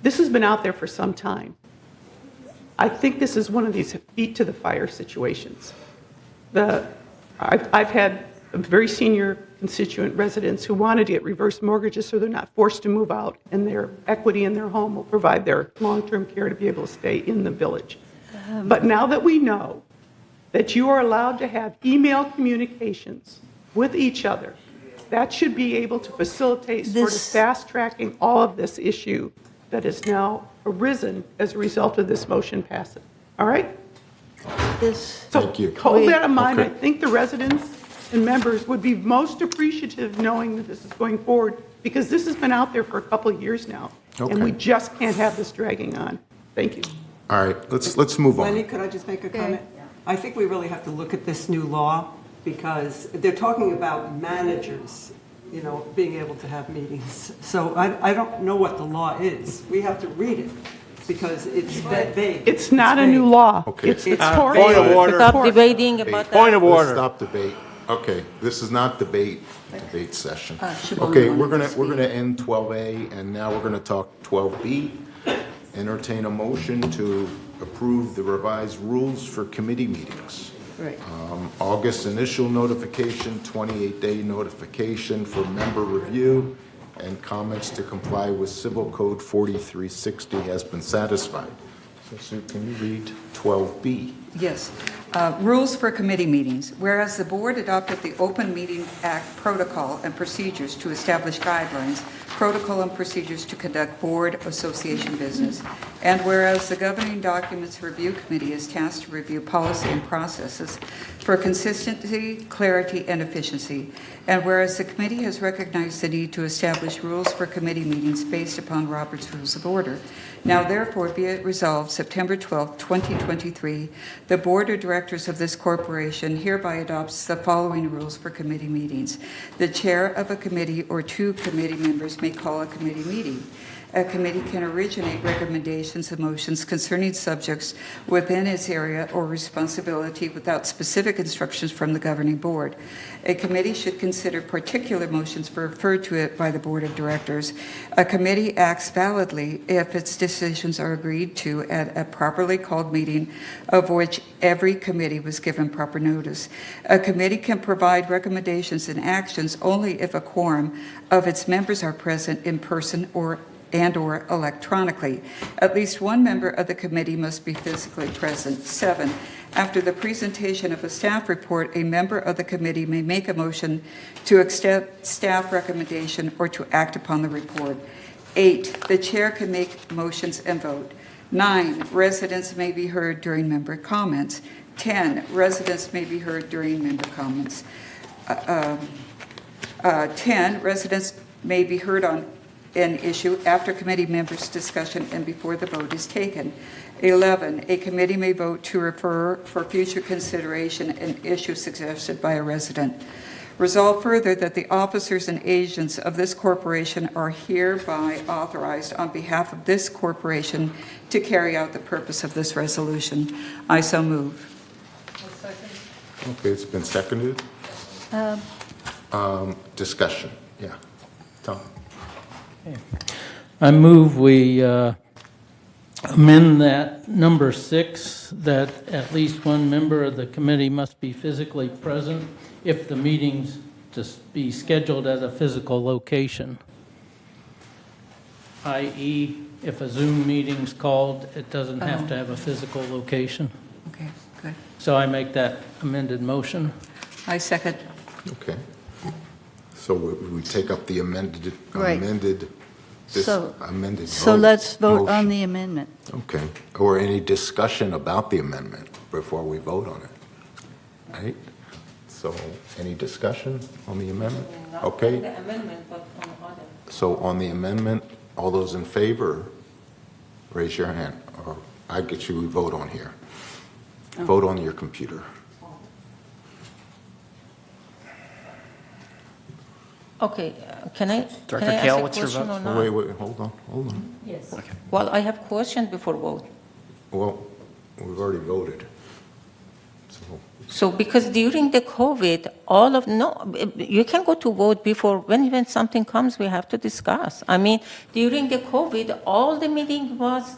Speaker 22: This has been out there for some time. I think this is one of these feet to the fire situations. I've had very senior constituent residents who wanted to get reverse mortgages so they're not forced to move out, and their equity in their home will provide their long-term care to be able to stay in the village. But now that we know that you are allowed to have email communications with each other, that should be able to facilitate sort of
Speaker 10: This-
Speaker 22: fast-tracking all of this issue that has now arisen as a result of this motion passing. All right?
Speaker 10: This,
Speaker 22: So
Speaker 3: Thank you.
Speaker 22: hold that in mind. I
Speaker 3: Okay.
Speaker 22: think the residents and members would be most appreciative knowing that this is going forward because this has been out there for a couple of years now. And
Speaker 3: Okay.
Speaker 22: we just can't have this dragging on. Thank you.
Speaker 3: All right, let's move on.
Speaker 2: Lenny, could I just make a comment? I think we really have to look at this new law because they're talking about managers, being able to have meetings. So I don't know what the law is. We have to read it because it's vague.
Speaker 22: It's not a new law.
Speaker 3: Okay.
Speaker 22: It's
Speaker 3: Point
Speaker 22: horrible.
Speaker 3: of order.
Speaker 5: Stop debating about that.
Speaker 3: Point of order. Let's stop debate. Okay, this is not debate session. Okay, we're gonna end 12A, and now we're gonna talk 12B. Entertain a motion to approve the revised rules for committee meetings.
Speaker 7: Right.
Speaker 3: August initial notification, 28-day notification for member review, and comments to comply with Civil Code 4360 has been satisfied. So Sue, can you read 12B?
Speaker 15: Yes. Rules for committee meetings. Whereas the board adopted the Open Meeting Act protocol and procedures to establish guidelines, protocol and procedures to conduct board association business, and whereas the Governing Documents Review Committee is tasked to review policy and processes for consistency, clarity, and efficiency, and whereas the committee has recognized the need to establish rules for committee meetings based upon Robert's Rules of Order. Now therefore be it resolved, September 12, 2023, the Board of Directors of this corporation hereby adopts the following rules for committee meetings. The chair of a committee or two committee members may call a committee meeting. A committee can originate recommendations and motions concerning subjects within its area or responsibility without specific instructions from the governing board. A committee should consider particular motions referred to it by the board of directors. A committee acts validly if its decisions are agreed to at a properly called meeting of which every committee was given proper notice. A committee can provide recommendations and actions only if a quorum of its members are present in person or electronically. At least one member of the committee must be physically present. 7, after the presentation of a staff report, a member of the committee may make a motion to accept staff recommendation or to act upon the report. 8, the chair can make motions and vote. 9, residents may be heard during member comments. 10, residents may be heard during member comments. 10, residents may be heard on an issue after committee members' discussion and before the vote is taken. 11, a committee may vote to refer for future consideration an issue suggested by a resident. Resolve further that the officers and agents of this corporation are hereby authorized on behalf of this corporation to carry out the purpose of this resolution. I so move.
Speaker 3: Okay, it's been seconded. Discussion, yeah. Tom?
Speaker 16: I move we amend that number 6, that at least one member of the committee must be physically present if the meeting's to be scheduled at a physical location. I.e., if a Zoom meeting's called, it doesn't have to have a physical location.
Speaker 15: Okay, good.
Speaker 16: So I make that amended motion.
Speaker 15: I second.
Speaker 3: Okay. So we take up the amended,
Speaker 10: Right.
Speaker 3: this
Speaker 10: So-
Speaker 3: amended
Speaker 10: So
Speaker 3: vote-
Speaker 10: let's vote on
Speaker 3: motion.
Speaker 10: the amendment.
Speaker 3: Okay. Or any discussion about the amendment before we vote on it? Right? So any discussion on the amendment? Okay.
Speaker 5: The amendment, but on other.
Speaker 3: So on the amendment, all those in favor, raise your hand. Or I get you, we vote on here. Vote on your computer.
Speaker 5: Okay, can I
Speaker 8: Director
Speaker 5: can I
Speaker 8: Kale,
Speaker 5: ask a
Speaker 8: what's your
Speaker 5: question
Speaker 8: vote?
Speaker 5: or not?
Speaker 3: Wait, hold on.
Speaker 5: Yes. Well, I have question before vote.
Speaker 3: Well, we've already voted. So,
Speaker 5: So because during the COVID, you can go to vote before, when something comes, we have to discuss. I mean, during the COVID, all the meeting was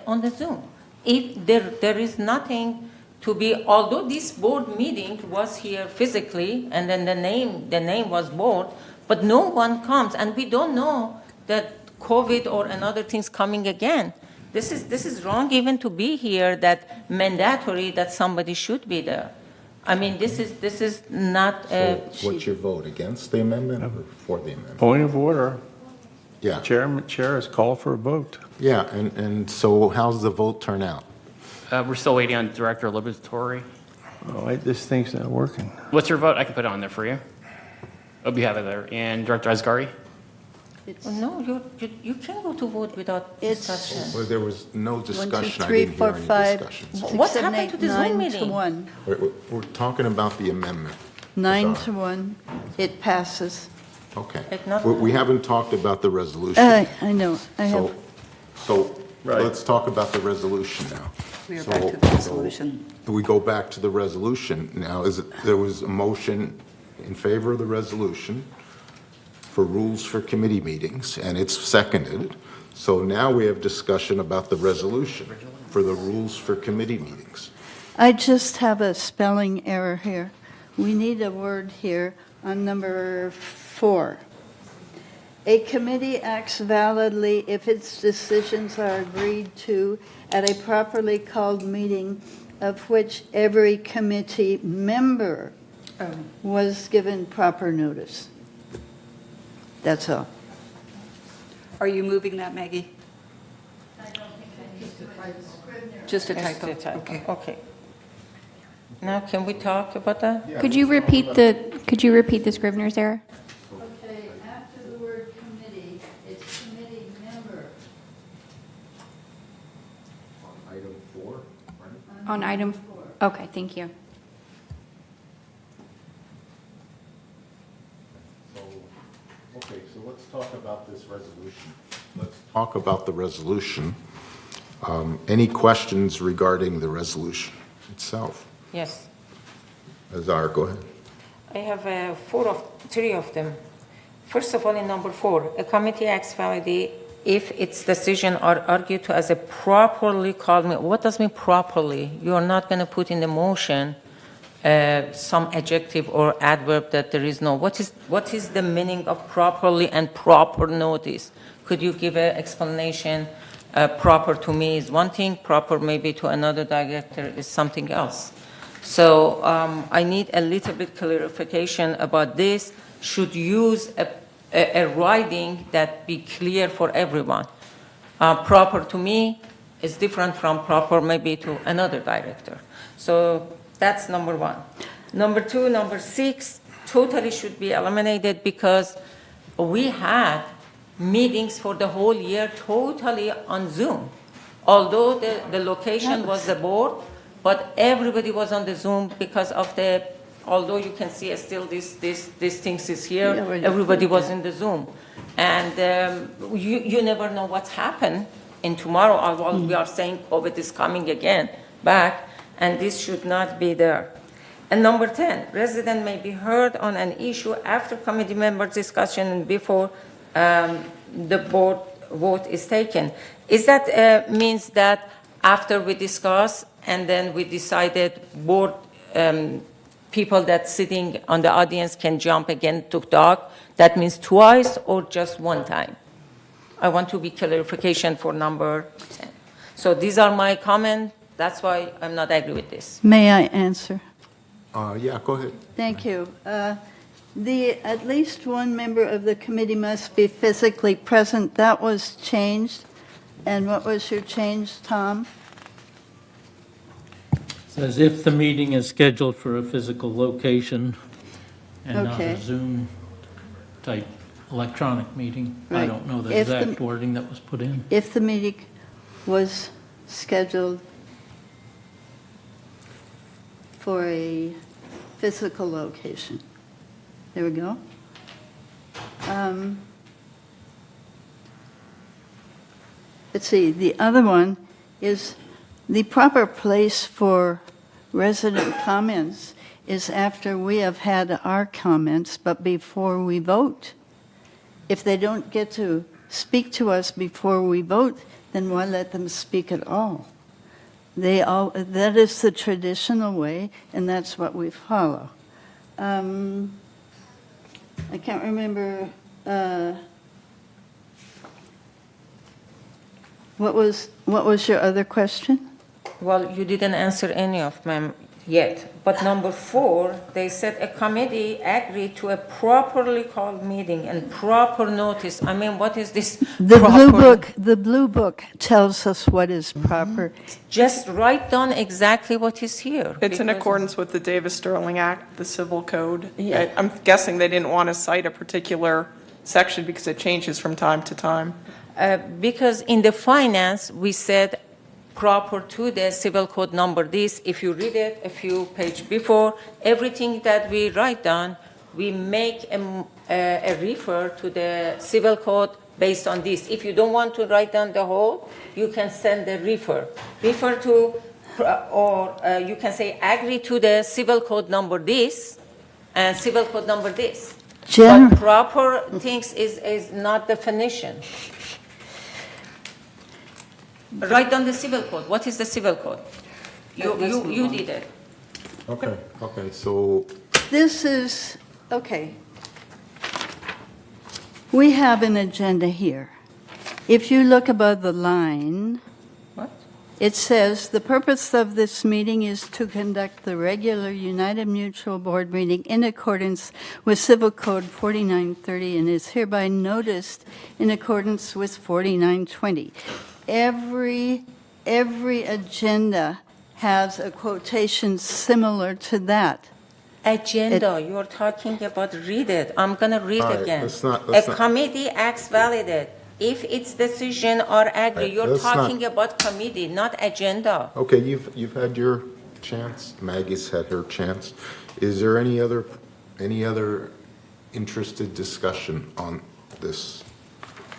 Speaker 5: on the Zoom. If there is nothing to be, although this board meeting was here physically, and then the name was board, but no one comes, and we don't know that COVID or another things coming again. This is wrong even to be here, that mandatory that somebody should be there. I mean, this is not.
Speaker 3: so what's your vote, against the amendment or for the amendment?
Speaker 4: Point of order.
Speaker 3: Yeah.
Speaker 4: Chair has called for a vote.
Speaker 3: Yeah, and so how's the vote turn out?
Speaker 8: We're still waiting on Director Liberatore.
Speaker 4: Oh, this thing's not working.
Speaker 8: What's your vote? I can put it on there for you. Oh, you have it there. And Director Asghari?
Speaker 5: No, you can go to vote without discussion.
Speaker 3: Well, there was no
Speaker 10: 1, 2,
Speaker 3: discussion. I
Speaker 10: 3,
Speaker 3: didn't
Speaker 10: 4,
Speaker 3: hear any
Speaker 10: 5,
Speaker 3: discussions.
Speaker 10: 6,
Speaker 5: What
Speaker 10: 7,
Speaker 5: happened
Speaker 10: 8,
Speaker 5: to the Zoom
Speaker 10: 9 to
Speaker 5: meeting?
Speaker 10: 1.
Speaker 3: We're talking about the amendment.
Speaker 10: 9 to 1, it passes.
Speaker 3: Okay.
Speaker 5: It's not-
Speaker 3: We haven't talked about the resolution.
Speaker 10: I know, I have.
Speaker 3: So let's talk about the resolution now.
Speaker 15: We are
Speaker 3: So-
Speaker 15: back to the
Speaker 3: so
Speaker 15: resolution.
Speaker 3: We go back to the resolution now. There was a motion in favor of the resolution for rules for committee meetings, and it's seconded. So now we have discussion about the resolution for the rules for committee meetings.
Speaker 10: I just have a spelling error here. We need a word here on number 4. A committee acts validly if its decisions are agreed to at a properly called meeting of which every committee member was given proper notice. That's all.
Speaker 15: Are you moving that, Maggie? Just a
Speaker 5: It's
Speaker 15: typo?
Speaker 5: the typo.
Speaker 15: Okay.
Speaker 5: Okay. Now, can we talk about that?
Speaker 11: Could you repeat the Scrivener's error?
Speaker 10: Okay, after the word committee, it's committee member.
Speaker 3: On item 4, right?
Speaker 11: On item, okay, thank you.
Speaker 3: Okay, so let's talk about this resolution. Let's talk about the resolution. Any questions regarding the resolution itself?
Speaker 5: Yes.
Speaker 3: Azar, go ahead.
Speaker 5: I have three of them. First of all, in number 4, a committee acts validly if its decision are argued to as a properly called meeting. What does mean properly? You are not going to put in the motion some adjective or adverb that there is no. What is the meaning of properly and proper notice? Could you give an explanation? Proper to me is one thing, proper maybe to another director is something else. So I need a little bit clarification about this. Should use a writing that be clear for everyone. Proper to me is different from proper maybe to another director. So that's number 1. Number 2, number 6 totally should be eliminated because we had meetings for the whole year totally on Zoom. Although the location was the board, but everybody was on the Zoom because of although you can see still these things is here, everybody was in the Zoom. And you never know what's happened. And tomorrow, while we are saying COVID is coming again back, and this should not be there. And number 10, resident may be heard on an issue after committee members' discussion and before the board vote is taken. Is that means that after we discuss and then we decided board people that sitting on the audience can jump again to talk? That means twice or just one time? I want to be clarification for number 10. So these are my comments. That's why I'm not agree with this.
Speaker 10: May I answer?
Speaker 3: Yeah, go ahead.
Speaker 10: Thank you. At least one member of the committee must be physically present. That was changed. And what was your change, Tom?
Speaker 16: Says if the meeting is scheduled for a physical location and not
Speaker 10: Okay.
Speaker 16: a Zoom type electronic meeting. I
Speaker 10: Right.
Speaker 16: don't know the
Speaker 10: If the-
Speaker 16: exact wording that was put in.
Speaker 10: If the meeting was scheduled for a physical location. There we go. Let's see, the other one is the proper place for resident comments is after we have had our comments, but before we vote. If they don't get to speak to us before we vote, then why let them speak at all? That is the traditional way, and that's what we follow. I can't remember, what was your other question?
Speaker 5: Well, you didn't answer any of them yet. But number 4, they said a committee agreed to a properly called meeting and proper notice. I mean, what is this?
Speaker 10: The
Speaker 5: proper-
Speaker 10: Blue Book tells us what is proper.
Speaker 5: Just write down exactly what is here.
Speaker 6: It's in
Speaker 5: because-
Speaker 6: accordance with the Davis-Sterling Act, the Civil Code.
Speaker 10: Yeah.
Speaker 6: I'm guessing they didn't want to cite a particular section because it changes from time to time?
Speaker 5: Because in the finance, we said proper to the civil code number this. If you read it a few pages before, everything that we write down, we make a refer to the civil code based on this. If you don't want to write down the whole, you can send the refer to, or you can say agree to the civil code number this and civil code number this. But proper things is not definition. Write down the civil code. What is the civil code? You did it.
Speaker 3: Okay, so
Speaker 10: This is, okay. We have an agenda here. If you look above the line, it says, "The purpose of this meeting is to conduct the regular United Mutual Board meeting in accordance with Civil Code 4930 and is hereby noticed in accordance with 4920. Every agenda has a quotation similar to that.
Speaker 5: Agenda, you're talking about, read it. I'm going to read
Speaker 3: All right,
Speaker 5: again.
Speaker 3: let's not-
Speaker 5: A committee acts validate if its decision or agree. You're
Speaker 3: let's not-
Speaker 5: talking about committee, not agenda.
Speaker 3: Okay, you've had your chance. Maggie's had her chance. Is there any other interested discussion on this?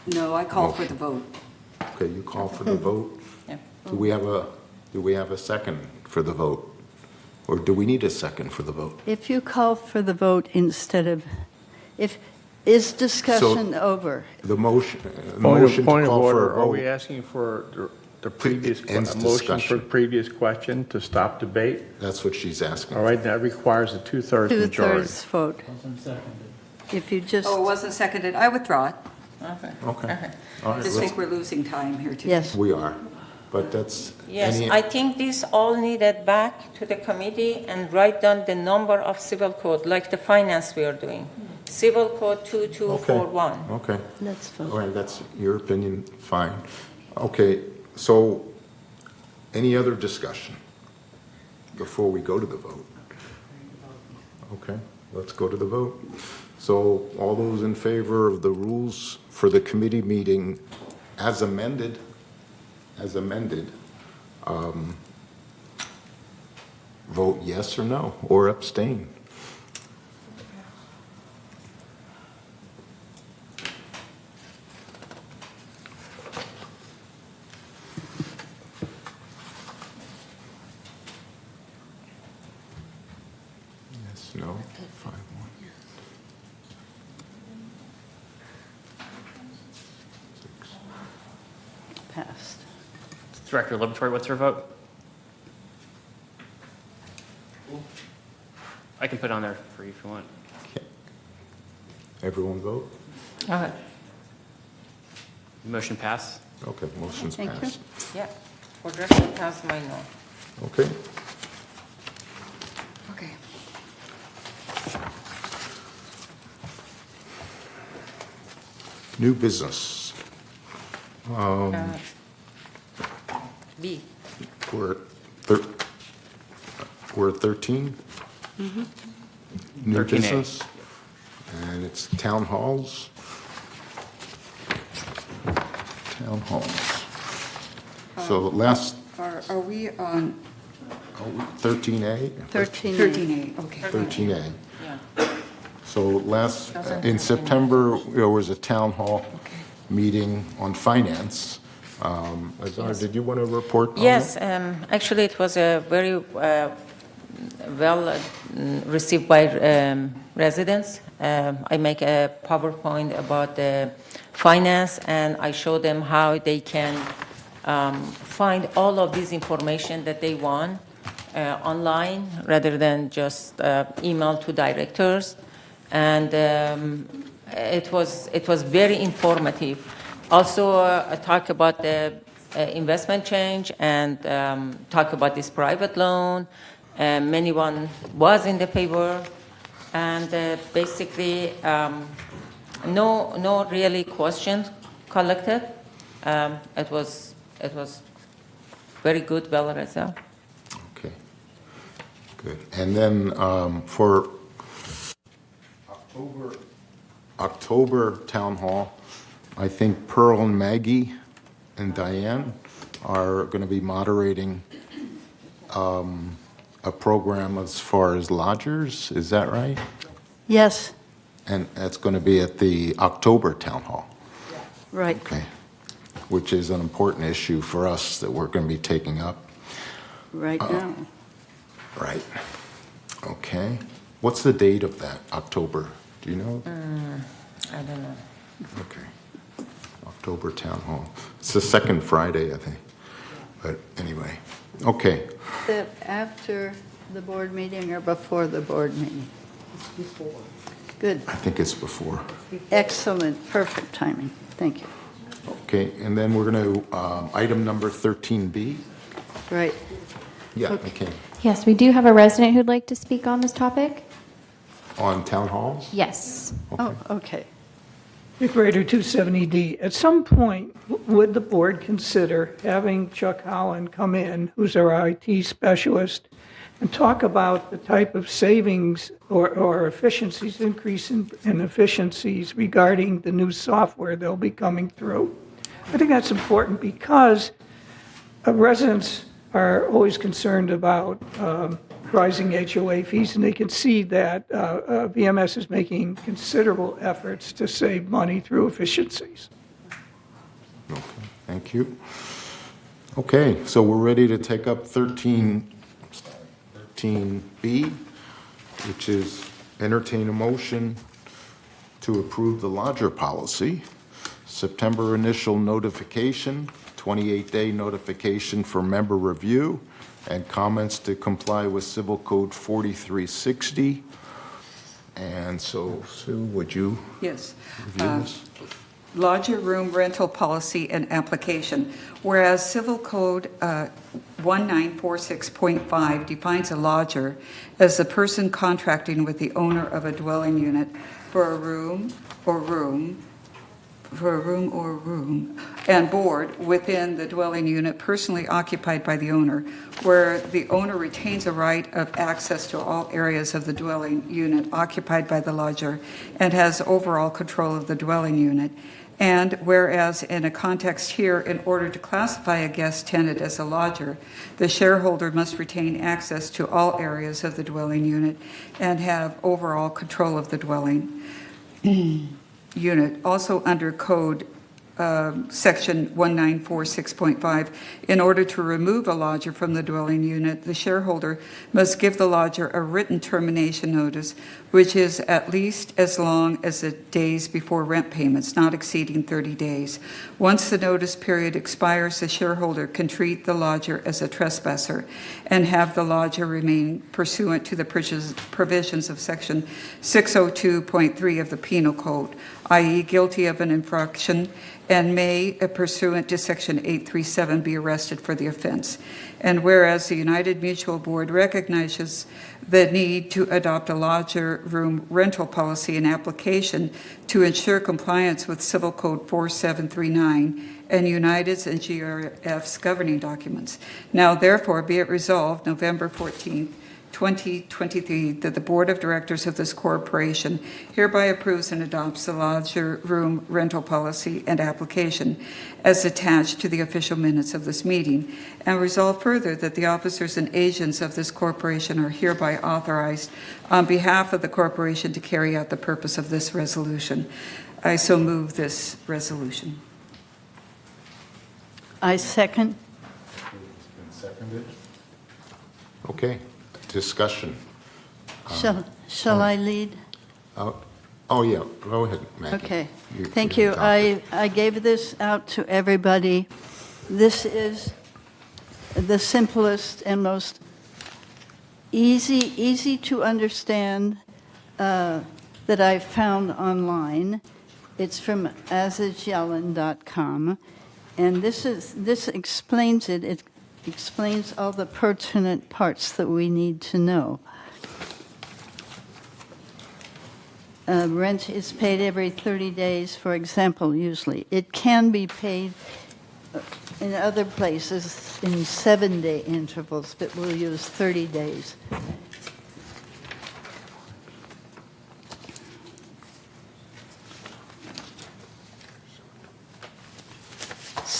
Speaker 15: No, I call for the vote.
Speaker 3: Okay, you call for the vote.
Speaker 5: Yeah.
Speaker 3: Do we have a second for the vote? Or do we need a second for the vote?
Speaker 10: If you call for the vote instead of, is discussion over?
Speaker 3: The motion to
Speaker 4: Point of
Speaker 3: call for
Speaker 4: order,
Speaker 3: a
Speaker 4: are we
Speaker 3: vote.
Speaker 4: asking for the previous,
Speaker 3: ends
Speaker 4: a motion for
Speaker 3: discussion.
Speaker 4: the previous question to stop debate?
Speaker 3: That's what she's asking.
Speaker 4: All right, that requires a two-thirds majority.
Speaker 10: Two-thirds vote. If you just,
Speaker 15: Oh, it wasn't seconded. I withdraw it.
Speaker 5: Okay.
Speaker 3: Okay.
Speaker 15: I
Speaker 3: All right,
Speaker 15: just
Speaker 3: let's-
Speaker 15: think we're losing time here today.
Speaker 10: yes.
Speaker 3: We are, but that's.
Speaker 5: Yes,
Speaker 3: any-
Speaker 5: I think this all needed back to the committee and write down the number of civil code, like the finance we are doing. Civil code 2241.
Speaker 3: Okay.
Speaker 10: Let's vote.
Speaker 3: All right, that's your opinion, fine. Okay, so any other discussion before we go to the vote? Okay, let's go to the vote. So all those in favor of the rules for the committee meeting as amended, vote yes or no, or abstain. Yes, no, 5-1.
Speaker 10: Passed.
Speaker 8: Director Liberatory, what's your vote? I can put it on there for you if you want.
Speaker 3: Everyone vote?
Speaker 5: Okay.
Speaker 8: Motion pass.
Speaker 3: Okay, motion's
Speaker 10: Thank you.
Speaker 3: passed.
Speaker 5: Yeah. For the rest of pass my no.
Speaker 3: Okay.
Speaker 15: Okay.
Speaker 3: New business.
Speaker 5: B.
Speaker 3: We're at 13? New
Speaker 8: 13A.
Speaker 3: business. And it's town halls. Town halls. So last,
Speaker 15: Are we on
Speaker 3: 13A?
Speaker 10: 13.
Speaker 15: 13A? Okay.
Speaker 3: 13A.
Speaker 5: Yeah.
Speaker 3: So in September, there was a town hall meeting on finance. Azar, did you want to report on it?
Speaker 5: Yes, actually, it was a very well received by residents. I make a PowerPoint about the finance, and I show them how they can find all of this information that they want online rather than just email to directors. And it was very informative. Also, talk about the investment change and talk about this private loan. Many one was in the favor, and basically no really questions collected. It was very good, well resolved.
Speaker 3: Okay, good. And then for October town hall, I think Pearl and Maggie and Diane are going to be moderating a program as far as lodgers. Is that right?
Speaker 10: Yes,
Speaker 3: And that's going to be at the October town hall.
Speaker 10: right.
Speaker 3: Okay. Which is an important issue for us that we're going to be taking up.
Speaker 10: Right now.
Speaker 3: Right. Okay. What's the date of that, October? Do you know?
Speaker 5: I don't know.
Speaker 3: Okay. October Town Hall. It's the second Friday, I think. But anyway, okay.
Speaker 10: After the board meeting or before the board meeting? Before. Good.
Speaker 3: I think it's before.
Speaker 10: Excellent, perfect timing. Thank you.
Speaker 3: Okay, and then we're going to, item number 13B.
Speaker 10: Right.
Speaker 3: Yeah,
Speaker 10: Okay.
Speaker 3: okay.
Speaker 11: Yes, we do have a resident who'd like to speak on this topic.
Speaker 3: On town halls?
Speaker 11: Yes.
Speaker 10: Oh, okay.
Speaker 21: Dick Rader, 270D. At some point, would the board consider having Chuck Holland come in, who's our IT specialist, and talk about the type of savings or efficiencies, increase in efficiencies regarding the new software they'll be coming through? I think that's important because residents are always concerned about rising HOA fees, and they can see that VMS is making considerable efforts to save money through efficiencies.
Speaker 3: Okay, thank you. Okay, so we're ready to take up 13B, which is entertain a motion to approve the lodger policy. September initial notification, 28-day notification for member review, and comments to comply with Civil Code 4360. And so, Sue, would you
Speaker 15: Yes.
Speaker 3: review this?
Speaker 15: Lodger room rental policy and application. Whereas Civil Code 1946.5 defines a lodger as the person contracting with the owner of a dwelling unit for a room and board within the dwelling unit personally occupied by the owner, where the owner retains a right of access to all areas of the dwelling unit occupied by the lodger and has overall control of the dwelling unit. And whereas in a context here, in order to classify a guest tenant as a lodger, the shareholder must retain access to all areas of the dwelling unit and have overall control of the dwelling unit. Also under code section 1946.5, in order to remove a lodger from the dwelling unit, the shareholder must give the lodger a written termination notice, which is at least as long as the days before rent payments, not exceeding 30 days. Once the notice period expires, the shareholder can treat the lodger as a trespasser and have the lodger remain pursuant to the provisions of section 602.3 of the Penal Code, i.e. guilty of an infraction, and may, pursuant to Section 837, be arrested for the offense. And whereas the United Mutual Board recognizes the need to adopt a lodger room rental policy and application to ensure compliance with Civil Code 4739 and United's and GRF's governing documents. Now, therefore, be it resolved, November 14th, 2023, that the Board of Directors of this corporation hereby approves and adopts the lodger room rental policy and application as attached to the official minutes of this meeting, and resolve further that the officers and agents of this corporation are hereby authorized on behalf of the corporation to carry out the purpose of this resolution. I so move this resolution.
Speaker 10: I second.
Speaker 3: Seconded. Okay, discussion.
Speaker 10: Shall I lead?
Speaker 3: Oh, yeah, go ahead, Maggie.
Speaker 10: Okay, thank you. I gave this out to everybody. This is the simplest and most easy to understand that I found online. It's from azazyalan.com, and this explains it. It explains all the pertinent parts that we need to know. Rent is paid every 30 days, for example, usually. It can be paid in other places in 7-day intervals, but we'll use 30 days.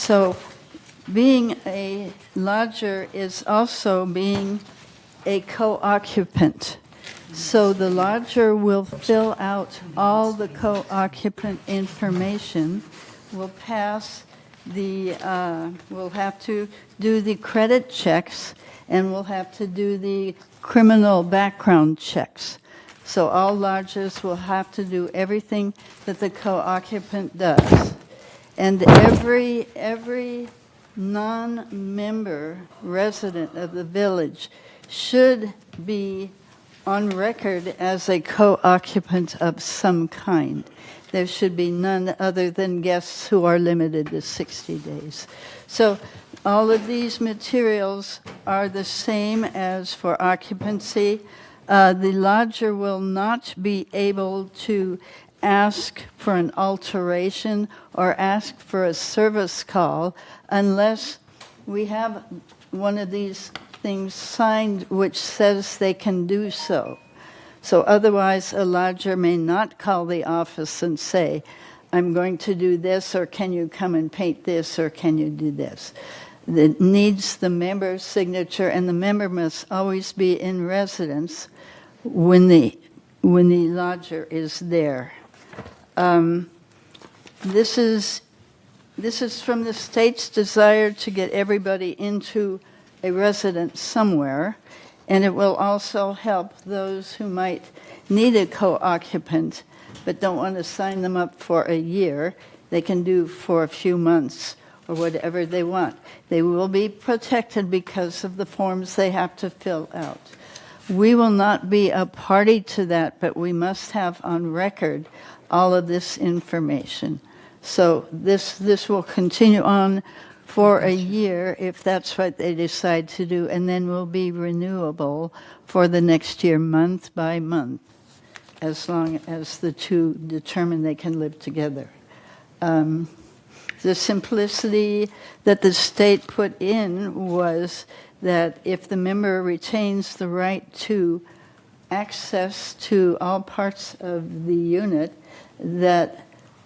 Speaker 10: So being a lodger is also being a co-occupant. So the lodger will fill out all the co-occupant information, will pass the, will have to do the credit checks, and will have to do the criminal background checks. So all lodgers will have to do everything that the co-occupant does. And every non-member resident of the village should be on record as a co-occupant of some kind. There should be none other than guests who are limited to 60 days. So all of these materials are the same as for occupancy. The lodger will not be able to ask for an alteration or ask for a service call unless we have one of these things signed which says they can do so. So otherwise, a lodger may not call the office and say, I'm going to do this, or can you come and paint this, or can you do this? It needs the member's signature, and the member must always be in residence when the lodger is there. This is from the state's desire to get everybody into a residence somewhere, and it will also help those who might need a co-occupant but don't want to sign them up for a year. They can do for a few months or whatever they want. They will be protected because of the forms they have to fill out. We will not be a party to that, but we must have on record all of this information. So this will continue on for a year if that's what they decide to do, and then will be renewable for the next year, month by month, as long as the two determine they can live together. The simplicity that the state put in was that if the member retains the right to access to all parts of the unit,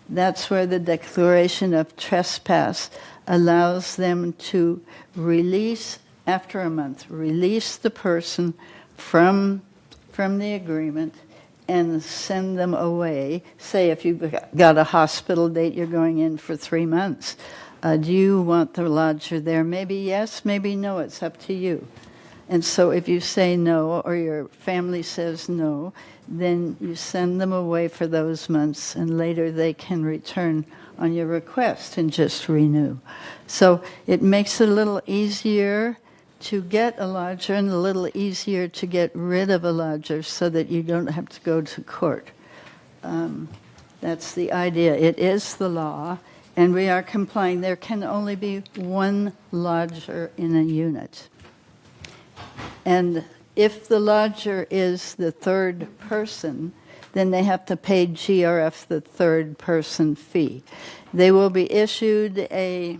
Speaker 10: that's where the declaration of trespass allows them to release, after a month, release the person from the agreement and send them away. Say if you've got a hospital date, you're going in for 3 months. Do you want the lodger there? Maybe yes, maybe no, it's up to you. And so if you say no, or your family says no, then you send them away for those months, and later they can return on your request and just renew. So it makes it a little easier to get a lodger and a little easier to get rid of a lodger so that you don't have to go to court. That's the idea. It is the law, and we are complying. There can only be one lodger in a unit. And if the lodger is the third person, then they have to pay GRF the third person fee. They will be issued a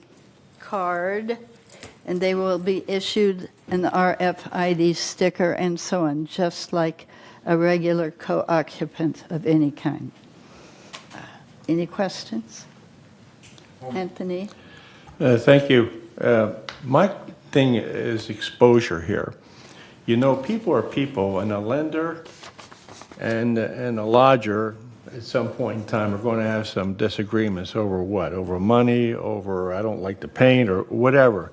Speaker 10: card, and they will be issued an RFID sticker and so on, just like a regular co-occupant of any kind. Any questions? Anthony?
Speaker 4: Thank you. My thing is exposure here. You know, people are people, and a lender and a lodger at some point in time are going to have some disagreements over what? Over money, over I don't like the paint, or whatever.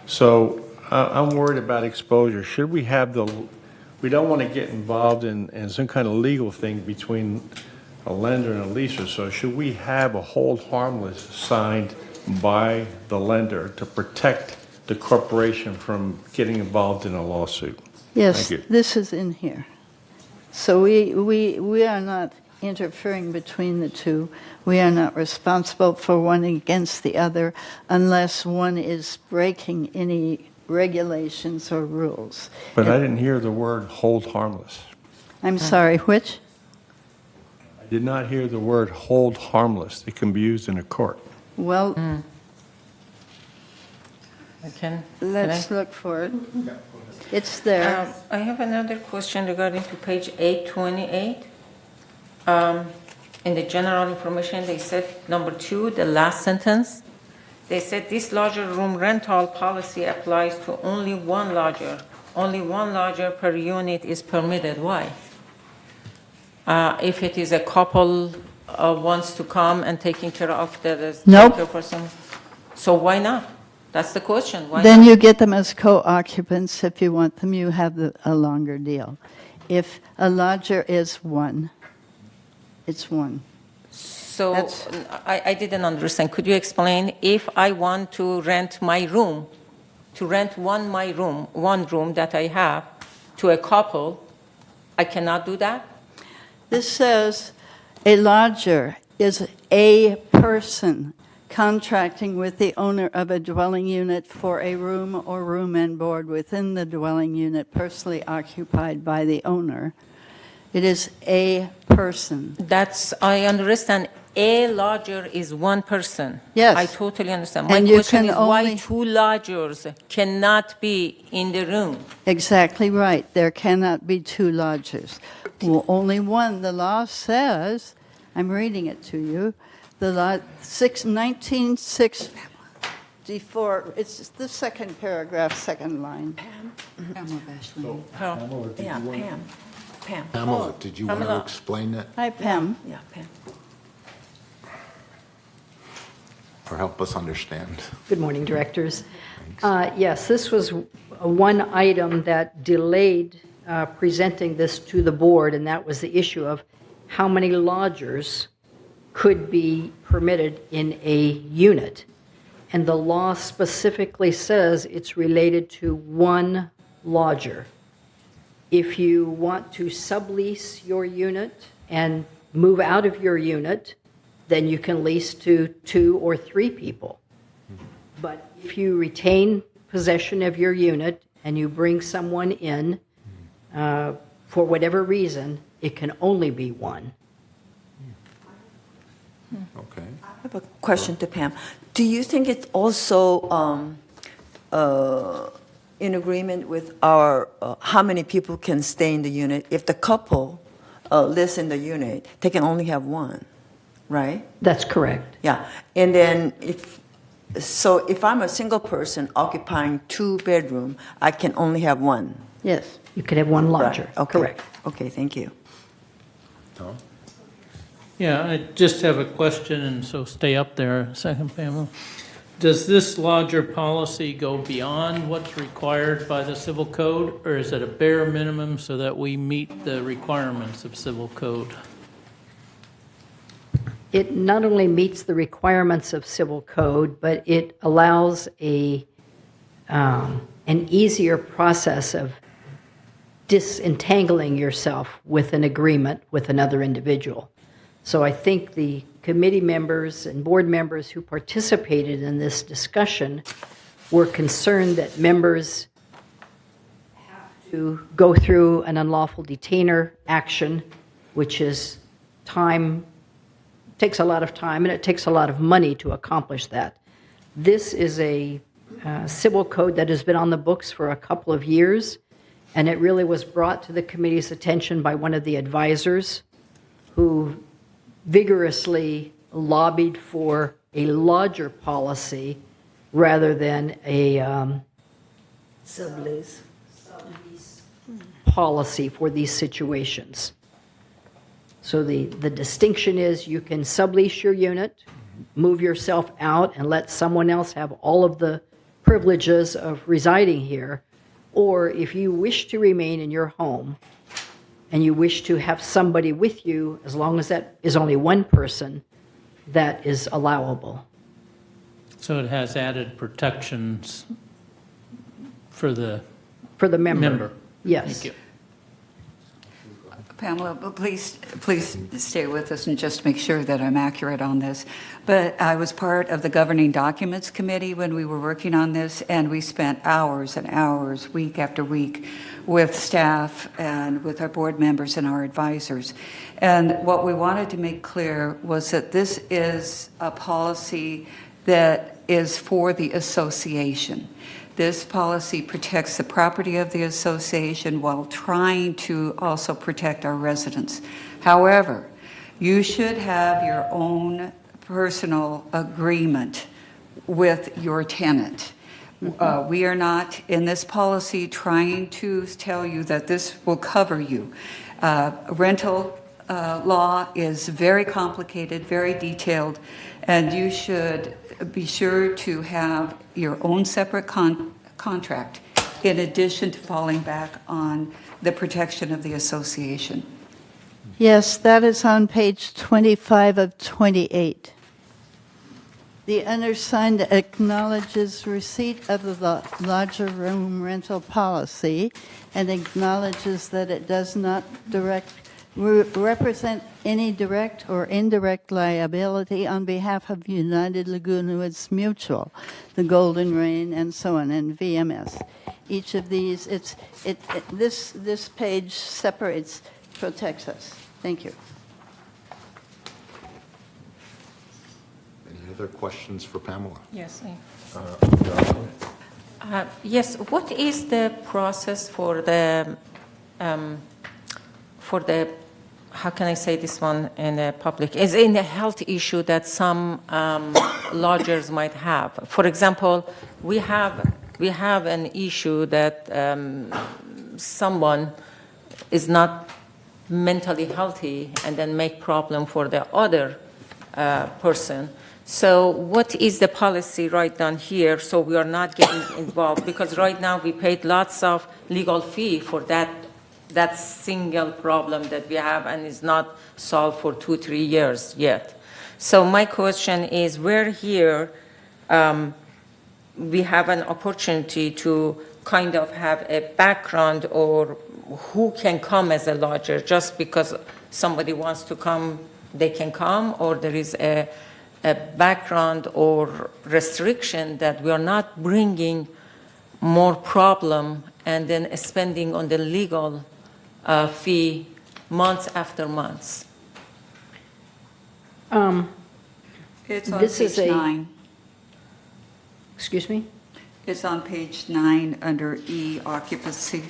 Speaker 4: So I'm worried about exposure. Should we have we don't want to get involved in some kind of legal thing between a lender and a leaser. So should we have a hold harmless signed by the lender to protect the corporation from getting involved in a lawsuit?
Speaker 10: Yes,
Speaker 4: Thank you.
Speaker 10: this is in here. So we are not interfering between the two. We are not responsible for one against the other unless one is breaking any regulations or rules.
Speaker 4: But I didn't hear the word hold harmless.
Speaker 10: I'm sorry, which?
Speaker 4: I did not hear the word hold harmless. It can be used in a court.
Speaker 10: Well, let's
Speaker 5: I-
Speaker 10: look for it. It's there.
Speaker 5: I have another question regarding to page 828. In the general information, they said number 2, the last sentence, They said this larger room rental policy applies to only one lodger. Only one lodger per unit is permitted. Why? If it is a couple wants to come and taking care of the
Speaker 10: Nope.
Speaker 5: other person, so why not? That's the question. Why
Speaker 10: Then
Speaker 5: not?
Speaker 10: you get them as co-occupants. If you want them, you have a longer deal. If a lodger is one, it's one.
Speaker 5: So I didn't understand. Could you explain if I want to rent my room, to rent one room that I have to a couple, I cannot do that?
Speaker 10: This says a lodger is a person contracting with the owner of a dwelling unit for a room or room and board within the dwelling unit personally occupied by the owner. It is a person.
Speaker 5: I understand. A lodger is one person.
Speaker 10: Yes.
Speaker 5: I totally understand. My
Speaker 10: And you
Speaker 5: question
Speaker 10: can
Speaker 5: is why
Speaker 10: only-
Speaker 5: two lodgers cannot be in the room?
Speaker 10: Exactly right. There cannot be two lodgers. Well, only one. The law says, I'm reading it to you, the law 1964, it's the second paragraph, second line.
Speaker 15: Pamela Bashley.
Speaker 18: Yeah, Pam.
Speaker 3: Pamela, did you want to
Speaker 5: Pamela.
Speaker 3: explain that
Speaker 10: Hi, Pam.
Speaker 18: Yeah, Pam.
Speaker 3: or help us understand?
Speaker 9: Good morning, directors. Yes, this was one item that delayed presenting this to the board, and that was the issue of how many lodgers could be permitted in a unit. And the law specifically says it's related to one lodger. If you want to sublease your unit and move out of your unit, then you can lease to 2 or 3 people. But if you retain possession of your unit and you bring someone in, for whatever reason, it can only be one.
Speaker 3: Okay.
Speaker 18: I have a question to Pam. Do you think it's also in agreement with our how many people can stay in the unit? If the couple lives in the unit, they can only have one, right?
Speaker 9: That's correct.
Speaker 18: Yeah. And then if I'm a single person occupying 2 bedroom, I can only have one.
Speaker 9: Yes. You could have one lodger.
Speaker 18: Right. Okay.
Speaker 9: Correct.
Speaker 18: Okay, thank you.
Speaker 3: Tom?
Speaker 16: Yeah, I just have a question, and so stay up there a second, Pamela. Does this lodger policy go beyond what's required by the civil code, or is it a bare minimum so that we meet the requirements of civil code?
Speaker 9: It not only meets the requirements of civil code, but it allows an easier process of disentangling yourself with an agreement with another individual. So I think the committee members and board members who participated in this discussion were concerned that members have to go through an unlawful detainer action, which is takes a lot of time, and it takes a lot of money to accomplish that. This is a civil code that has been on the books for a couple of years, and it really was brought to the committee's attention by one of the advisors who vigorously lobbied for a lodger policy rather than a
Speaker 7: Sublease.
Speaker 9: policy for these situations. So the distinction is you can sublease your unit, move yourself out, and let someone else have all of the privileges of residing here. Or if you wish to remain in your home and you wish to have somebody with you, as long as that is only one person, that is allowable.
Speaker 16: So it has added protections for the
Speaker 9: member. Yes.
Speaker 16: Thank you.
Speaker 15: Pamela, but please stay with us and just make sure that I'm accurate on this. But I was part of the Governing Documents Committee when we were working on this, and we spent hours and hours, week after week, with staff and with our board members and our advisors. And what we wanted to make clear was that this is a policy that is for the association. This policy protects the property of the association while trying to also protect our residents. However, you should have your own personal agreement with your tenant. We are not, in this policy, trying to tell you that this will cover you. Rental law is very complicated, very detailed, and you should be sure to have your own separate contract in addition to falling back on the protection of the association.
Speaker 10: Yes, that is on page 25 of 28. The undersigned acknowledges receipt of the lodger room rental policy and acknowledges that it does not represent any direct or indirect liability on behalf of United Laguna Woods Mutual, the Golden Rain, and so on, and VMS. Each of these, this page separates, protects us. Thank you.
Speaker 3: Any other questions for Pamela?
Speaker 5: Yes. Yes. What is the process for the, how can I say this one in the public? Is in the health issue that some lodgers might have. For example, we have an issue that someone is not mentally healthy and then make problem for the other person. So what is the policy right down here so we are not getting involved? Because right now we paid lots of legal fee for that single problem that we have and is not solved for 2-3 years yet. So my question is, we're here, we have an opportunity to kind of have a background or who can come as a lodger. Just because somebody wants to come, they can come, or there is a background or restriction that we are not bringing more problem and then spending on the legal fee months after months.
Speaker 15: It's on
Speaker 9: This is
Speaker 15: page
Speaker 9: a-
Speaker 15: 9.
Speaker 9: Excuse me?
Speaker 15: It's on page 9 under E, occupancy.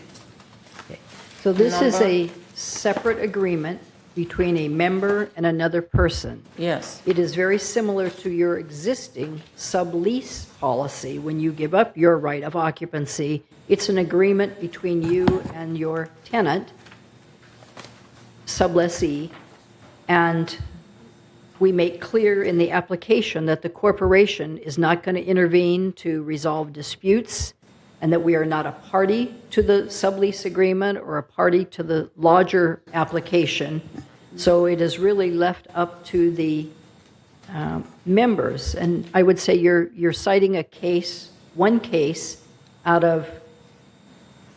Speaker 9: So this is
Speaker 5: Number?
Speaker 9: a separate agreement between a member and another person.
Speaker 5: Yes.
Speaker 9: It is very similar to your existing sublease policy. When you give up your right of occupancy, it's an agreement between you and your tenant, sublessee, and we make clear in the application that the corporation is not going to intervene to resolve disputes, and that we are not a party to the sublease agreement or a party to the lodger application. So it is really left up to the members. And I would say you're citing a case, one case out of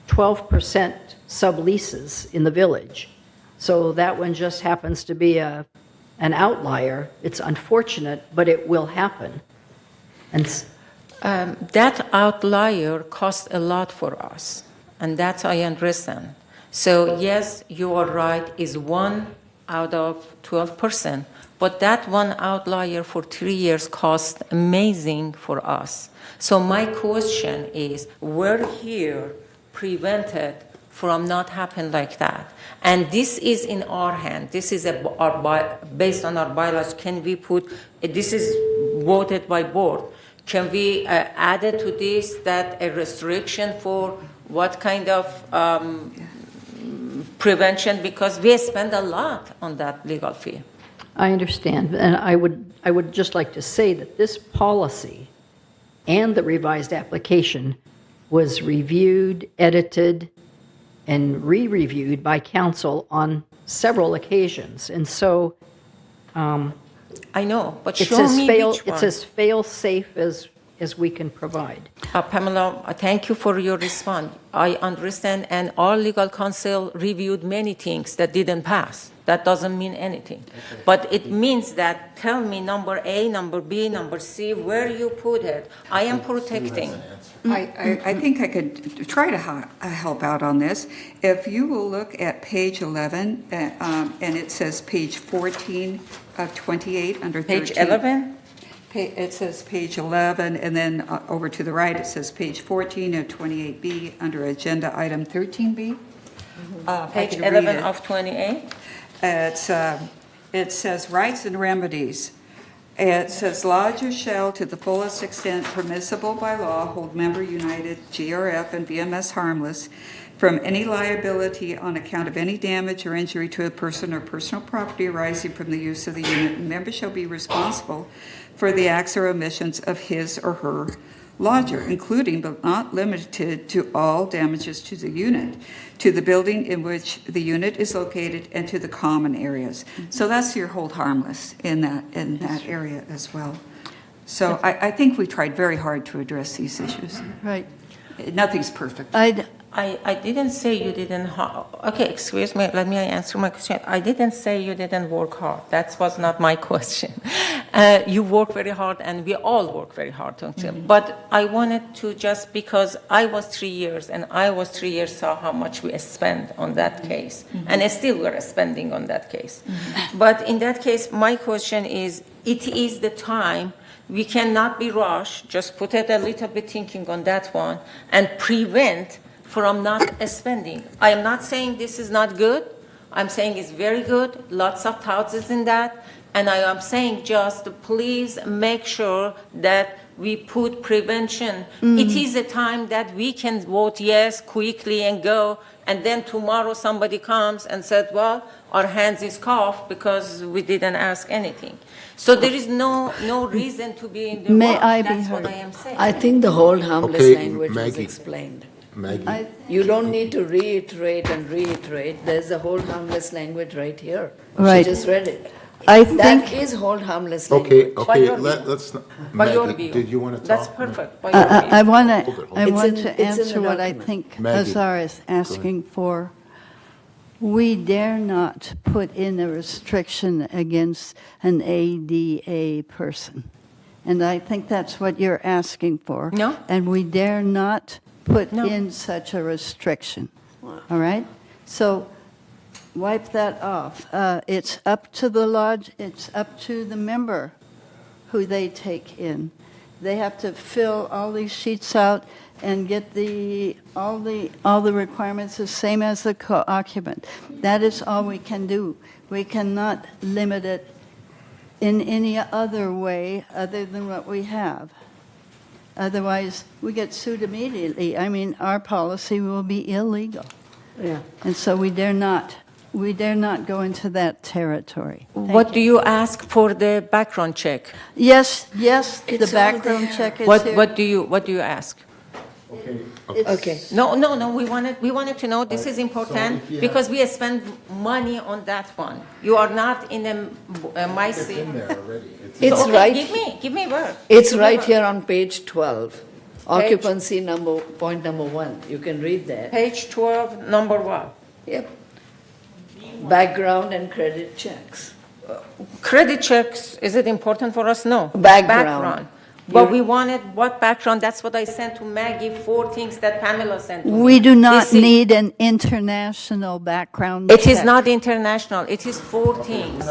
Speaker 9: 12% subleases in the village. So that one just happens to be an outlier. It's unfortunate, but it will happen. And
Speaker 5: That outlier cost a lot for us, and that I understand. So yes, you are right, is 1 out of 12%, but that one outlier for 3 years cost amazing for us. So my question is, we're here prevented from not happen like that. And this is in our hand. This is based on our bylaws. Can we put, this is voted by board. Can we add it to this, that a restriction for what kind of prevention? Because we spend a lot on that legal fee.
Speaker 9: I understand, and I would just like to say that this policy and the revised application was reviewed, edited, and re-reviewed by council on several occasions, and so
Speaker 5: I know, but
Speaker 9: it's
Speaker 5: show
Speaker 9: as
Speaker 5: me which one.
Speaker 9: it's as fail-safe as we can provide.
Speaker 5: Pamela, thank you for your response. I understand, and our legal counsel reviewed many things that didn't pass. That doesn't mean anything. But it means that, tell me number A, number B, number C, where you put it. I am protecting.
Speaker 15: I think I could try to help out on this. If you will look at page 11, and it says page 14 of 28 under 13.
Speaker 5: Page 11?
Speaker 15: It says page 11, and then over to the right, it says page 14 of 28B under agenda item 13B.
Speaker 5: Page 11 of 28?
Speaker 15: It says rights and remedies. It says lodgers shall, to the fullest extent permissible by law, hold Member United, GRF, and VMS harmless from any liability on account of any damage or injury to a person or personal property arising from the use of the unit. And member shall be responsible for the acts or omissions of his or her lodger, including but not limited to all damages to the unit, to the building in which the unit is located, and to the common areas. So that's your hold harmless in that area as well. So I think we tried very hard to address these issues.
Speaker 10: Right.
Speaker 15: Nothing's perfect.
Speaker 5: I didn't say you didn't, okay, excuse me, let me answer my question. I didn't say you didn't work hard. That was not my question. You work very hard, and we all work very hard, don't you? But I wanted to just, because I was 3 years, and I was 3 years, saw how much we spent on that case, and still we're spending on that case. But in that case, my question is, it is the time. We cannot be rushed, just put it a little bit thinking on that one, and prevent from not spending. I am not saying this is not good. I'm saying it's very good. Lots of thoughts is in that. And I am saying just please make sure that we put prevention. It is a time that we can vote yes quickly and go, and then tomorrow somebody comes and said, well, our hands is cuffed because we didn't ask anything. So there is no reason to be in the
Speaker 10: May
Speaker 5: rush.
Speaker 10: I be
Speaker 5: That's what
Speaker 10: heard?
Speaker 5: I am saying.
Speaker 7: I think the hold harmless
Speaker 3: Okay,
Speaker 7: language was
Speaker 3: Maggie.
Speaker 7: explained.
Speaker 3: Maggie,
Speaker 7: You don't need to reiterate and reiterate. There's a hold harmless language right here.
Speaker 10: Right.
Speaker 7: She just read it.
Speaker 10: I
Speaker 7: That
Speaker 10: think,
Speaker 7: is hold harmless
Speaker 3: okay,
Speaker 7: language.
Speaker 3: okay,
Speaker 5: your
Speaker 3: let's,
Speaker 5: By your
Speaker 3: Maggie,
Speaker 5: view.
Speaker 3: did you want to talk?
Speaker 5: That's perfect. By your view.
Speaker 10: I want
Speaker 3: Hold it,
Speaker 10: to,
Speaker 3: hold
Speaker 10: I
Speaker 3: it.
Speaker 10: want
Speaker 7: It's in-
Speaker 10: to
Speaker 7: it's in the
Speaker 10: answer what I
Speaker 7: document.
Speaker 10: think
Speaker 3: Maggie.
Speaker 10: Azar is asking for. We dare not put in a restriction against an ADA person. And I think that's what you're asking for.
Speaker 5: No.
Speaker 10: And we dare not put
Speaker 5: No.
Speaker 10: in such a restriction. All right? So wipe that off. It's up to the lodge, it's up to the member who they take in. They have to fill all these sheets out and get all the requirements the same as the co-occupant. That is all we can do. We cannot limit it in any other way other than what we have. Otherwise, we get sued immediately. I mean, our policy will be illegal.
Speaker 7: Yeah.
Speaker 10: And so we dare not go into that territory. Thank
Speaker 5: What do you ask for the background check?
Speaker 10: Yes, the
Speaker 7: It's all
Speaker 10: background
Speaker 7: there.
Speaker 10: check is
Speaker 5: What
Speaker 10: here.
Speaker 5: do you ask?
Speaker 7: Okay.
Speaker 5: No, we wanted to know, this is important, because we spend money on that one. You are not in my
Speaker 3: It's
Speaker 5: seat.
Speaker 3: in there already.
Speaker 7: It's
Speaker 5: Okay,
Speaker 7: right.
Speaker 5: Give me word.
Speaker 7: It's
Speaker 5: Give me
Speaker 7: right
Speaker 5: word.
Speaker 7: here on page 12. Occupancy point number 1. You can read that.
Speaker 5: Page 12, number what?
Speaker 7: Yep. Background and credit checks.
Speaker 5: Credit checks, is it important for us? No.
Speaker 7: Background.
Speaker 5: But we wanted what background? That's what I sent to Maggie, 4 things that Pamela sent to me.
Speaker 10: We do not
Speaker 5: This is-
Speaker 10: need an international background
Speaker 5: It is
Speaker 10: check.
Speaker 5: not international, it is 4 things.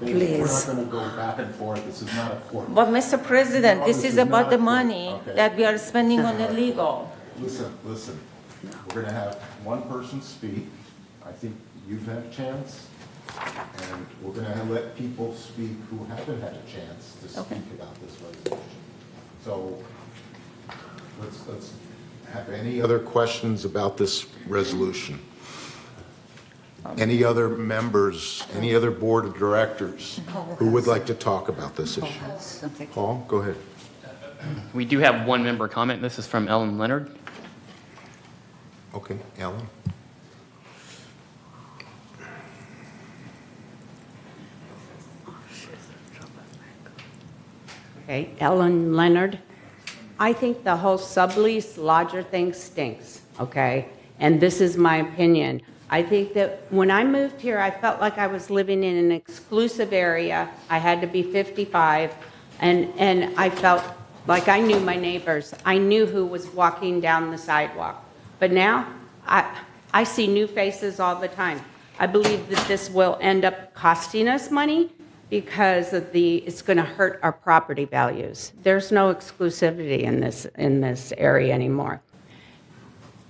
Speaker 7: Please.
Speaker 3: We're not going to go back and forth. This is not a court.
Speaker 5: But Mr. President, this
Speaker 3: This
Speaker 5: is
Speaker 3: is
Speaker 5: about
Speaker 3: not
Speaker 5: the
Speaker 3: a court,
Speaker 5: money
Speaker 3: okay.
Speaker 5: that we are spending on illegal.
Speaker 3: Listen. We're going to have one person speak. I think you've had a chance. And we're going to let people speak who haven't had a chance to speak about this resolution. So let's have any other questions about this resolution? Any other members, any other board of directors who would like to talk about this issue? Paul, go ahead.
Speaker 8: We do have one member comment. This is from Ellen Leonard.
Speaker 3: Okay, Ellen?
Speaker 14: Okay, Ellen Leonard. I think the whole sublease lodger thing stinks, okay? And this is my opinion. I think that when I moved here, I felt like I was living in an exclusive area. I had to be 55, and I felt like I knew my neighbors. I knew who was walking down the sidewalk. But now, I see new faces all the time. I believe that this will end up costing us money because of it's going to hurt our property values. There's no exclusivity in this area anymore.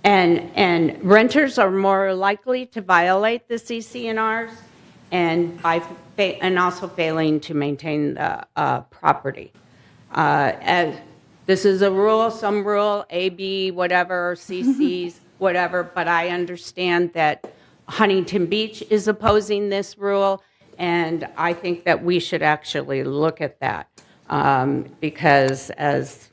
Speaker 14: And renters are more likely to violate the CC&Rs, and and also failing to maintain the property. As this is a rule, some rule, A, B, whatever, CCs, whatever, but I understand that Huntington Beach is opposing this rule, and I think that we should actually look at that, because as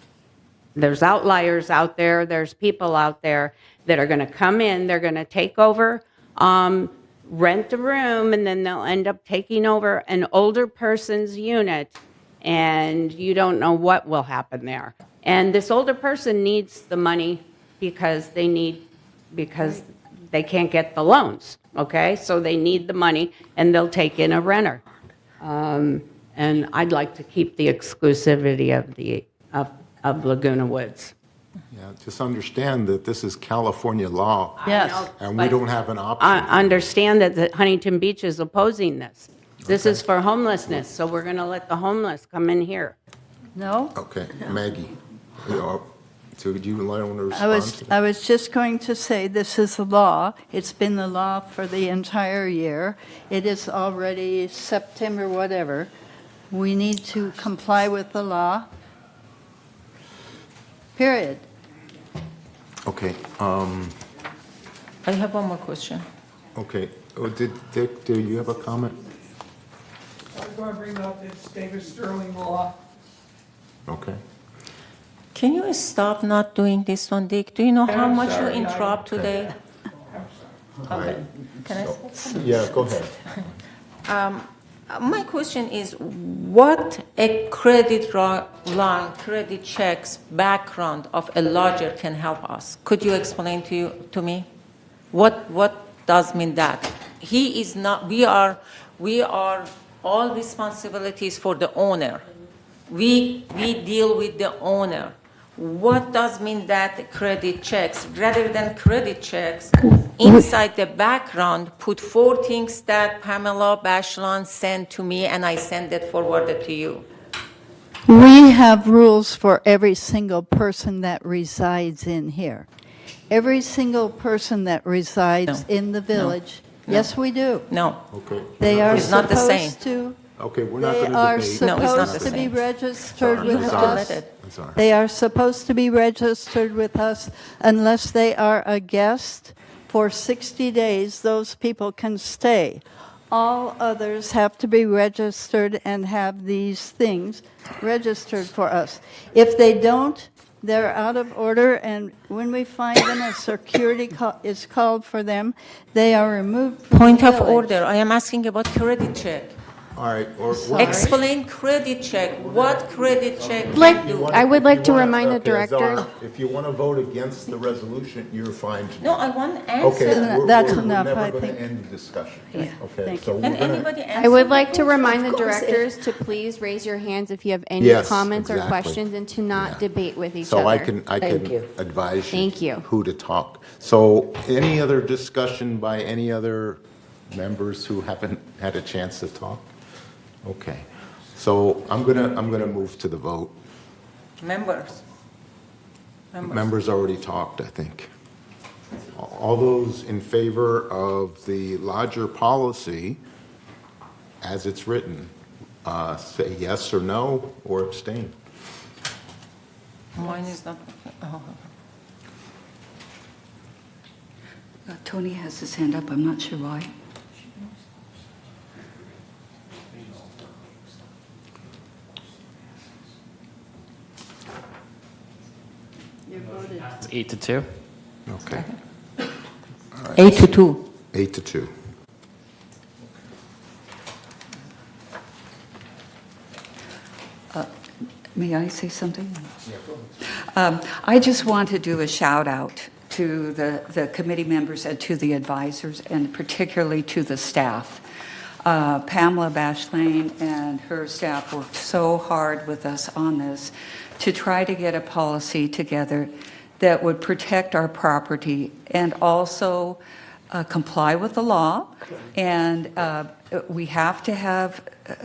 Speaker 14: there's outliers out there, there's people out there that are going to come in, they're going to take over, rent a room, and then they'll end up taking over an older person's unit, and you don't know what will happen there. And this older person needs the money because they can't get the loans, okay? So they need the money, and they'll take in a renter. And I'd like to keep the exclusivity of Laguna Woods.
Speaker 3: Yeah, just understand that this is California law.
Speaker 14: Yes.
Speaker 3: And we don't have an option.
Speaker 14: I understand that Huntington Beach is opposing this. This is for homelessness, so we're going to let the homeless come in here.
Speaker 10: No?
Speaker 3: Okay, Maggie, so do you want to respond to that?
Speaker 10: I was just going to say, this is the law. It's been the law for the entire year. It is already September, whatever. We need to comply with the law. Period.
Speaker 3: Okay,
Speaker 5: I have one more question.
Speaker 3: okay. Oh, Dick, do you have a comment?
Speaker 21: I was going to bring up this Davis Sterling law.
Speaker 3: Okay.
Speaker 5: Can you stop not doing this one, Dick? Do you know how
Speaker 21: I'm
Speaker 5: much you
Speaker 21: sorry,
Speaker 5: interrupt today?
Speaker 3: Okay.
Speaker 5: Can I say something?
Speaker 3: Yeah, go ahead.
Speaker 5: My question is, what a credit line, credit checks background of a lodger can help us? Could you explain to me? What does mean that? He is not, we are all responsibilities for the owner. We deal with the owner. What does mean that credit checks? Rather than credit checks, inside the background, put 4 things that Pamela Bashlan sent to me, and I send it forwarded to you.
Speaker 10: We have rules for every single person that resides in here. Every single person that resides in the village.
Speaker 5: No.
Speaker 10: Yes, we do.
Speaker 5: No.
Speaker 3: Okay.
Speaker 10: They are
Speaker 5: It's not the same.
Speaker 10: supposed to.
Speaker 3: Okay, we're not
Speaker 10: They
Speaker 3: going to
Speaker 10: are
Speaker 3: debate.
Speaker 5: No, it's not
Speaker 10: supposed
Speaker 5: the
Speaker 10: to be
Speaker 5: same.
Speaker 10: registered
Speaker 3: Sorry,
Speaker 10: with
Speaker 3: I'm sorry.
Speaker 10: us.
Speaker 3: I'm sorry.
Speaker 10: They are supposed to be registered with us unless they are a guest. For 60 days, those people can stay. All others have to be registered and have these things registered for us. If they don't, they're out of order, and when we find them, a security is called for them. They are removed from
Speaker 5: Point
Speaker 10: the
Speaker 5: of
Speaker 10: village.
Speaker 5: order, I am asking about credit check.
Speaker 3: All right.
Speaker 5: Explain credit check. What credit check
Speaker 11: Like-
Speaker 5: can do?
Speaker 11: I would like to remind the director-
Speaker 3: Zara, if you want to vote against the resolution, you're fine to do
Speaker 5: No, I want answer.
Speaker 3: Okay,
Speaker 10: That's
Speaker 3: we're
Speaker 10: enough, I
Speaker 3: never going
Speaker 10: think.
Speaker 3: to end the discussion.
Speaker 10: Yeah,
Speaker 3: Okay,
Speaker 10: thank
Speaker 3: so
Speaker 10: you.
Speaker 3: we're
Speaker 5: Can
Speaker 3: going to...
Speaker 5: anybody answer?
Speaker 11: I would like to
Speaker 5: the
Speaker 11: remind the
Speaker 5: question?
Speaker 11: directors to please raise your hands if you have any
Speaker 3: Yes,
Speaker 11: comments or
Speaker 3: exactly.
Speaker 11: questions and to not debate with each
Speaker 3: So
Speaker 11: other.
Speaker 3: I can advise
Speaker 11: Thank you.
Speaker 3: who to talk. So any other discussion by any other members who haven't had a chance to talk? Okay. So I'm gonna move to the vote.
Speaker 5: Members.
Speaker 3: Members already talked, I think. All those in favor of the lodger policy as it's written, say yes or no, or abstain.
Speaker 5: Mine is not. Oh.
Speaker 15: Tony has his hand up. I'm not sure why.
Speaker 8: It's 8-2.
Speaker 3: Okay.
Speaker 5: 8-2.
Speaker 3: 8-2.
Speaker 15: May I say something? I just want to do a shout out to the committee members and to the advisors, and particularly to the staff. Pamela Bashlane and her staff worked so hard with us on this to try to get a policy together that would protect our property and also comply with the law. And we have to have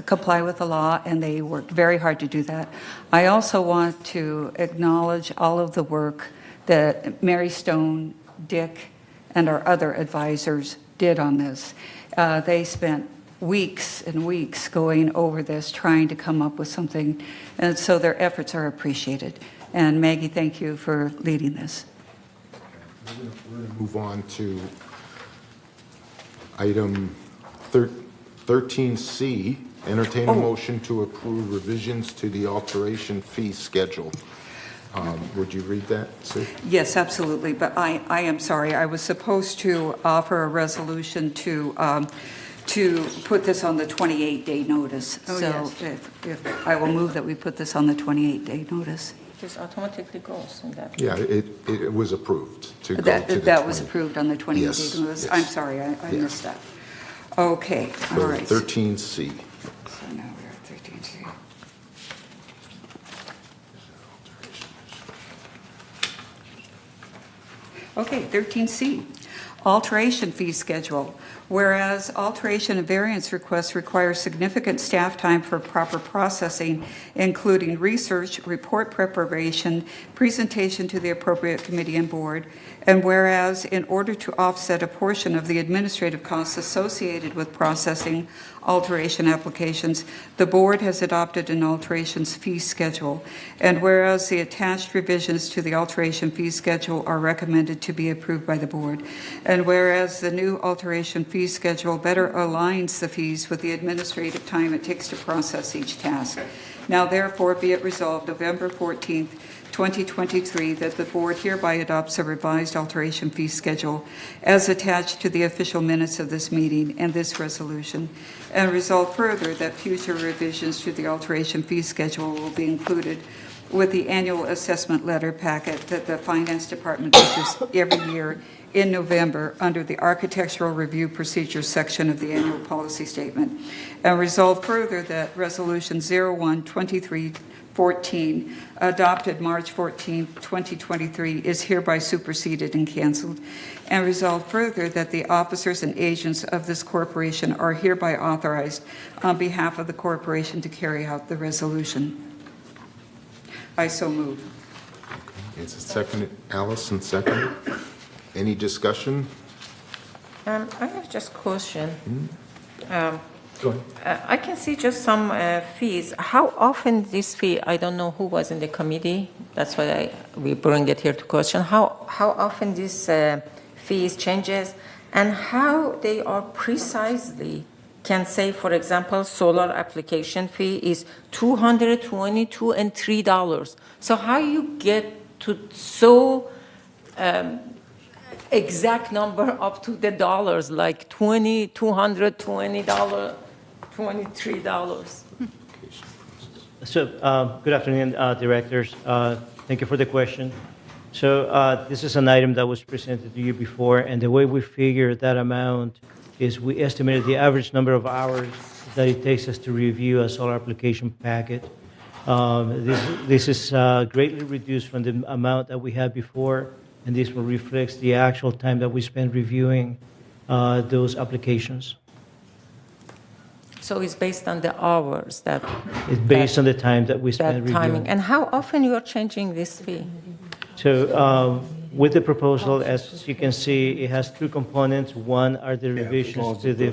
Speaker 15: comply with the law, and they worked very hard to do that. I also want to acknowledge all of the work that Mary Stone, Dick, and our other advisors did on this. They spent weeks and weeks going over this, trying to come up with something, and so their efforts are appreciated. And Maggie, thank you for leading this.
Speaker 3: We're going to move on to item 13C, entertain a motion to approve revisions to the alteration fee schedule. Would you read that, Sue?
Speaker 15: Yes, absolutely, but I am sorry. I was supposed to offer a resolution to put this on the 28-day notice.
Speaker 5: Oh,
Speaker 15: So
Speaker 5: yes.
Speaker 15: if I will move that we put this on the 28-day notice.
Speaker 5: This automatically goes in that.
Speaker 3: Yeah, it was approved to go
Speaker 15: That
Speaker 3: to the
Speaker 15: that was
Speaker 3: 20
Speaker 15: approved on the 28-day
Speaker 3: Yes,
Speaker 15: notice?
Speaker 3: yes.
Speaker 15: I'm sorry, I
Speaker 3: Yeah.
Speaker 15: missed that. Okay, all
Speaker 3: So
Speaker 15: right.
Speaker 3: 13C.
Speaker 15: So now we're at 13C. Okay, 13C, alteration fee schedule. Whereas alteration and variance requests require significant staff time for proper processing, including research, report preparation, presentation to the appropriate committee and board, and whereas in order to offset a portion of the administrative costs associated with processing alteration applications, the board has adopted an alterations fee schedule. And whereas the attached revisions to the alteration fee schedule are recommended to be approved by the board, and whereas the new alteration fee schedule better aligns the fees with the administrative time it takes to process each task. Now therefore be it resolved November 14th, 2023, that the board hereby adopts a revised alteration fee schedule as attached to the official minutes of this meeting and this resolution, and resolve further that future revisions to the alteration fee schedule will be included with the annual assessment letter packet that the Finance Department issues every year in November under the Architectural Review Procedures section of the annual policy statement, and resolve further that Resolution 01-2314, adopted March 14, 2023, is hereby superseded and canceled, and resolve further that the officers and agents of this corporation are hereby authorized on behalf of the corporation to carry out the resolution. I so move.
Speaker 3: Is it seconded? Allison, seconded. Any discussion?
Speaker 5: I have just a question.
Speaker 3: Go ahead.
Speaker 5: I can see just some fees. How often this fee, I don't know who was in the committee, that's why we bring it here to question. How often this fees changes and how they are precisely can say, for example, solar application fee is $222 and $3. So how you get to so exact number up to the dollars, like $220, $23.
Speaker 1: So, good afternoon, directors. Thank you for the question. So, this is an item that was presented to you before, and the way we figure that amount is we estimated the average number of hours that it takes us to review a solar application packet. This is greatly reduced from the amount that we had before, and this will reflect the actual time that we spend reviewing those applications.
Speaker 5: So it's based on the hours that.
Speaker 1: It's based on the time that we spend
Speaker 5: that timing.
Speaker 1: reviewing.
Speaker 5: And how often you are changing this fee?
Speaker 1: So with the proposal, as you can see, it has two components. One are the revisions to the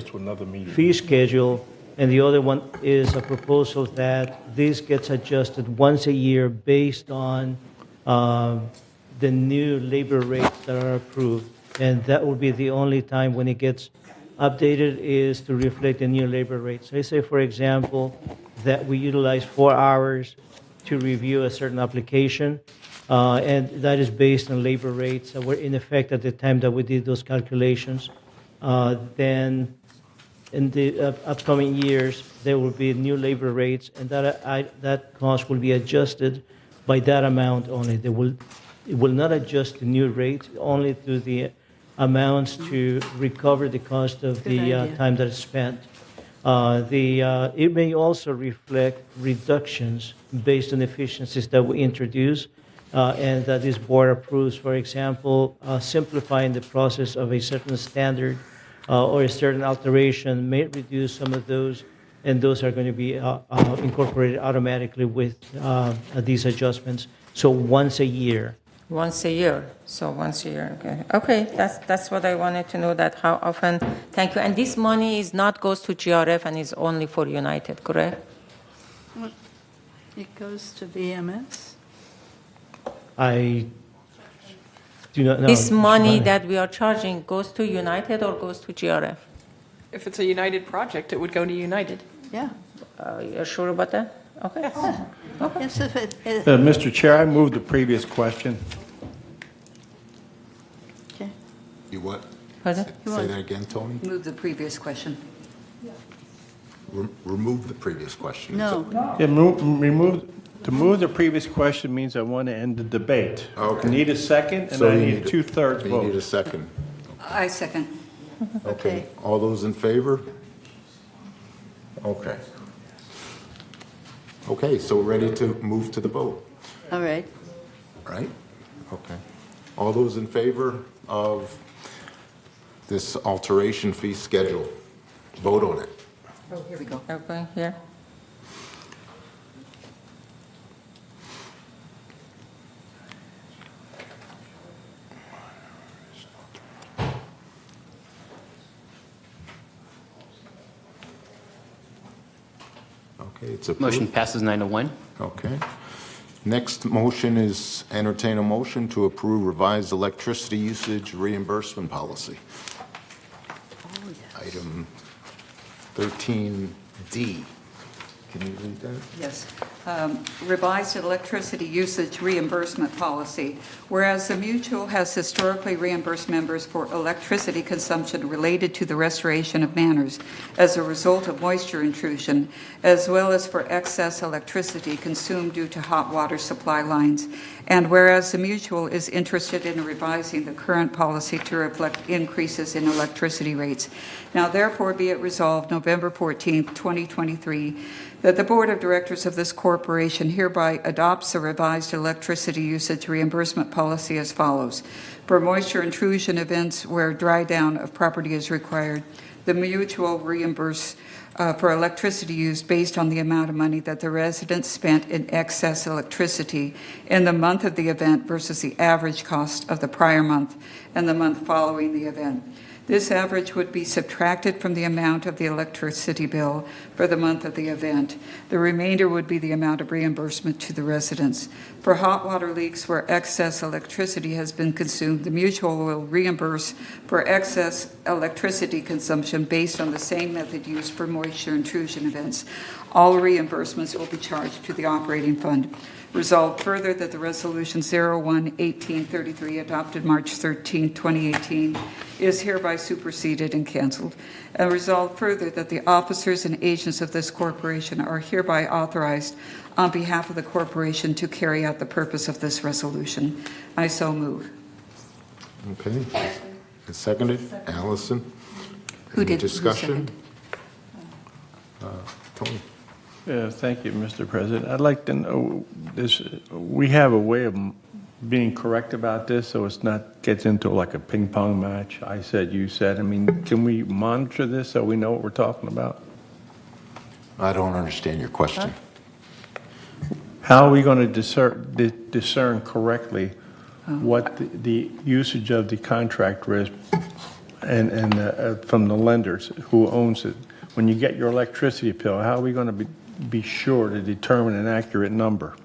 Speaker 1: fee schedule, and the other one is a proposal that this gets adjusted once a year based on the new labor rates that are approved. And that will be the only time when it gets updated is to reflect the new labor rates. So let's say, for example, that we utilize 4 hours to review a certain application, and that is based on labor rates that were in effect at the time that we did those calculations. Then in the upcoming years, there will be new labor rates, and that cost will be adjusted by that amount only. It will not adjust the new rates, only to the amounts to recover the cost of the time that is spent. It may also reflect reductions based on efficiencies that we introduce and that this board approves. For example, simplifying the process of a certain standard or a certain alteration may reduce some of those, and those are going to be incorporated automatically with these adjustments. So once a year,
Speaker 5: Once a year, so once a year, okay. Okay, that's what I wanted to know, that how often, thank you. And this money is not goes to GRF and is only for United, correct?
Speaker 10: It goes to VMS.
Speaker 1: I do not know.
Speaker 5: This money that we are charging goes to United or goes to GRF?
Speaker 6: If it's a United project, it would go to United.
Speaker 10: Yeah.
Speaker 5: You're sure about that? Okay.
Speaker 10: Yes, if it,
Speaker 4: Mr. Chair, I move the previous question.
Speaker 10: okay.
Speaker 3: You what?
Speaker 5: Pardon?
Speaker 3: Say that again, Tony?
Speaker 15: Move the previous question.
Speaker 3: Remove the previous question.
Speaker 10: No.
Speaker 4: Yeah, to move the previous question means I want to end the debate.
Speaker 3: Okay.
Speaker 4: I need a second, and
Speaker 3: So
Speaker 4: I
Speaker 3: you
Speaker 4: need a two-thirds
Speaker 3: You need a
Speaker 4: vote.
Speaker 3: second.
Speaker 15: I second.
Speaker 3: Okay. All those in favor? Okay. Okay, so we're ready to move to the vote,
Speaker 10: All right.
Speaker 3: right? Okay. All those in favor of this alteration fee schedule, vote on it.
Speaker 15: Oh, here we go.
Speaker 5: Okay, here.
Speaker 3: Okay, it's approved.
Speaker 8: Motion passes 9-1.
Speaker 3: Okay. Next motion is entertain a motion to approve revised electricity usage reimbursement policy. Item 13D. Can you read that?
Speaker 15: Yes. Revised electricity usage reimbursement policy. Whereas the mutual has historically reimbursed members for electricity consumption related to the restoration of manors as a result of moisture intrusion, as well as for excess electricity consumed due to hot water supply lines. And whereas the mutual is interested in revising the current policy to reflect increases in electricity rates. Now therefore be it resolved November 14th, 2023, that the Board of Directors of this corporation hereby adopts the revised electricity usage reimbursement policy as follows. For moisture intrusion events where dry down of property is required, the mutual reimburse for electricity used based on the amount of money that the residents spent in excess electricity in the month of the event versus the average cost of the prior month and the month following the event. This average would be subtracted from the amount of the electricity bill for the month of the event. The remainder would be the amount of reimbursement to the residents. For hot water leaks where excess electricity has been consumed, the mutual will reimburse for excess electricity consumption based on the same method used for moisture intrusion events. All reimbursements will be charged to the operating fund. Resolved further that the Resolution 01-1833 adopted March 13, 2018 is hereby superseded and canceled. And resolved further that the officers and agents of this corporation are hereby authorized on behalf of the corporation to carry out the purpose of this resolution. I so move.
Speaker 3: Okay. And seconded? Allison?
Speaker 15: Who
Speaker 3: Any
Speaker 15: did? Who
Speaker 3: discussion? Tony?
Speaker 4: Yeah, thank you, Mr. President. I'd like to know this, we have a way of being correct about this, so it's not gets into like a ping pong match. I said, you said. I mean, can we monitor this so we know what we're talking about?
Speaker 3: I don't understand your question.
Speaker 4: How are we going to discern correctly what the usage of the contractor is and from the lenders who owns it? When you get your electricity bill, how are we going to be sure to determine an accurate number?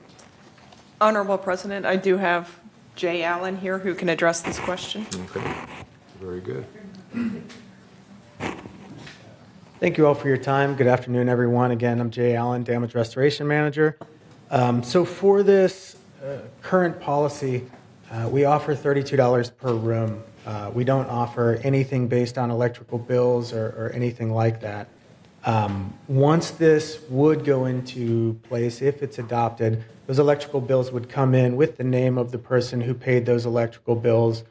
Speaker 6: Honorable President, I do have Jay Allen here who can address this question.
Speaker 3: Okay. Very good.
Speaker 13: Thank you all for your time. Good afternoon, everyone. Again, I'm Jay Allen, Damage Restoration Manager. So for this current policy, we offer $32 per room. We don't offer anything based on electrical bills or anything like that. Once this would go into place, if it's adopted, those electrical bills would come in with the name of the person who paid those electrical bills,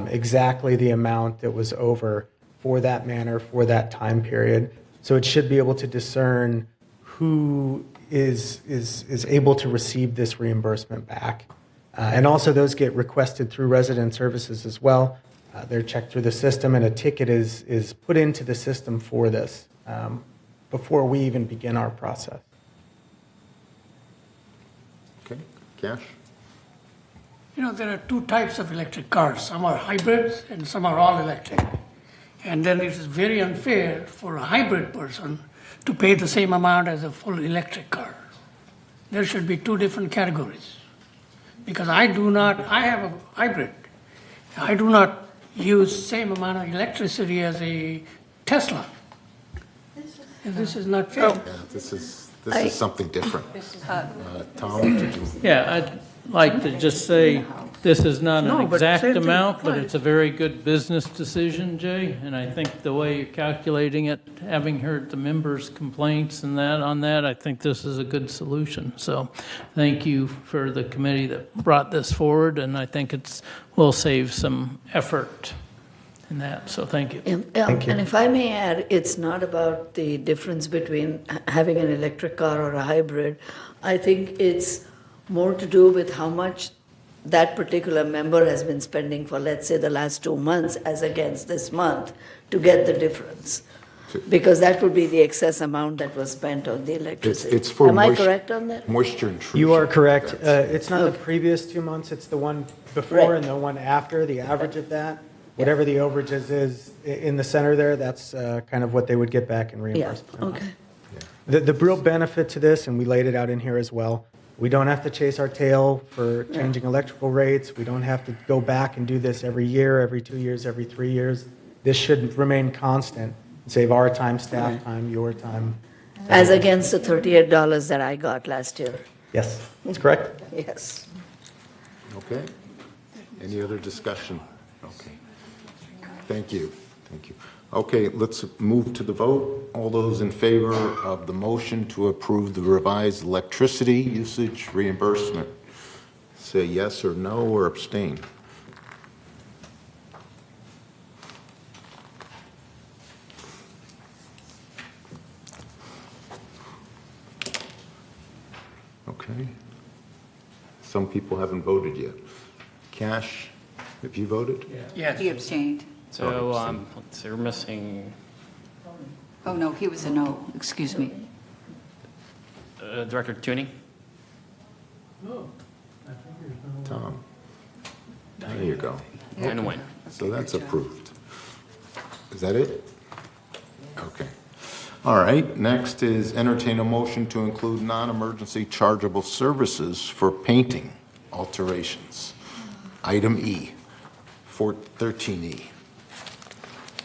Speaker 13: exactly the amount that was over for that manor, for that time period. So it should be able to discern who is able to receive this reimbursement back. And also those get requested through resident services as well. They're checked through the system and a ticket is put into the system for this before we even begin our process.
Speaker 3: Okay. Cash?
Speaker 20: there are two types of electric cars. Some are hybrids and some are all electric. And then it is very unfair for a hybrid person to pay the same amount as a full electric car. There should be two different categories. Because I have a hybrid. I do not use same amount of electricity as a Tesla. And this is not fair.
Speaker 3: This is something different. Tom, did you?
Speaker 16: Yeah, I'd like to just say, this is not
Speaker 20: No,
Speaker 16: an
Speaker 20: but
Speaker 16: exact
Speaker 20: same thing
Speaker 16: amount, but
Speaker 20: applies.
Speaker 16: it's a very good business decision, Jay. And I think the way you're calculating it, having heard the members' complaints and that on that, I think this is a good solution. So thank you for the committee that brought this forward, and I think will save some effort in that. So thank you.
Speaker 7: And if I may add, it's not about the difference between having an electric car or a hybrid. I think it's more to do with how much that particular member has been spending for, let's say, the last 2 months as against this month to get the difference. Because that would be the excess amount that was spent on the electricity.
Speaker 3: It's for
Speaker 7: Am I correct on that?
Speaker 3: moisture intrusion.
Speaker 13: You are correct. It's not the previous 2 months, it's the one before
Speaker 7: Right.
Speaker 13: and the one after, the average of that. Whatever the overages is in the center there, that's kind of what they would get back in
Speaker 7: Yeah,
Speaker 13: reimbursement.
Speaker 7: okay.
Speaker 13: The real benefit to this, and we laid it out in here as well, we don't have to chase our tail for changing electrical rates. We don't have to go back and do this every year, every 2 years, every 3 years. This should remain constant, save our time, staff time, your time.
Speaker 7: As against the $38 that I got last year.
Speaker 13: Yes, that's correct.
Speaker 7: Yes.
Speaker 3: Okay. Any other discussion? Okay. Thank you. Thank you. Okay, let's move to the vote. All those in favor of the motion to approve the revised electricity usage reimbursement, say yes or no or abstain. Okay. Some people haven't voted yet. Cash, have you voted?
Speaker 20: Yes.
Speaker 15: He abstained.
Speaker 8: So, let's see, we're missing
Speaker 15: Oh, no, he was a no, excuse me.
Speaker 8: Director Tooney.
Speaker 3: Tom. There you go.
Speaker 8: And Wayne.
Speaker 3: So that's approved. Is that it? Okay. All right, next is entertain a motion to include non-emergency chargeable services for painting alterations. Item E, 13E.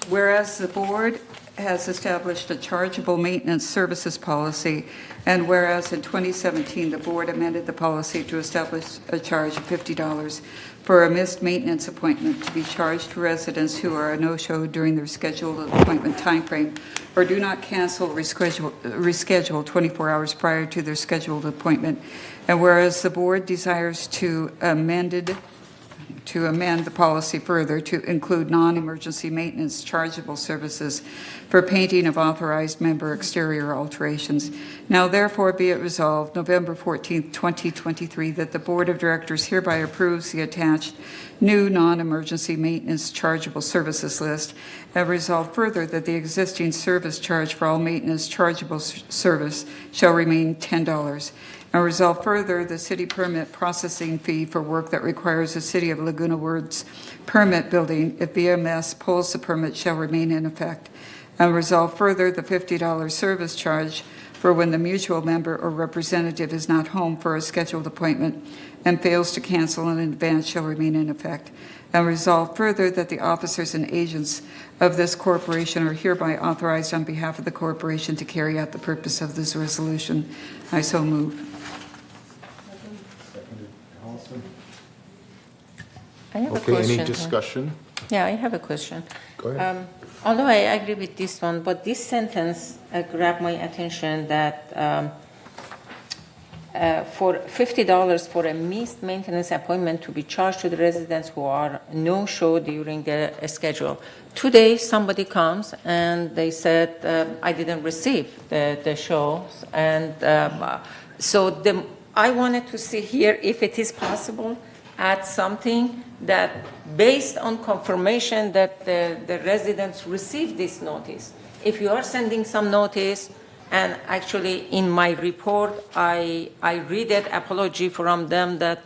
Speaker 15: Whereas the board has established a chargeable maintenance services policy, and whereas in 2017, the board amended the policy to establish a charge of $50 for a missed maintenance appointment to be charged to residents who are a no-show during their scheduled appointment timeframe or do not cancel or reschedule 24 hours prior to their scheduled appointment. And whereas the board desires to amend the policy further to include non-emergency maintenance chargeable services for painting of authorized member exterior alterations. Now therefore be it resolved, November 14th, 2023, that the Board of Directors hereby approves the attached new non-emergency maintenance chargeable services list, and resolved further that the existing service charge for all maintenance chargeable service shall remain $10. And resolve further, the city permit processing fee for work that requires the City of Laguna Woods permit building, if VMS pulls the permit, shall remain in effect. And resolve further, the $50 service charge for when the mutual member or representative is not home for a scheduled appointment and fails to cancel in advance shall remain in effect. And resolve further that the officers and agents of this corporation are hereby authorized on behalf of the corporation to carry out the purpose of this resolution. I so move.
Speaker 5: I have a
Speaker 3: Okay,
Speaker 5: question.
Speaker 3: any discussion?
Speaker 5: Yeah, I have a question.
Speaker 3: Go ahead.
Speaker 5: Although I agree with this one, but this sentence grabbed my attention that for $50 for a missed maintenance appointment to be charged to the residents who are no-show during the schedule. Today, somebody comes and they said, I didn't receive the shows. And I wanted to see here if it is possible, add something that based on confirmation that the residents received this notice. If you are sending some notice, and actually in my report, I read an apology from them that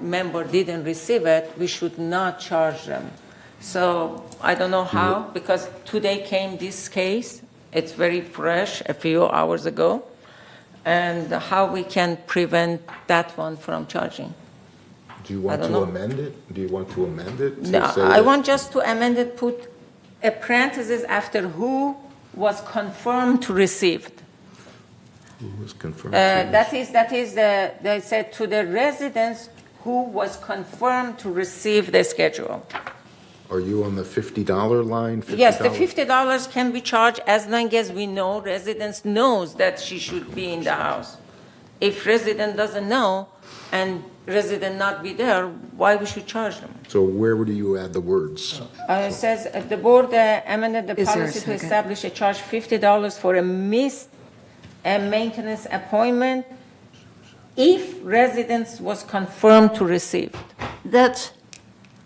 Speaker 5: member didn't receive it, we should not charge them. So I don't know how, because today came this case. It's very fresh, a few hours ago, and how we can prevent that one from charging.
Speaker 3: Do you want to amend it? Do you want to amend it?
Speaker 5: No, I want just to amend it, put a parenthesis after who was confirmed to received.
Speaker 3: Who was confirmed?
Speaker 5: That is, they said to the residents who was confirmed to receive the schedule.
Speaker 3: Are you on the $50 line?
Speaker 5: Yes, the $50 can be charged as long as we know residents knows that she should be in the house. If resident doesn't know and resident not be there, why we should charge them?
Speaker 3: So where would you add the words?
Speaker 5: It says the board amended the
Speaker 18: Is there a
Speaker 5: policy to
Speaker 18: second?
Speaker 5: establish a charge $50 for a missed maintenance appointment if residents was confirmed to receive.
Speaker 10: That's,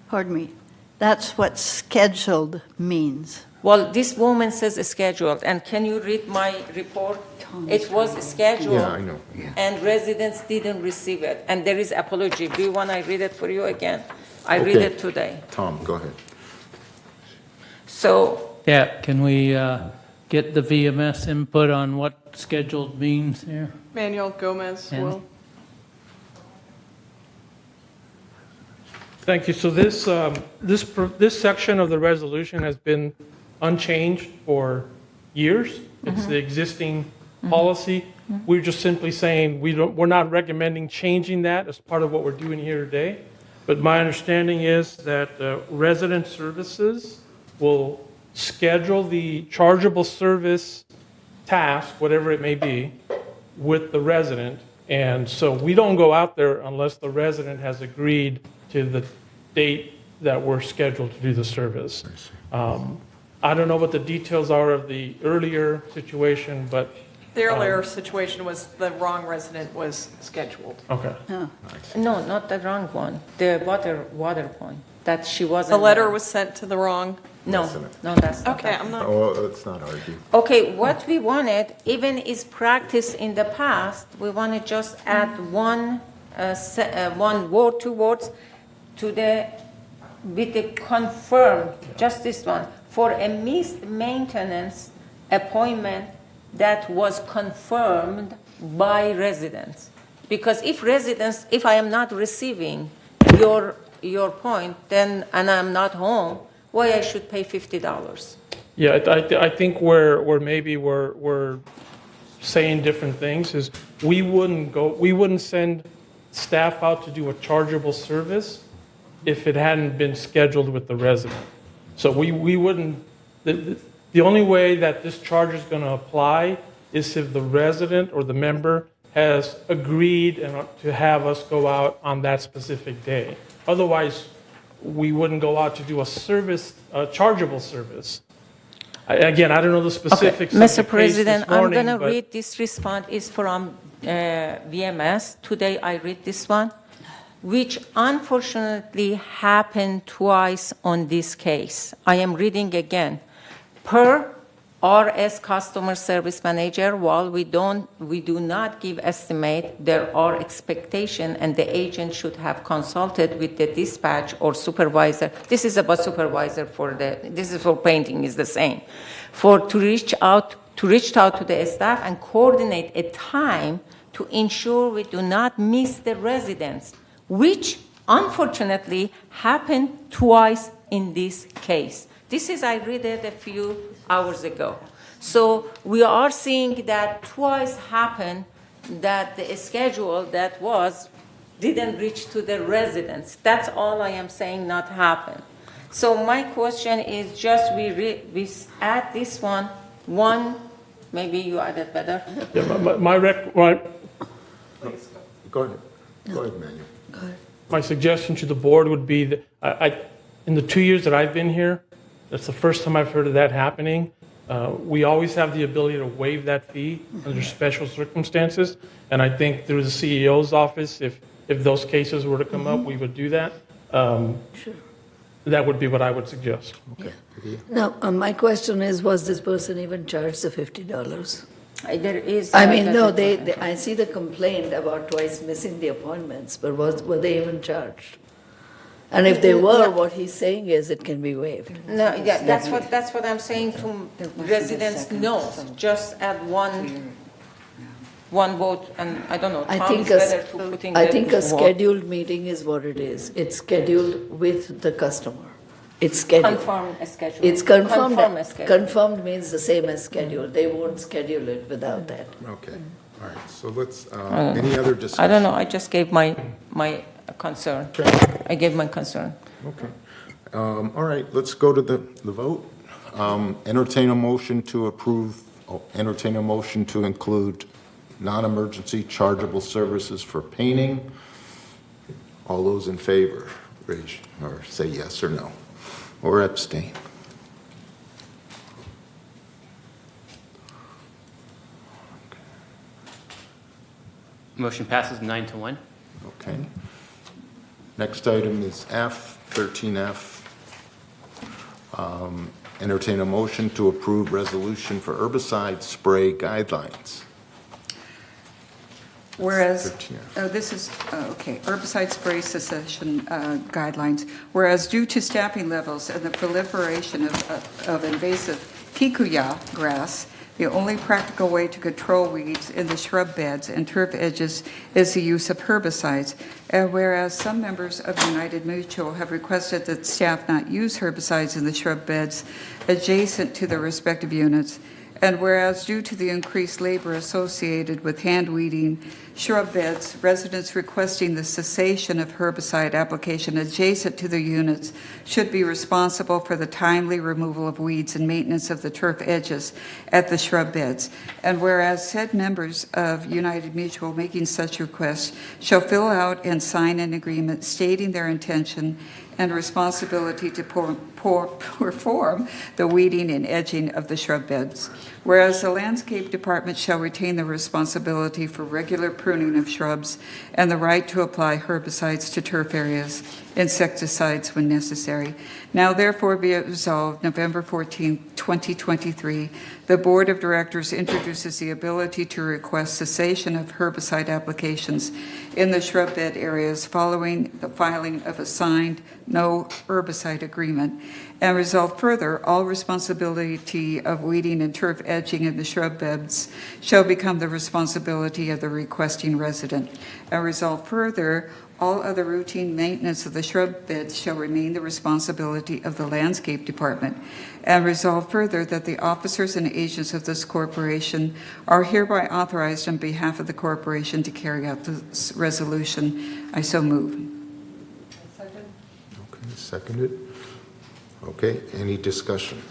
Speaker 10: pardon me, that's what scheduled means.
Speaker 5: Well, this woman says scheduled, and can you read my report? It was scheduled.
Speaker 3: Yeah, I know.
Speaker 5: And residents didn't receive it, and there is apology. Do you want I read it for you again? I read
Speaker 3: Okay.
Speaker 5: it today.
Speaker 3: Tom, go ahead.
Speaker 5: So,
Speaker 16: Yeah, can we get the VMS input on what scheduled means here?
Speaker 6: Manuel Gomez
Speaker 16: And-
Speaker 6: will.
Speaker 12: Thank you. So this section of the resolution has been unchanged for years. It's the existing policy. We're just simply saying we're not recommending changing that as part of what we're doing here today. But my understanding is that resident services will schedule the chargeable service task, whatever it may be, with the resident. And so we don't go out there unless the resident has agreed to the date that we're scheduled to do the service. I don't know what the details are of the earlier situation, but,
Speaker 6: The earlier situation was the wrong resident was scheduled.
Speaker 12: okay.
Speaker 5: no, not the wrong one, the water point, that she wasn't.
Speaker 6: The letter
Speaker 5: there.
Speaker 6: was sent to the wrong.
Speaker 5: No, no, that's not.
Speaker 6: Okay,
Speaker 5: that.
Speaker 6: I'm not.
Speaker 3: Oh, let's not argue.
Speaker 5: Okay, what we wanted, even is practice in the past, we want to just add one word, two words to with the confirmed, just this one, for a missed maintenance appointment that was confirmed by residents. Because if I am not receiving your point, then, and I'm not home, why I should pay $50?
Speaker 12: Yeah, I think where maybe we're saying different things is we wouldn't send staff out to do a chargeable service if it hadn't been scheduled with the resident. So we wouldn't, the only way that this charge is going to apply is if the resident or the member has agreed to have us go out on that specific day. Otherwise, we wouldn't go out to do a chargeable service. Again, I don't know the specifics of the
Speaker 5: Mr.
Speaker 12: case
Speaker 5: President,
Speaker 12: this morning,
Speaker 5: I'm going to
Speaker 12: but-
Speaker 5: read this response is from VMS. Today I read this one, which unfortunately happened twice on this case. I am reading again. Per RS customer service manager, while we do not give estimate, there are expectation and the agent should have consulted with the dispatch or supervisor. This is about supervisor this is for painting is the same. To reach out to the staff and coordinate a time to ensure we do not miss the residents, which unfortunately happened twice in this case. I read it a few hours ago. So we are seeing that twice happened that the schedule that didn't reach to the residents. That's all I am saying not happen. So my question is just we add this one, maybe you add it better.
Speaker 12: Yeah,
Speaker 3: Go ahead. Go ahead, Manuel.
Speaker 12: My suggestion to the board would be that in the 2 years that I've been here, that's the first time I've heard of that happening. We always have the ability to waive that fee under special circumstances, and I think through the CEO's office, if those cases were to come up, we would do that.
Speaker 7: Sure.
Speaker 12: That would be what I would suggest.
Speaker 3: Okay.
Speaker 7: Now, my question is, was this person even charged the $50?
Speaker 5: There is.
Speaker 7: I mean, no, I see the complaint about twice missing the appointments, but were they even charged? And if they were, what he's saying is it can be waived.
Speaker 5: No, yeah, that's what I'm saying to residents, no, just add one vote, and I don't know,
Speaker 7: I
Speaker 5: Tom
Speaker 7: think
Speaker 5: is better to putting
Speaker 7: I
Speaker 5: the
Speaker 7: think a
Speaker 5: vote.
Speaker 7: scheduled meeting is what it is. It's scheduled with the customer. It's scheduled.
Speaker 5: Confirm a schedule.
Speaker 7: It's confirmed.
Speaker 5: Confirm a schedule.
Speaker 7: Confirmed means the same as scheduled. They won't schedule it without that.
Speaker 3: Okay, all right, so let's,
Speaker 5: I don't
Speaker 3: any
Speaker 5: know.
Speaker 3: other discussion?
Speaker 5: I don't know, I just gave my concern. I gave my concern.
Speaker 3: Okay. All right, let's go to the vote. Entertain a motion to approve, entertain a motion to include non-emergency chargeable services for painting. All those in favor, raise, or say yes or no, or abstain.
Speaker 8: Motion passes 9-1.
Speaker 3: Okay. Next item is F, 13F. Entertain a motion to approve resolution for herbicide spray guidelines.
Speaker 15: Whereas,
Speaker 3: 13F.
Speaker 15: this is, okay, herbicide spray cessation guidelines. Whereas due to staffing levels and the proliferation of invasive kikuya grass, the only practical way to control weeds in the shrub beds and turf edges is the use of herbicides. And whereas some members of United Mutual have requested that staff not use herbicides in the shrub beds adjacent to their respective units, and whereas due to the increased labor associated with hand weeding shrub beds, residents requesting the cessation of herbicide application adjacent to their units should be responsible for the timely removal of weeds and maintenance of the turf edges at the shrub beds. And whereas said members of United Mutual making such requests shall fill out and sign an agreement stating their intention and responsibility to perform the weeding and edging of the shrub beds. Whereas the landscape department shall retain the responsibility for regular pruning of shrubs and the right to apply herbicides to turf areas, insecticides when necessary. Now therefore be it resolved, November 14, 2023, the Board of Directors introduces the ability to request cessation of herbicide applications in the shrub bed areas following the filing of a signed no herbicide agreement. And resolve further, all responsibility of weeding and turf edging in the shrub beds shall become the responsibility of the requesting resident. And resolve further, all other routine maintenance of the shrub beds shall remain the responsibility of the landscape department. And resolve further that the officers and agents of this corporation are hereby authorized on behalf of the corporation to carry out this resolution. I so move.
Speaker 3: Okay, seconded. Okay, any discussion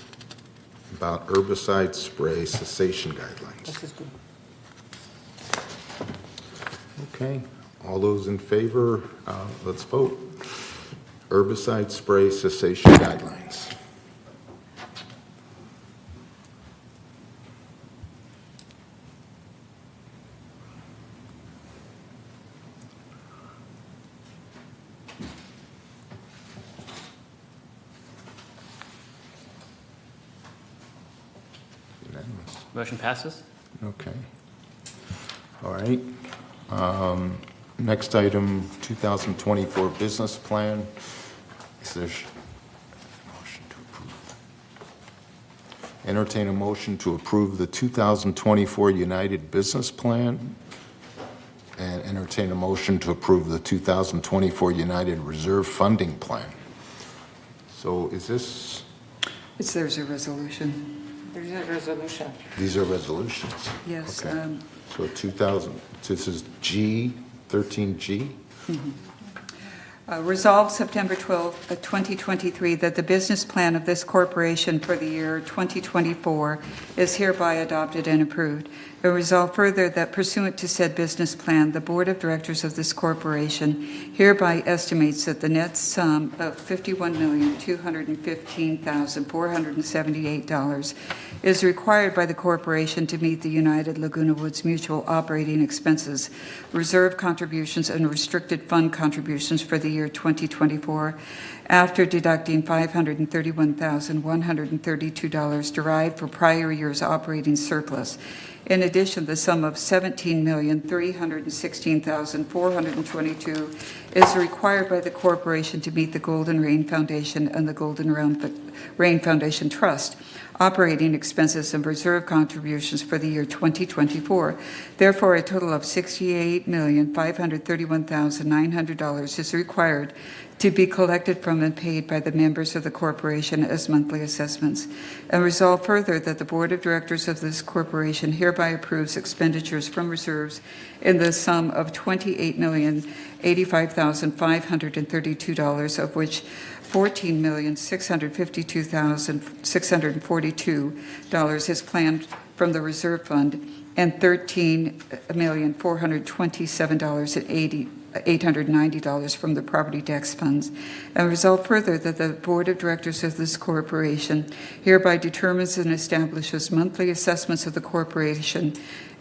Speaker 3: about herbicide spray cessation guidelines? Okay, all those in favor, let's vote. Herbicide spray cessation guidelines. Unanimous.
Speaker 8: Motion passes.
Speaker 3: Okay. All right. Next item, 2024 business plan. Is there motion to approve? Entertain a motion to approve the 2024 United Business Plan, and entertain a motion to approve the 2024 United Reserve Funding Plan. So is this,
Speaker 15: There's a resolution.
Speaker 5: There's a resolution.
Speaker 3: these are resolutions?
Speaker 15: Yes.
Speaker 3: Okay. So 2000, this is G, 13G?
Speaker 15: Resolved September 12, 2023, that the business plan of this corporation for the year 2024 is hereby adopted and approved. And resolved further that pursuant to said business plan, the Board of Directors of this corporation hereby estimates that the net sum of $51,215,478 is required by the corporation to meet the United Laguna Woods Mutual operating expenses, reserve contributions, and restricted fund contributions for the year 2024, after deducting $531,132 derived from prior year's operating surplus. In addition, the sum of $17,316,422 is required by the corporation to meet the Golden Rain Foundation and the Golden Rain Foundation Trust operating expenses and reserve contributions for the year 2024. Therefore, a total of $68,531,900 is required to be collected from and paid by the members of the corporation as monthly assessments. And resolve further that the Board of Directors of this corporation hereby approves expenditures from reserves in the sum of $28,085,532, of which $14,652,642 is planned from the reserve fund, and $13,427,890 from the property tax funds. And resolve further that the Board of Directors of this corporation hereby determines and establishes monthly assessments of the corporation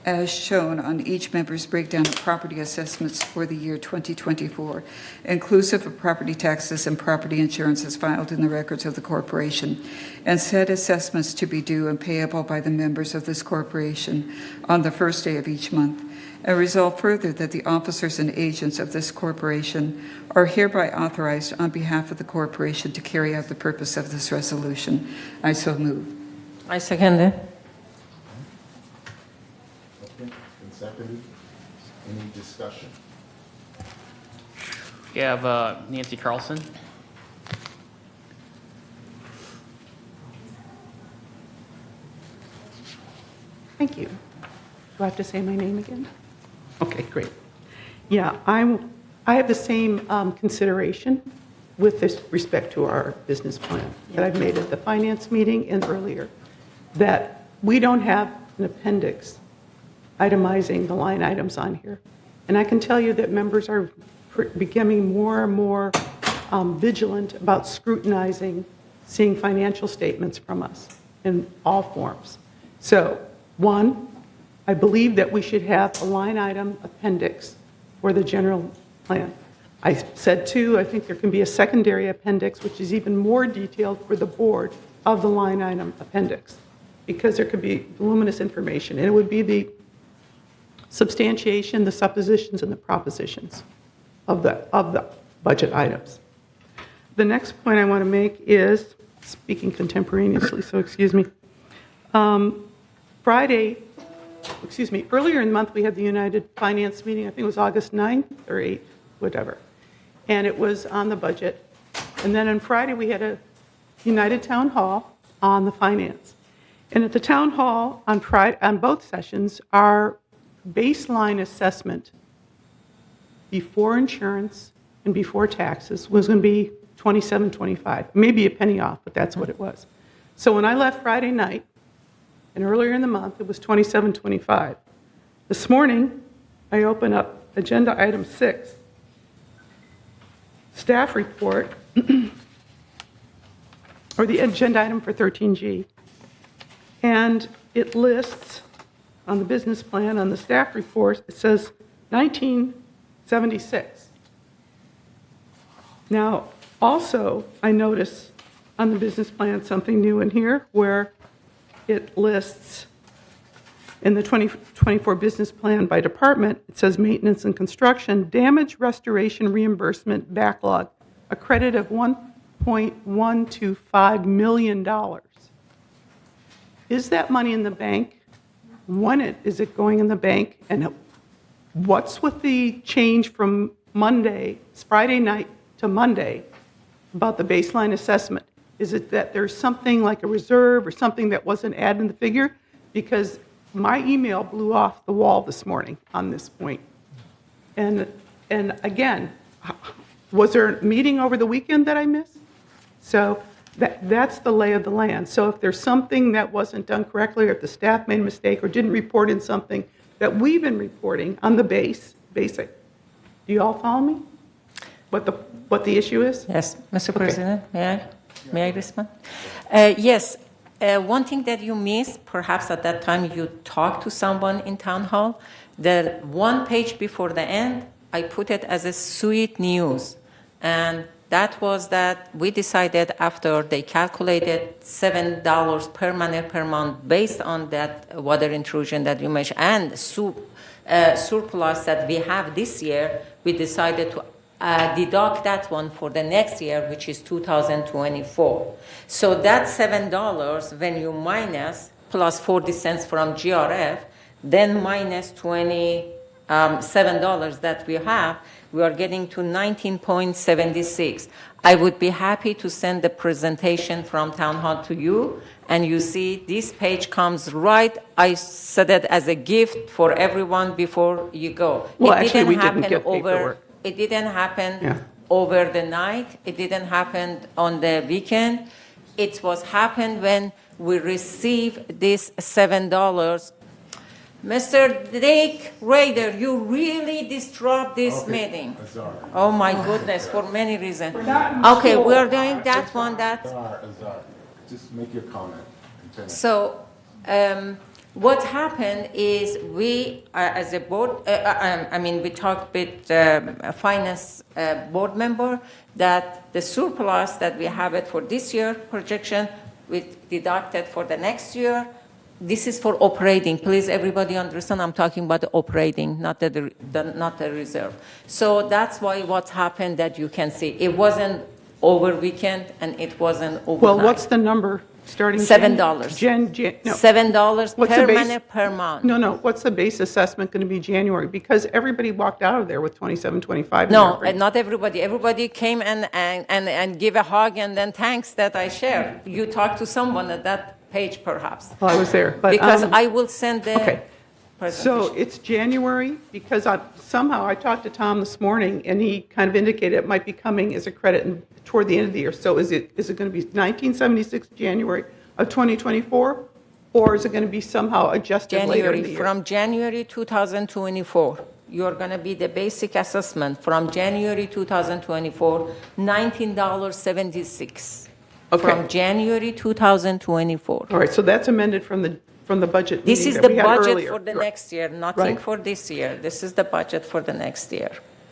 Speaker 15: as shown on each member's breakdown of property assessments for the year 2024, inclusive of property taxes and property insurances filed in the records of the corporation, and said assessments to be due and payable by the members of this corporation on the first day of each month. And resolve further that the officers and agents of this corporation are hereby authorized on behalf of the corporation to carry out the purpose of this resolution. I so move.
Speaker 5: I second it.
Speaker 3: Okay, been seconded. Any discussion?
Speaker 8: We have Nancy Carlson.
Speaker 22: Thank you. Do I have to say my name again? Okay, great. Yeah, I have the same consideration with this respect to our business plan that I've made at the finance meeting and earlier, that we don't have an appendix itemizing the line items on here. And I can tell you that members are becoming more and more vigilant about scrutinizing, seeing financial statements from us in all forms. So, one, I believe that we should have a line item appendix for the general plan. I said two, I think there can be a secondary appendix, which is even more detailed for the board of the line item appendix, because there could be voluminous information, and it would be the substantiation, the suppositions, and the propositions of the budget items. The next point I want to make is, speaking contemporaneously, so excuse me, earlier in the month we had the United Finance meeting, I think it was August 9th or 8th, whatever, and it was on the budget. And then on Friday we had a United Town Hall on the finance. And at the Town Hall on Friday, on both sessions, our baseline assessment before insurance and before taxes was going to be $27.25, maybe a penny off, but that's what it was. So when I left Friday night, and earlier in the month, it was $27.25. This morning, I open up agenda item 6, staff report, or the agenda item for 13G. And it lists on the business plan, on the staff report, it says 1976. Now, also, I notice on the business plan something new in here where it lists in the 2024 business plan by department, it says maintenance and construction, damage restoration reimbursement backlog, a credit of $1.125 million. Is that money in the bank? When is it going in the bank? And what's with the change from Monday, Friday night to Monday about the baseline assessment? Is it that there's something like a reserve or something that wasn't added in the figure? Because my email blew off the wall this morning on this point. And again, was there a meeting over the weekend that I missed? So that's the lay of the land. So if there's something that wasn't done correctly, or if the staff made a mistake or didn't report in something that we've been reporting on the basic, do you all follow me? What the issue is?
Speaker 5: Yes, Mr. President, may I respond? Yes, one thing that you missed, perhaps at that time you talked to someone in town hall, the one page before the end, I put it as a sweet news. And that was that we decided after they calculated $7 per man per month based on that water intrusion that you mentioned and surplus that we have this year, we decided to deduct that one for the next year, which is 2024. So that $7, when you minus plus 40 cents from GRF, then minus $27 that we have, we are getting to 19.76. I would be happy to send the presentation from Town Hall to you, and you see this page comes right. I said it as a gift for everyone before you go.
Speaker 22: Well,
Speaker 5: It
Speaker 22: actually, we didn't
Speaker 5: happen
Speaker 22: get paperwork.
Speaker 5: It didn't happen
Speaker 22: Yeah.
Speaker 5: over the night. It didn't happen on the weekend. It was happened when we received this $7. Mr. Dick Raider, you really disrupt this meeting. Oh my goodness, for many reasons. Okay, we are doing that one.
Speaker 3: Just make your comment.
Speaker 5: So, what happened is we, as a board, we talked with finance board member that the surplus that we have it for this year projection, we deducted for the next year. This is for operating. Please, everybody understand, I'm talking about the operating, not the reserve. So that's why what's happened that you can see. It wasn't over weekend and it wasn't overnight.
Speaker 22: Well, what's the number starting?
Speaker 5: $7.
Speaker 22: No.
Speaker 5: $7
Speaker 22: What's
Speaker 5: per
Speaker 22: the base-
Speaker 5: man per month.
Speaker 22: No. What's the base assessment going to be January? Because everybody walked out of there with 27.25.
Speaker 5: No, not everybody. Everybody came and give a hug and then thanks that I shared. You talked to someone at that page perhaps.
Speaker 22: Well, I was there. But,
Speaker 5: Because I will send the
Speaker 22: Okay.
Speaker 5: presentation.
Speaker 22: So it's January, because somehow I talked to Tom this morning, and he kind of indicated it might be coming as a credit toward the end of the year. So is it going to be 1976 January of 2024, or is it going to be somehow adjusted later in the year?
Speaker 5: From January 2024, you're going to be the basic assessment from January 2024, $19.76.
Speaker 22: Okay.
Speaker 5: From January 2024.
Speaker 22: All right, so that's amended from the budget
Speaker 5: This
Speaker 22: meeting
Speaker 5: is
Speaker 22: that
Speaker 5: the
Speaker 22: we had
Speaker 5: budget
Speaker 22: earlier.
Speaker 5: for the
Speaker 22: Right.
Speaker 5: next year, nothing
Speaker 22: Right.
Speaker 5: for this year. This is the budget for the next year.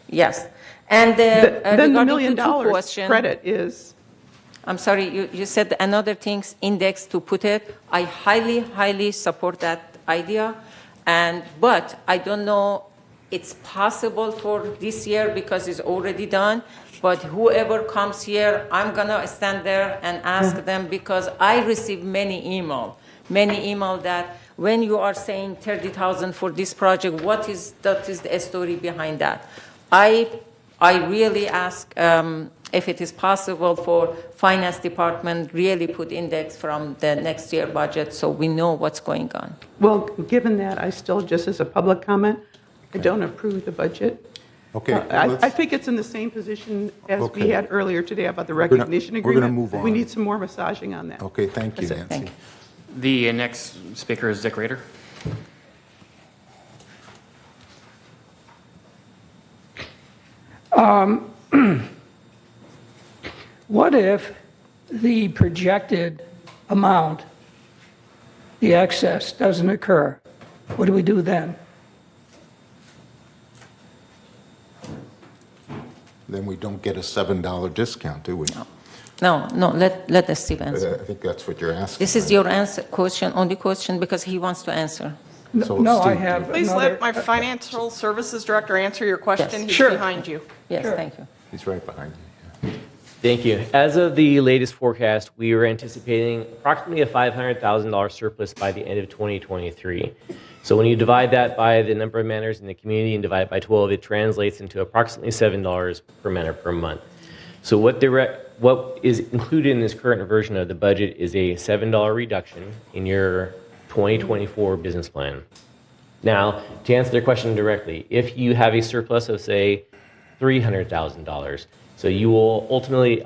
Speaker 5: Yes. And
Speaker 22: Then the $1
Speaker 5: regarding
Speaker 22: million
Speaker 5: to two question,
Speaker 22: credit is,
Speaker 5: I'm sorry, you said another things, index to put it. I highly support that idea. But I don't know, it's possible for this year because it's already done. But whoever comes here, I'm going to stand there and ask them because I receive many email that when you are saying 30,000 for this project, that is the story behind that. I really ask if it is possible for finance department really put index from the next year budget so we know what's going on.
Speaker 22: well, given that, I still, just as a public comment, I don't approve the budget.
Speaker 3: Okay.
Speaker 22: I think it's in the same position as we
Speaker 3: Okay.
Speaker 22: had earlier today about the
Speaker 3: We're gonna-
Speaker 22: recognition
Speaker 3: we're
Speaker 22: agreement.
Speaker 3: gonna move
Speaker 22: We
Speaker 3: on.
Speaker 22: need some more massaging on that.
Speaker 3: Okay, thank you,
Speaker 22: That's it.
Speaker 3: Nancy.
Speaker 8: The next speaker is Dick Rader.
Speaker 21: What if the projected amount, the excess, doesn't occur? What do we do then?
Speaker 3: Then we don't get a $7 discount, do we?
Speaker 5: No, let the Steve answer.
Speaker 3: I think that's what you're asking.
Speaker 5: This is your answer question, only question, because he wants to answer.
Speaker 3: So,
Speaker 21: No, I
Speaker 3: Steve,
Speaker 21: have
Speaker 6: Please
Speaker 21: another.
Speaker 6: let my financial services director answer your question. He's
Speaker 21: Sure.
Speaker 6: behind you.
Speaker 5: Yes,
Speaker 21: Sure.
Speaker 5: thank you.
Speaker 3: He's right behind you.
Speaker 17: Thank you. As of the latest forecast, we were anticipating approximately a $500,000 surplus by the end of 2023. So when you divide that by the number of manners in the community and divide it by 12, it translates into approximately $7 per manor per month. So what is included in this current version of the budget is a $7 reduction in your 2024 business plan. Now, to answer their question directly, if you have a surplus of, say, $300,000, so you will ultimately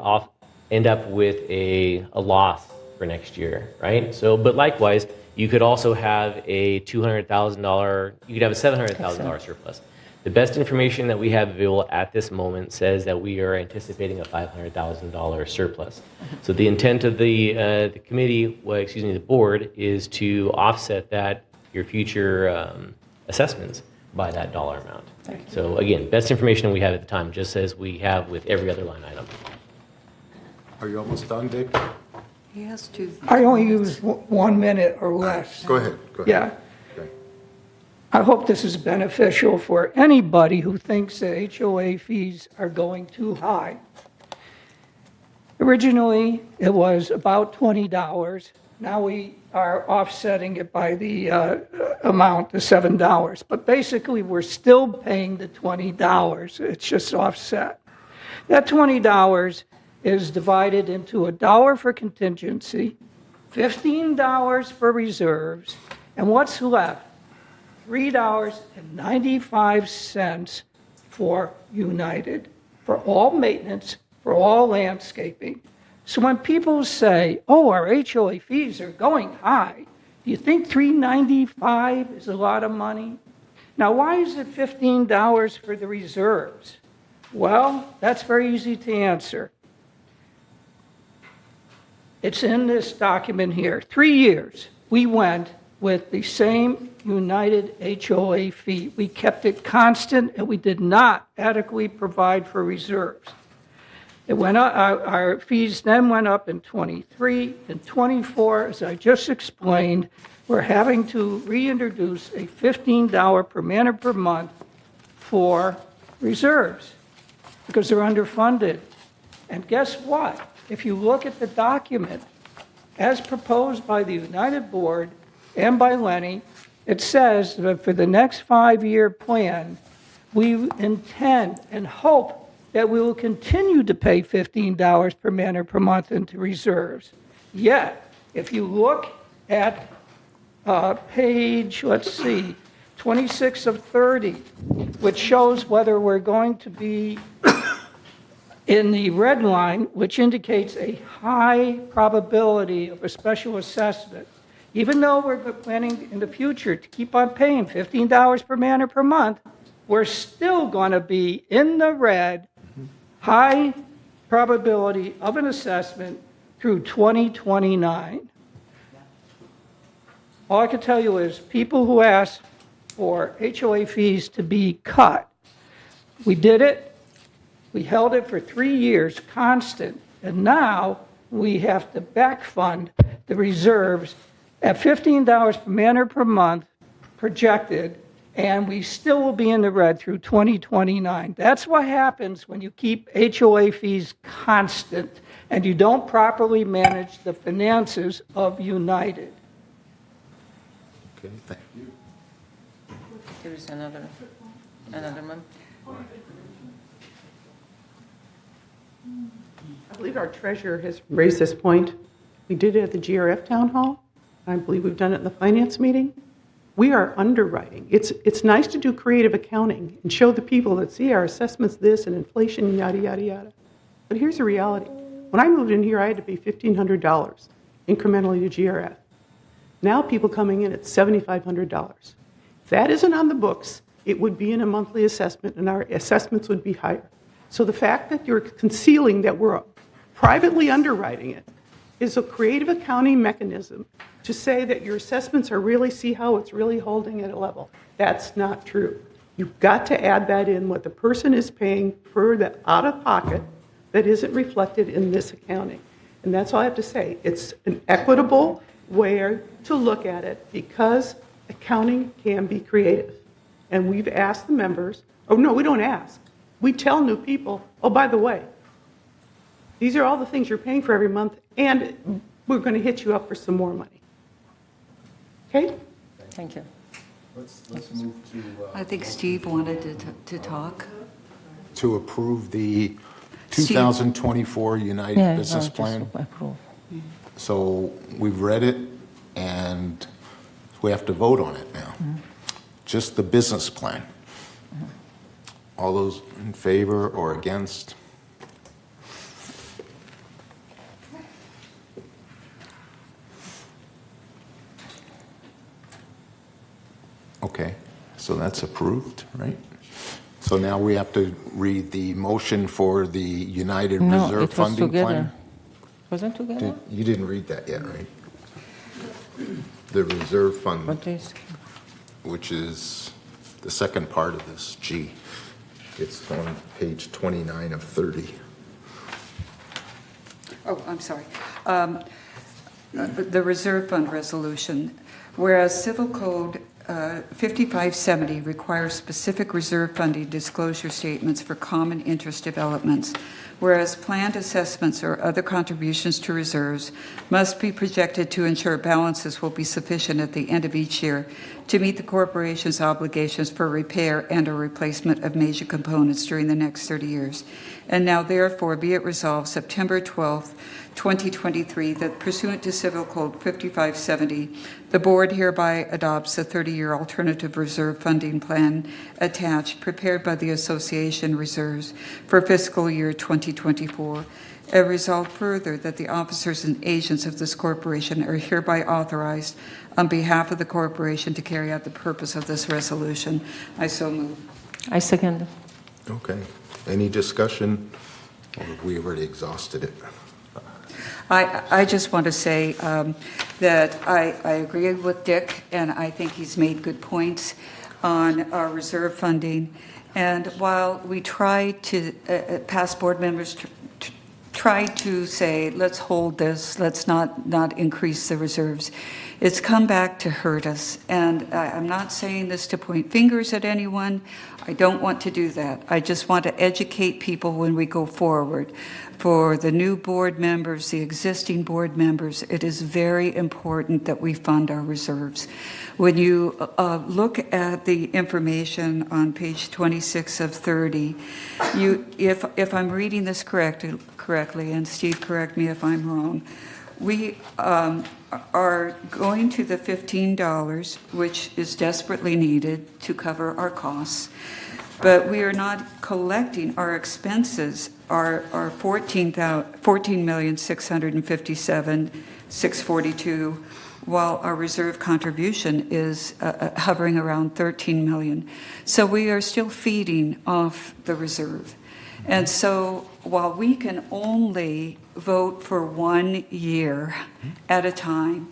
Speaker 17: end up with a loss for next year, right? So, but likewise, you could also have a $200,000, you could have a $700,000 surplus. The best information that we have available at this moment says that we are anticipating a $500,000 surplus. So the intent of the committee, well, excuse me, the board, is to offset that, your future assessments, by that dollar amount. So again, best information we have at the time, just as we have with every other line item.
Speaker 3: Are you almost done, Dick?
Speaker 15: He has to.
Speaker 21: I only use 1 minute or less.
Speaker 3: Go ahead.
Speaker 21: Yeah.
Speaker 3: Okay.
Speaker 21: I hope this is beneficial for anybody who thinks that HOA fees are going too high. Originally, it was about $20. Now we are offsetting it by the amount, the $7. But basically, we're still paying the $20. It's just offset. That $20 is divided into $1 for contingency, $15 for reserves, and what's left? $3.95 for United, for all maintenance, for all landscaping. So when people say, oh, our HOA fees are going high, do you think $3.95 is a lot of money? Now, why is it $15 for the reserves? Well, that's very easy to answer. It's in this document here. 3 years, we went with the same United HOA fee. We kept it constant, and we did not adequately provide for reserves. It went up, our fees then went up in 23. In 24, as I just explained, we're having to reintroduce a $15 per man per month for reserves because they're underfunded. And guess what? If you look at the document, as proposed by the United Board and by Lenny, it says that for the next 5-year plan, we intend and hope that we will continue to pay $15 per man per month into reserves. Yet, if you look at page, 26 of 30, which shows whether we're going to be in the red line, which indicates a high probability of a special assessment, even though we're planning in the future to keep on paying $15 per man per month, we're still going to be in the red, high probability of an assessment through 2029. All I can tell you is people who ask for HOA fees to be cut, we did it. We held it for 3 years constant, and now we have to back fund the reserves at $15 per man per month projected, and we still will be in the red through 2029. That's what happens when you keep HOA fees constant and you don't properly manage the finances of United.
Speaker 3: Okay, thank you.
Speaker 5: There is another one.
Speaker 22: I believe our treasurer has raised this point. We did it at the GRF town hall. I believe we've done it in the finance meeting. We are underwriting. It's nice to do creative accounting and show the people that, see, our assessment's this and inflation, yada, yada, yada. But here's the reality. When I moved in here, I had to pay $1,500 incrementally to GRF. Now people coming in at $7,500. If that isn't on the books, it would be in a monthly assessment, and our assessments would be higher. So the fact that you're concealing that we're privately underwriting it is a creative accounting mechanism to say that your assessments are really, see how it's really holding at a level. That's not true. You've got to add that in, what the person is paying for the out-of-pocket that isn't reflected in this accounting. And that's all I have to say. It's an equitable way to look at it because accounting can be creative. And we've asked the members, oh no, we don't ask. We tell new people, oh, by the way, these are all the things you're paying for every month, and we're going to hit you up for some more money. Okay?
Speaker 5: Thank you.
Speaker 15: Let's move to. I think Steve wanted to talk.
Speaker 3: To approve the 2024 United Business Plan. So we've read it, and we have to vote on it now. Just the business plan. All those in favor or against? Okay. So that's approved, right? So now we have to read the motion for the United
Speaker 5: No,
Speaker 3: Reserve
Speaker 5: it was
Speaker 3: Funding
Speaker 5: together.
Speaker 3: Plan?
Speaker 5: Wasn't together?
Speaker 3: You didn't read that yet, right? The reserve fund,
Speaker 5: What is?
Speaker 3: which is the second part of this, G. It's on page 29 of 30.
Speaker 15: Oh, I'm sorry. The Reserve Fund Resolution, whereas Civil Code 5570 requires specific reserve funding disclosure statements for common interest developments, whereas planned assessments or other contributions to reserves must be projected to ensure balances will be sufficient at the end of each year to meet the corporation's obligations for repair and or replacement of major components during the next 30 years. And now therefore be it resolved September 12th, 2023, that pursuant to Civil Code 5570, the board hereby adopts a 30-year alternative reserve funding plan attached, prepared by the Association Reserves for fiscal year 2024. And resolved further that the officers and agents of this corporation are hereby authorized on behalf of the corporation to carry out the purpose of this resolution. I so move.
Speaker 5: I second.
Speaker 3: Okay. Any discussion? Or have we already exhausted it?
Speaker 15: I just want to say that I agree with Dick, and I think he's made good points on our reserve funding. And while we try to, past board members try to say, let's hold this, let's not increase the reserves, it's come back to hurt us. And I'm not saying this to point fingers at anyone. I don't want to do that. I just want to educate people when we go forward. For the new board members, the existing board members, it is very important that we fund our reserves. When you look at the information on page 26 of 30, if I'm reading this correctly, and Steve, correct me if I'm wrong, we are going to the $15, which is desperately needed to cover our costs, but we are not collecting. Our expenses are $14,657,642, while our reserve contribution is hovering around $13 million. So we are still feeding off the reserve. And so while we can only vote for 1 year at a time,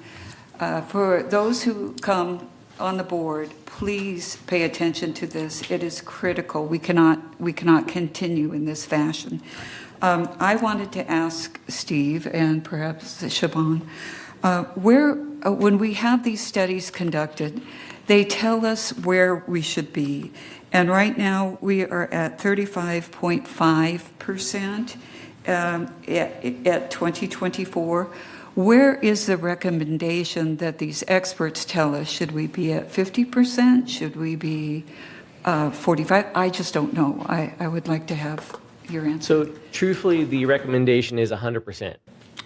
Speaker 15: for those who come on the board, please pay attention to this. It is critical. We cannot continue in this fashion. I wanted to ask Steve and perhaps Siobhan, when we have these studies conducted, they tell us where we should be. And right now, we are at 35.5% at 2024. Where is the recommendation that these experts tell us? Should we be at 50%? Should we be 45%? I just don't know. I would like to have your answer.
Speaker 17: So truthfully, the recommendation is 100%.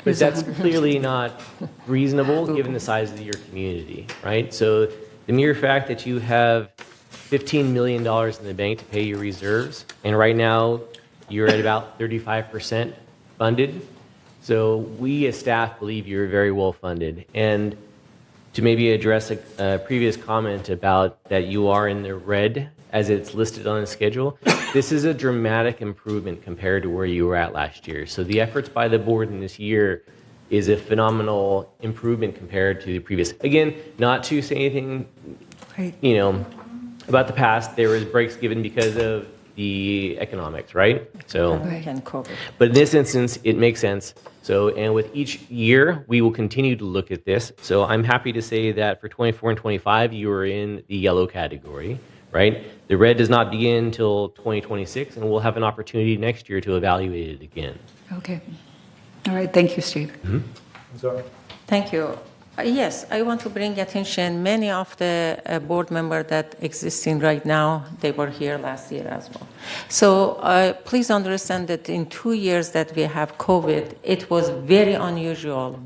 Speaker 17: But that's clearly not reasonable given the size of your community, right? So the mere fact that you have $15 million in the bank to pay your reserves, and right now you're at about 35% funded. So we as staff believe you're very well funded. And to maybe address a previous comment about that you are in the red as it's listed on the schedule, this is a dramatic improvement compared to where you were at last year. So the efforts by the board in this year is a phenomenal improvement compared to the previous. Again, not to say anything, about the past. There was breaks given because of the economics, right? So,
Speaker 5: And COVID.
Speaker 17: but in this instance, it makes sense. So, and with each year, we will continue to look at this. So I'm happy to say that for 24 and 25, you are in the yellow category, right? The red does not begin until 2026, and we'll have an opportunity next year to evaluate it again.
Speaker 15: Okay. All right. Thank you, Steve.
Speaker 5: Thank you. Yes, I want to bring attention. Many of the board members that existing right now, they were here last year as well. So please understand that in 2 years that we have COVID, it was very unusual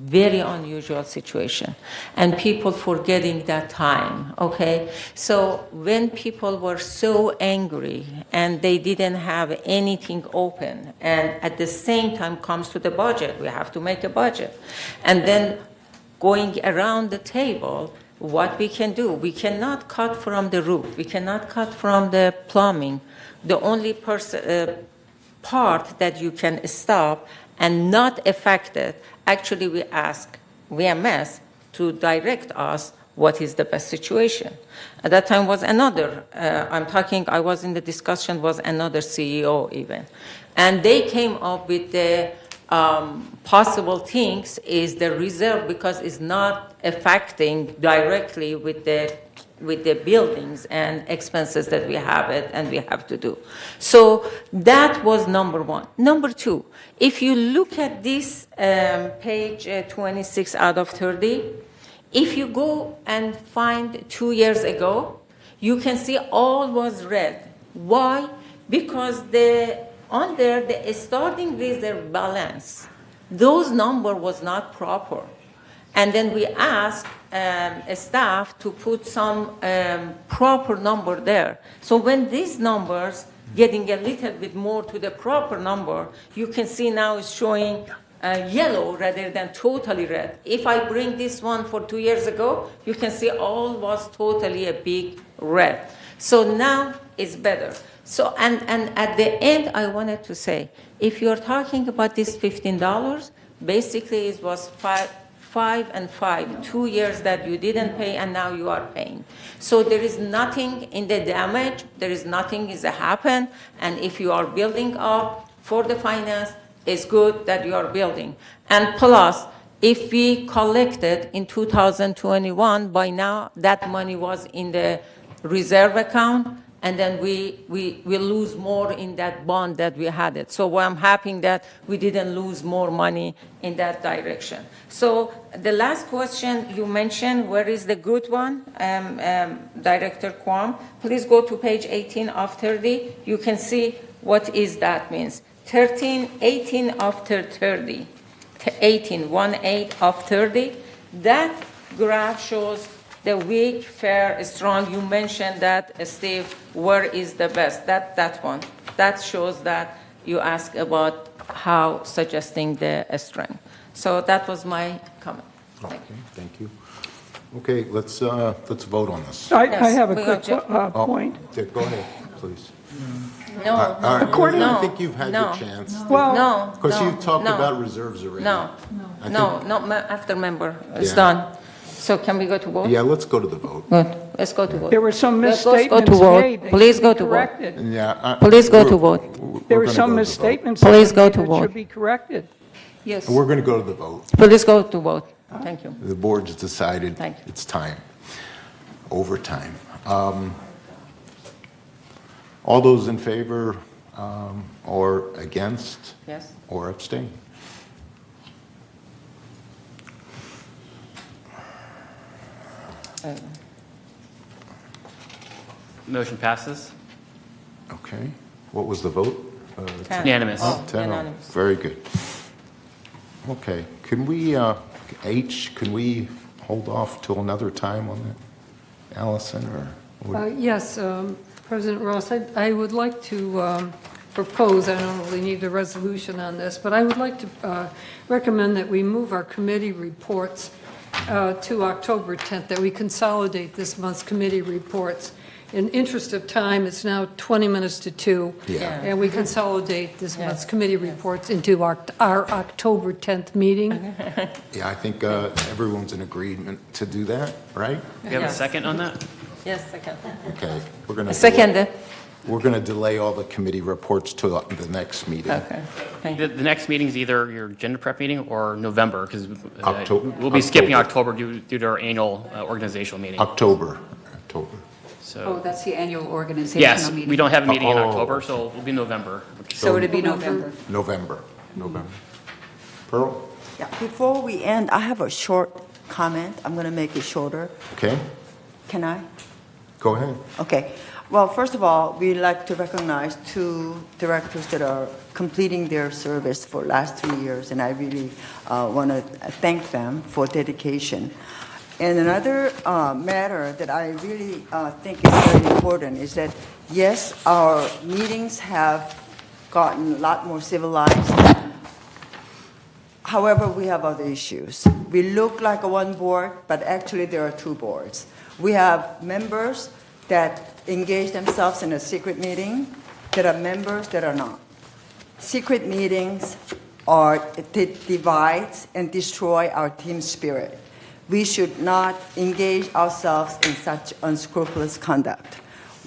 Speaker 5: situation. And people forgetting that time, okay? So when people were so angry and they didn't have anything open, and at the same time comes to the budget, we have to make a budget. And then going around the table, what we can do. We cannot cut from the roof. We cannot cut from the plumbing. The only part that you can stop and not affect it, actually we ask VMS to direct us what is the best situation. At that time was another, I was in the discussion, was another CEO even. And they came up with the possible things is the reserve, because it's not affecting directly with the buildings and expenses that we have it and we have to do. So that was number one. Number two, if you look at this page 26 out of 30, if you go and find 2 years ago, you can see all was red. Why? Because under the starting reserve balance, those number was not proper. And then we asked staff to put some proper number there. So when these numbers getting a little bit more to the proper number, you can see now it's showing yellow rather than totally red. If I bring this one for 2 years ago, you can see all was totally a big red. So now it's better. So, and at the end, I wanted to say, if you're talking about this $15, basically it was five and 5, 2 years that you didn't pay and now you are paying. So there is nothing in the damage, there is nothing is happened, and if you are building up for the finance, it's good that you are building. And plus, if we collected in 2021, by now that money was in the reserve account, and then we lose more in that bond that we had it. So I'm happy that we didn't lose more money in that direction. So the last question you mentioned, where is the good one? Director Quam, please go to page 18 of 30. You can see what is that means. 18 after 30, 18 of 30. That graph shows the weak, fair, strong. You mentioned that, Steve, where is the best? That one. That shows that you ask about how suggesting the strength. So that was my comment.
Speaker 3: Okay, thank you. Okay, let's vote on this.
Speaker 21: I have a quick point.
Speaker 3: Go ahead, please.
Speaker 5: No,
Speaker 3: I think you've had your chance.
Speaker 21: Well,
Speaker 3: Because you've talked about reserves already.
Speaker 5: After member, it's
Speaker 3: Yeah.
Speaker 5: done. So can we go to vote?
Speaker 3: Yeah, let's go to the vote.
Speaker 5: Good. Let's go to vote.
Speaker 21: there were some
Speaker 5: Let's go
Speaker 21: misstatements
Speaker 5: to vote.
Speaker 21: made. They
Speaker 5: Please
Speaker 21: should
Speaker 5: go
Speaker 21: be
Speaker 5: to vote.
Speaker 21: corrected.
Speaker 3: Yeah.
Speaker 5: Please go to vote.
Speaker 21: There were some misstatements.
Speaker 5: Please
Speaker 21: that
Speaker 5: go
Speaker 21: were
Speaker 5: to
Speaker 21: made that
Speaker 5: vote.
Speaker 21: should be corrected.
Speaker 5: Yes.
Speaker 3: We're going to go to the vote.
Speaker 5: Please go to vote. Thank you.
Speaker 3: The board's decided
Speaker 5: Thank you.
Speaker 3: it's time, overtime. All those in favor or against?
Speaker 5: Yes.
Speaker 3: Or abstain?
Speaker 8: Motion passes.
Speaker 3: Okay. What was the vote?
Speaker 5: 10.
Speaker 8: Unanimous.
Speaker 5: Oh,
Speaker 3: 10.
Speaker 5: unanimous.
Speaker 3: Very good. Okay. Can we, can we hold off till another time on that? Allison, or?
Speaker 2: Yes, President Ross, I would like to propose, I don't really need a resolution on this, but I would like to recommend that we move our committee reports to October 10th, that we consolidate this month's committee reports. In interest of time, it's now 20 minutes to 2.
Speaker 3: Yeah.
Speaker 2: And we consolidate this month's committee reports into our October 10th meeting.
Speaker 3: Yeah, I think everyone's in agreement to do that, right?
Speaker 8: Do you have a second on that?
Speaker 5: Yes, second.
Speaker 3: Okay. We're going to.
Speaker 5: Second.
Speaker 3: We're going to delay all the committee reports to the next meeting.
Speaker 5: Okay.
Speaker 8: The next meeting is either your agenda prep meeting or November, because
Speaker 3: October.
Speaker 8: we'll be skipping October due to our annual organizational meeting.
Speaker 3: October.
Speaker 15: Oh, that's the annual organizational
Speaker 8: Yes,
Speaker 15: meeting.
Speaker 8: we don't have a meeting in
Speaker 3: Oh.
Speaker 8: October, so it'll be November.
Speaker 15: So it'd be November.
Speaker 3: November. Pearl?
Speaker 18: Yeah, before we end, I have a short comment. I'm going to make it shorter.
Speaker 3: Okay.
Speaker 18: Can I?
Speaker 3: Go ahead.
Speaker 18: Okay. Well, first of all, we'd like to recognize 2 directors that are completing their service for last 3 years, and I really want to thank them for dedication. And another matter that I really think is very important is that, yes, our meetings have gotten a lot more civilized. However, we have other issues. We look like a one board, but actually there are two boards. We have members that engage themselves in a secret meeting. There are members that are not. Secret meetings divide and destroy our team spirit. We should not engage ourselves in such unscrupulous conduct.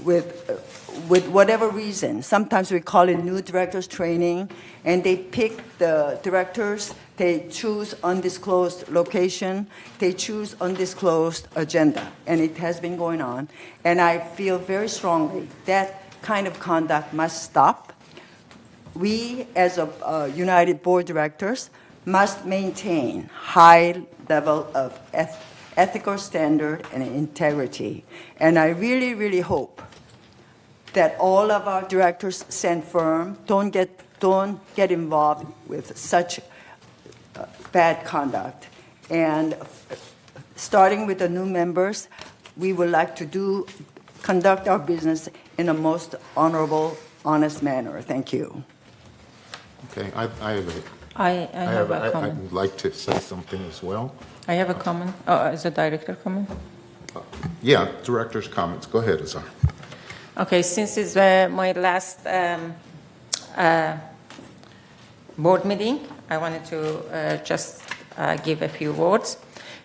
Speaker 18: With whatever reason, sometimes we call it new directors training, and they pick the directors, they choose undisclosed location, they choose undisclosed agenda, and it has been going on. And I feel very strongly that kind of conduct must stop. We, as a United Board Directors, must maintain high level of ethical standard and integrity. And I really, really hope that all of our directors stand firm, don't get involved with such bad conduct. And starting with the new members, we would like to conduct our business in a most honorable, honest manner. Thank you.
Speaker 3: Okay, I have
Speaker 5: I have a comment.
Speaker 3: I would like to say something as well.
Speaker 5: I have a comment. Oh, is the director comment?
Speaker 3: Yeah, director's comments. Go ahead, Azar.
Speaker 5: Okay, since it's my last board meeting, I wanted to just give a few words.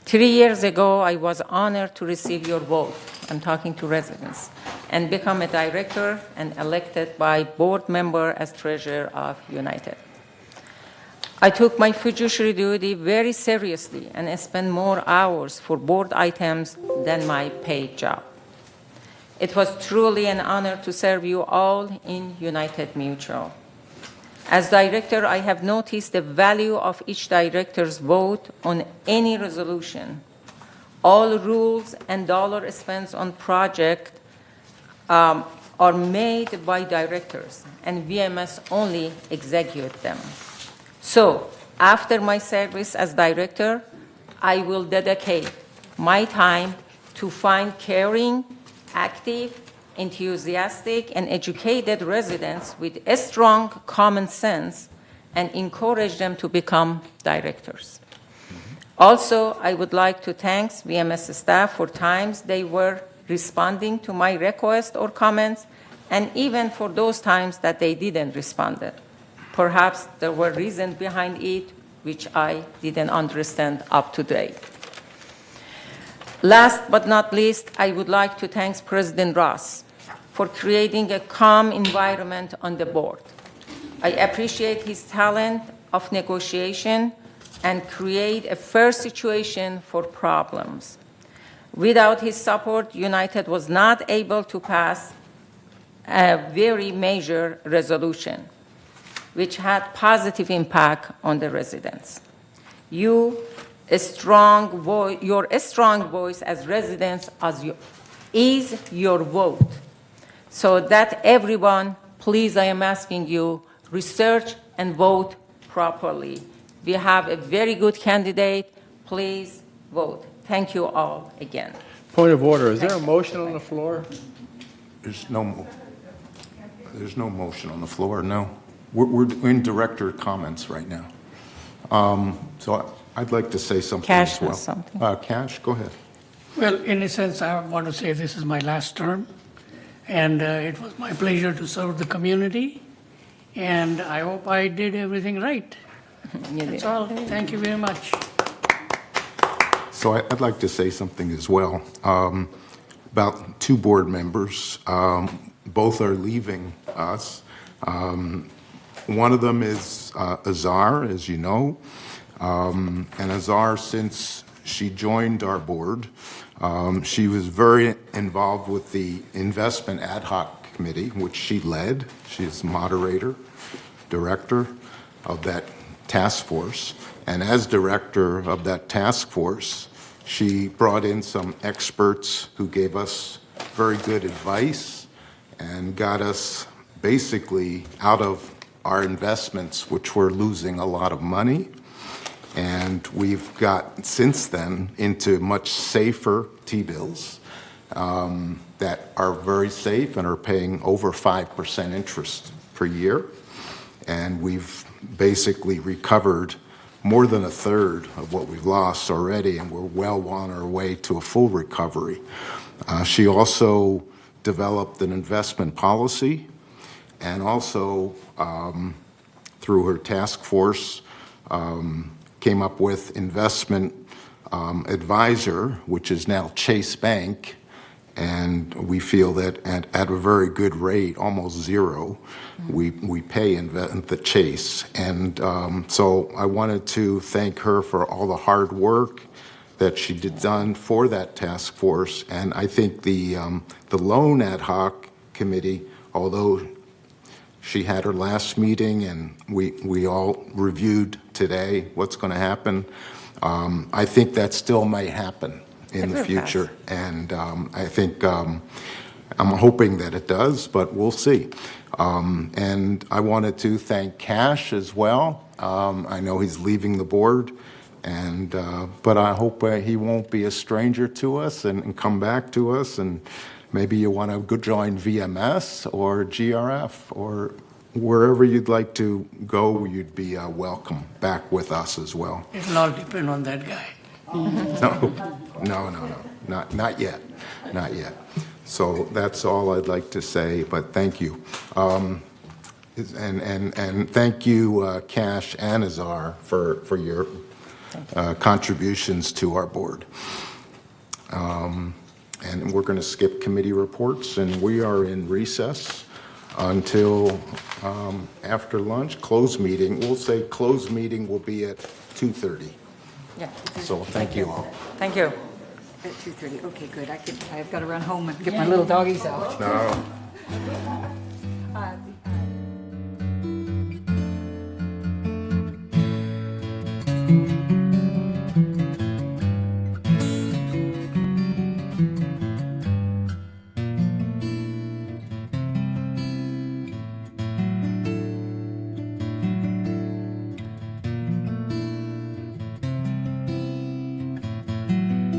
Speaker 5: 3 years ago, I was honored to receive your vote. I'm talking to residents, and become a director and elected by board member as treasurer of United. I took my fiduciary duty very seriously and spent more hours for board items than my paid job. It was truly an honor to serve you all in United Mutual. As director, I have noticed the value of each director's vote on any resolution. All rules and dollar spent on project are made by directors, and VMS only execute them. So, after my service as director, I will dedicate my time to find caring, active, enthusiastic, and educated residents with a strong common sense and encourage them to become directors. Also, I would like to thank VMS staff for times they were responding to my requests or comments, and even for those times that they didn't respond. Perhaps there were reasons behind it which I didn't understand up to date. Last but not least, I would like to thank President Ross for creating a calm environment on the board. I appreciate his talent of negotiation and create a fair situation for problems. Without his support, United was not able to pass a very major resolution, which had positive impact on the residents. Your strong voice as residents is your vote. So that everyone, please, I am asking you, research and vote properly. We have a very good candidate. Please vote. Thank you all again.
Speaker 4: Point of order, is there a motion on the floor?
Speaker 3: There's no motion on the floor, no. We're in director comments right now. So I'd like to say something
Speaker 5: Cash
Speaker 3: as well.
Speaker 5: has something.
Speaker 3: Cash, go ahead.
Speaker 20: Well, in a sense, I want to say this is my last term, and it was my pleasure to serve the community, and I hope I did everything right. That's all. Thank you very much.
Speaker 3: So I'd like to say something as well about two board members. Both are leaving us. One of them is Azar, as you know. And Azar, since she joined our board, she was very involved with the Investment Ad Hoc Committee, which she led. She's moderator, director of that task force. And as director of that task force, she brought in some experts who gave us very good advice and got us basically out of our investments, which were losing a lot of money. And we've got, since then, into much safer T-bills that are very safe and are paying over 5% interest per year. And we've basically recovered more than a third of what we've lost already, and we're well on our way to a full recovery. She also developed an investment policy, and also through her task force came up with investment advisor, which is now Chase Bank, and we feel that at a very good rate, almost zero, we pay the Chase. And so I wanted to thank her for all the hard work that she done for that task force. And I think the loan ad hoc committee, although she had her last meeting and we all reviewed today what's going to happen, I think that still may happen in the future. And I think I'm hoping that it does, but we'll see. And I wanted to thank Cash as well. I know he's leaving the board, and but I hope he won't be a stranger to us and come back to us. And maybe you want to go join VMS or GRF or wherever you'd like to go. You'd be welcome back with us as well.
Speaker 20: It'll all depend on that guy.
Speaker 3: No, not yet, not yet. So that's all I'd like to say, but thank you. And thank you, Cash and Azar, for your contributions to our board. And we're going to skip committee reports, and we are in recess until after lunch. Closed meeting, we'll say closed meeting will be at 2:30.
Speaker 18: Yeah.
Speaker 3: So thank you all.
Speaker 18: Thank you.
Speaker 15: At 2:30, okay, good. I've got to run home and get my little doggies out.
Speaker 3: No.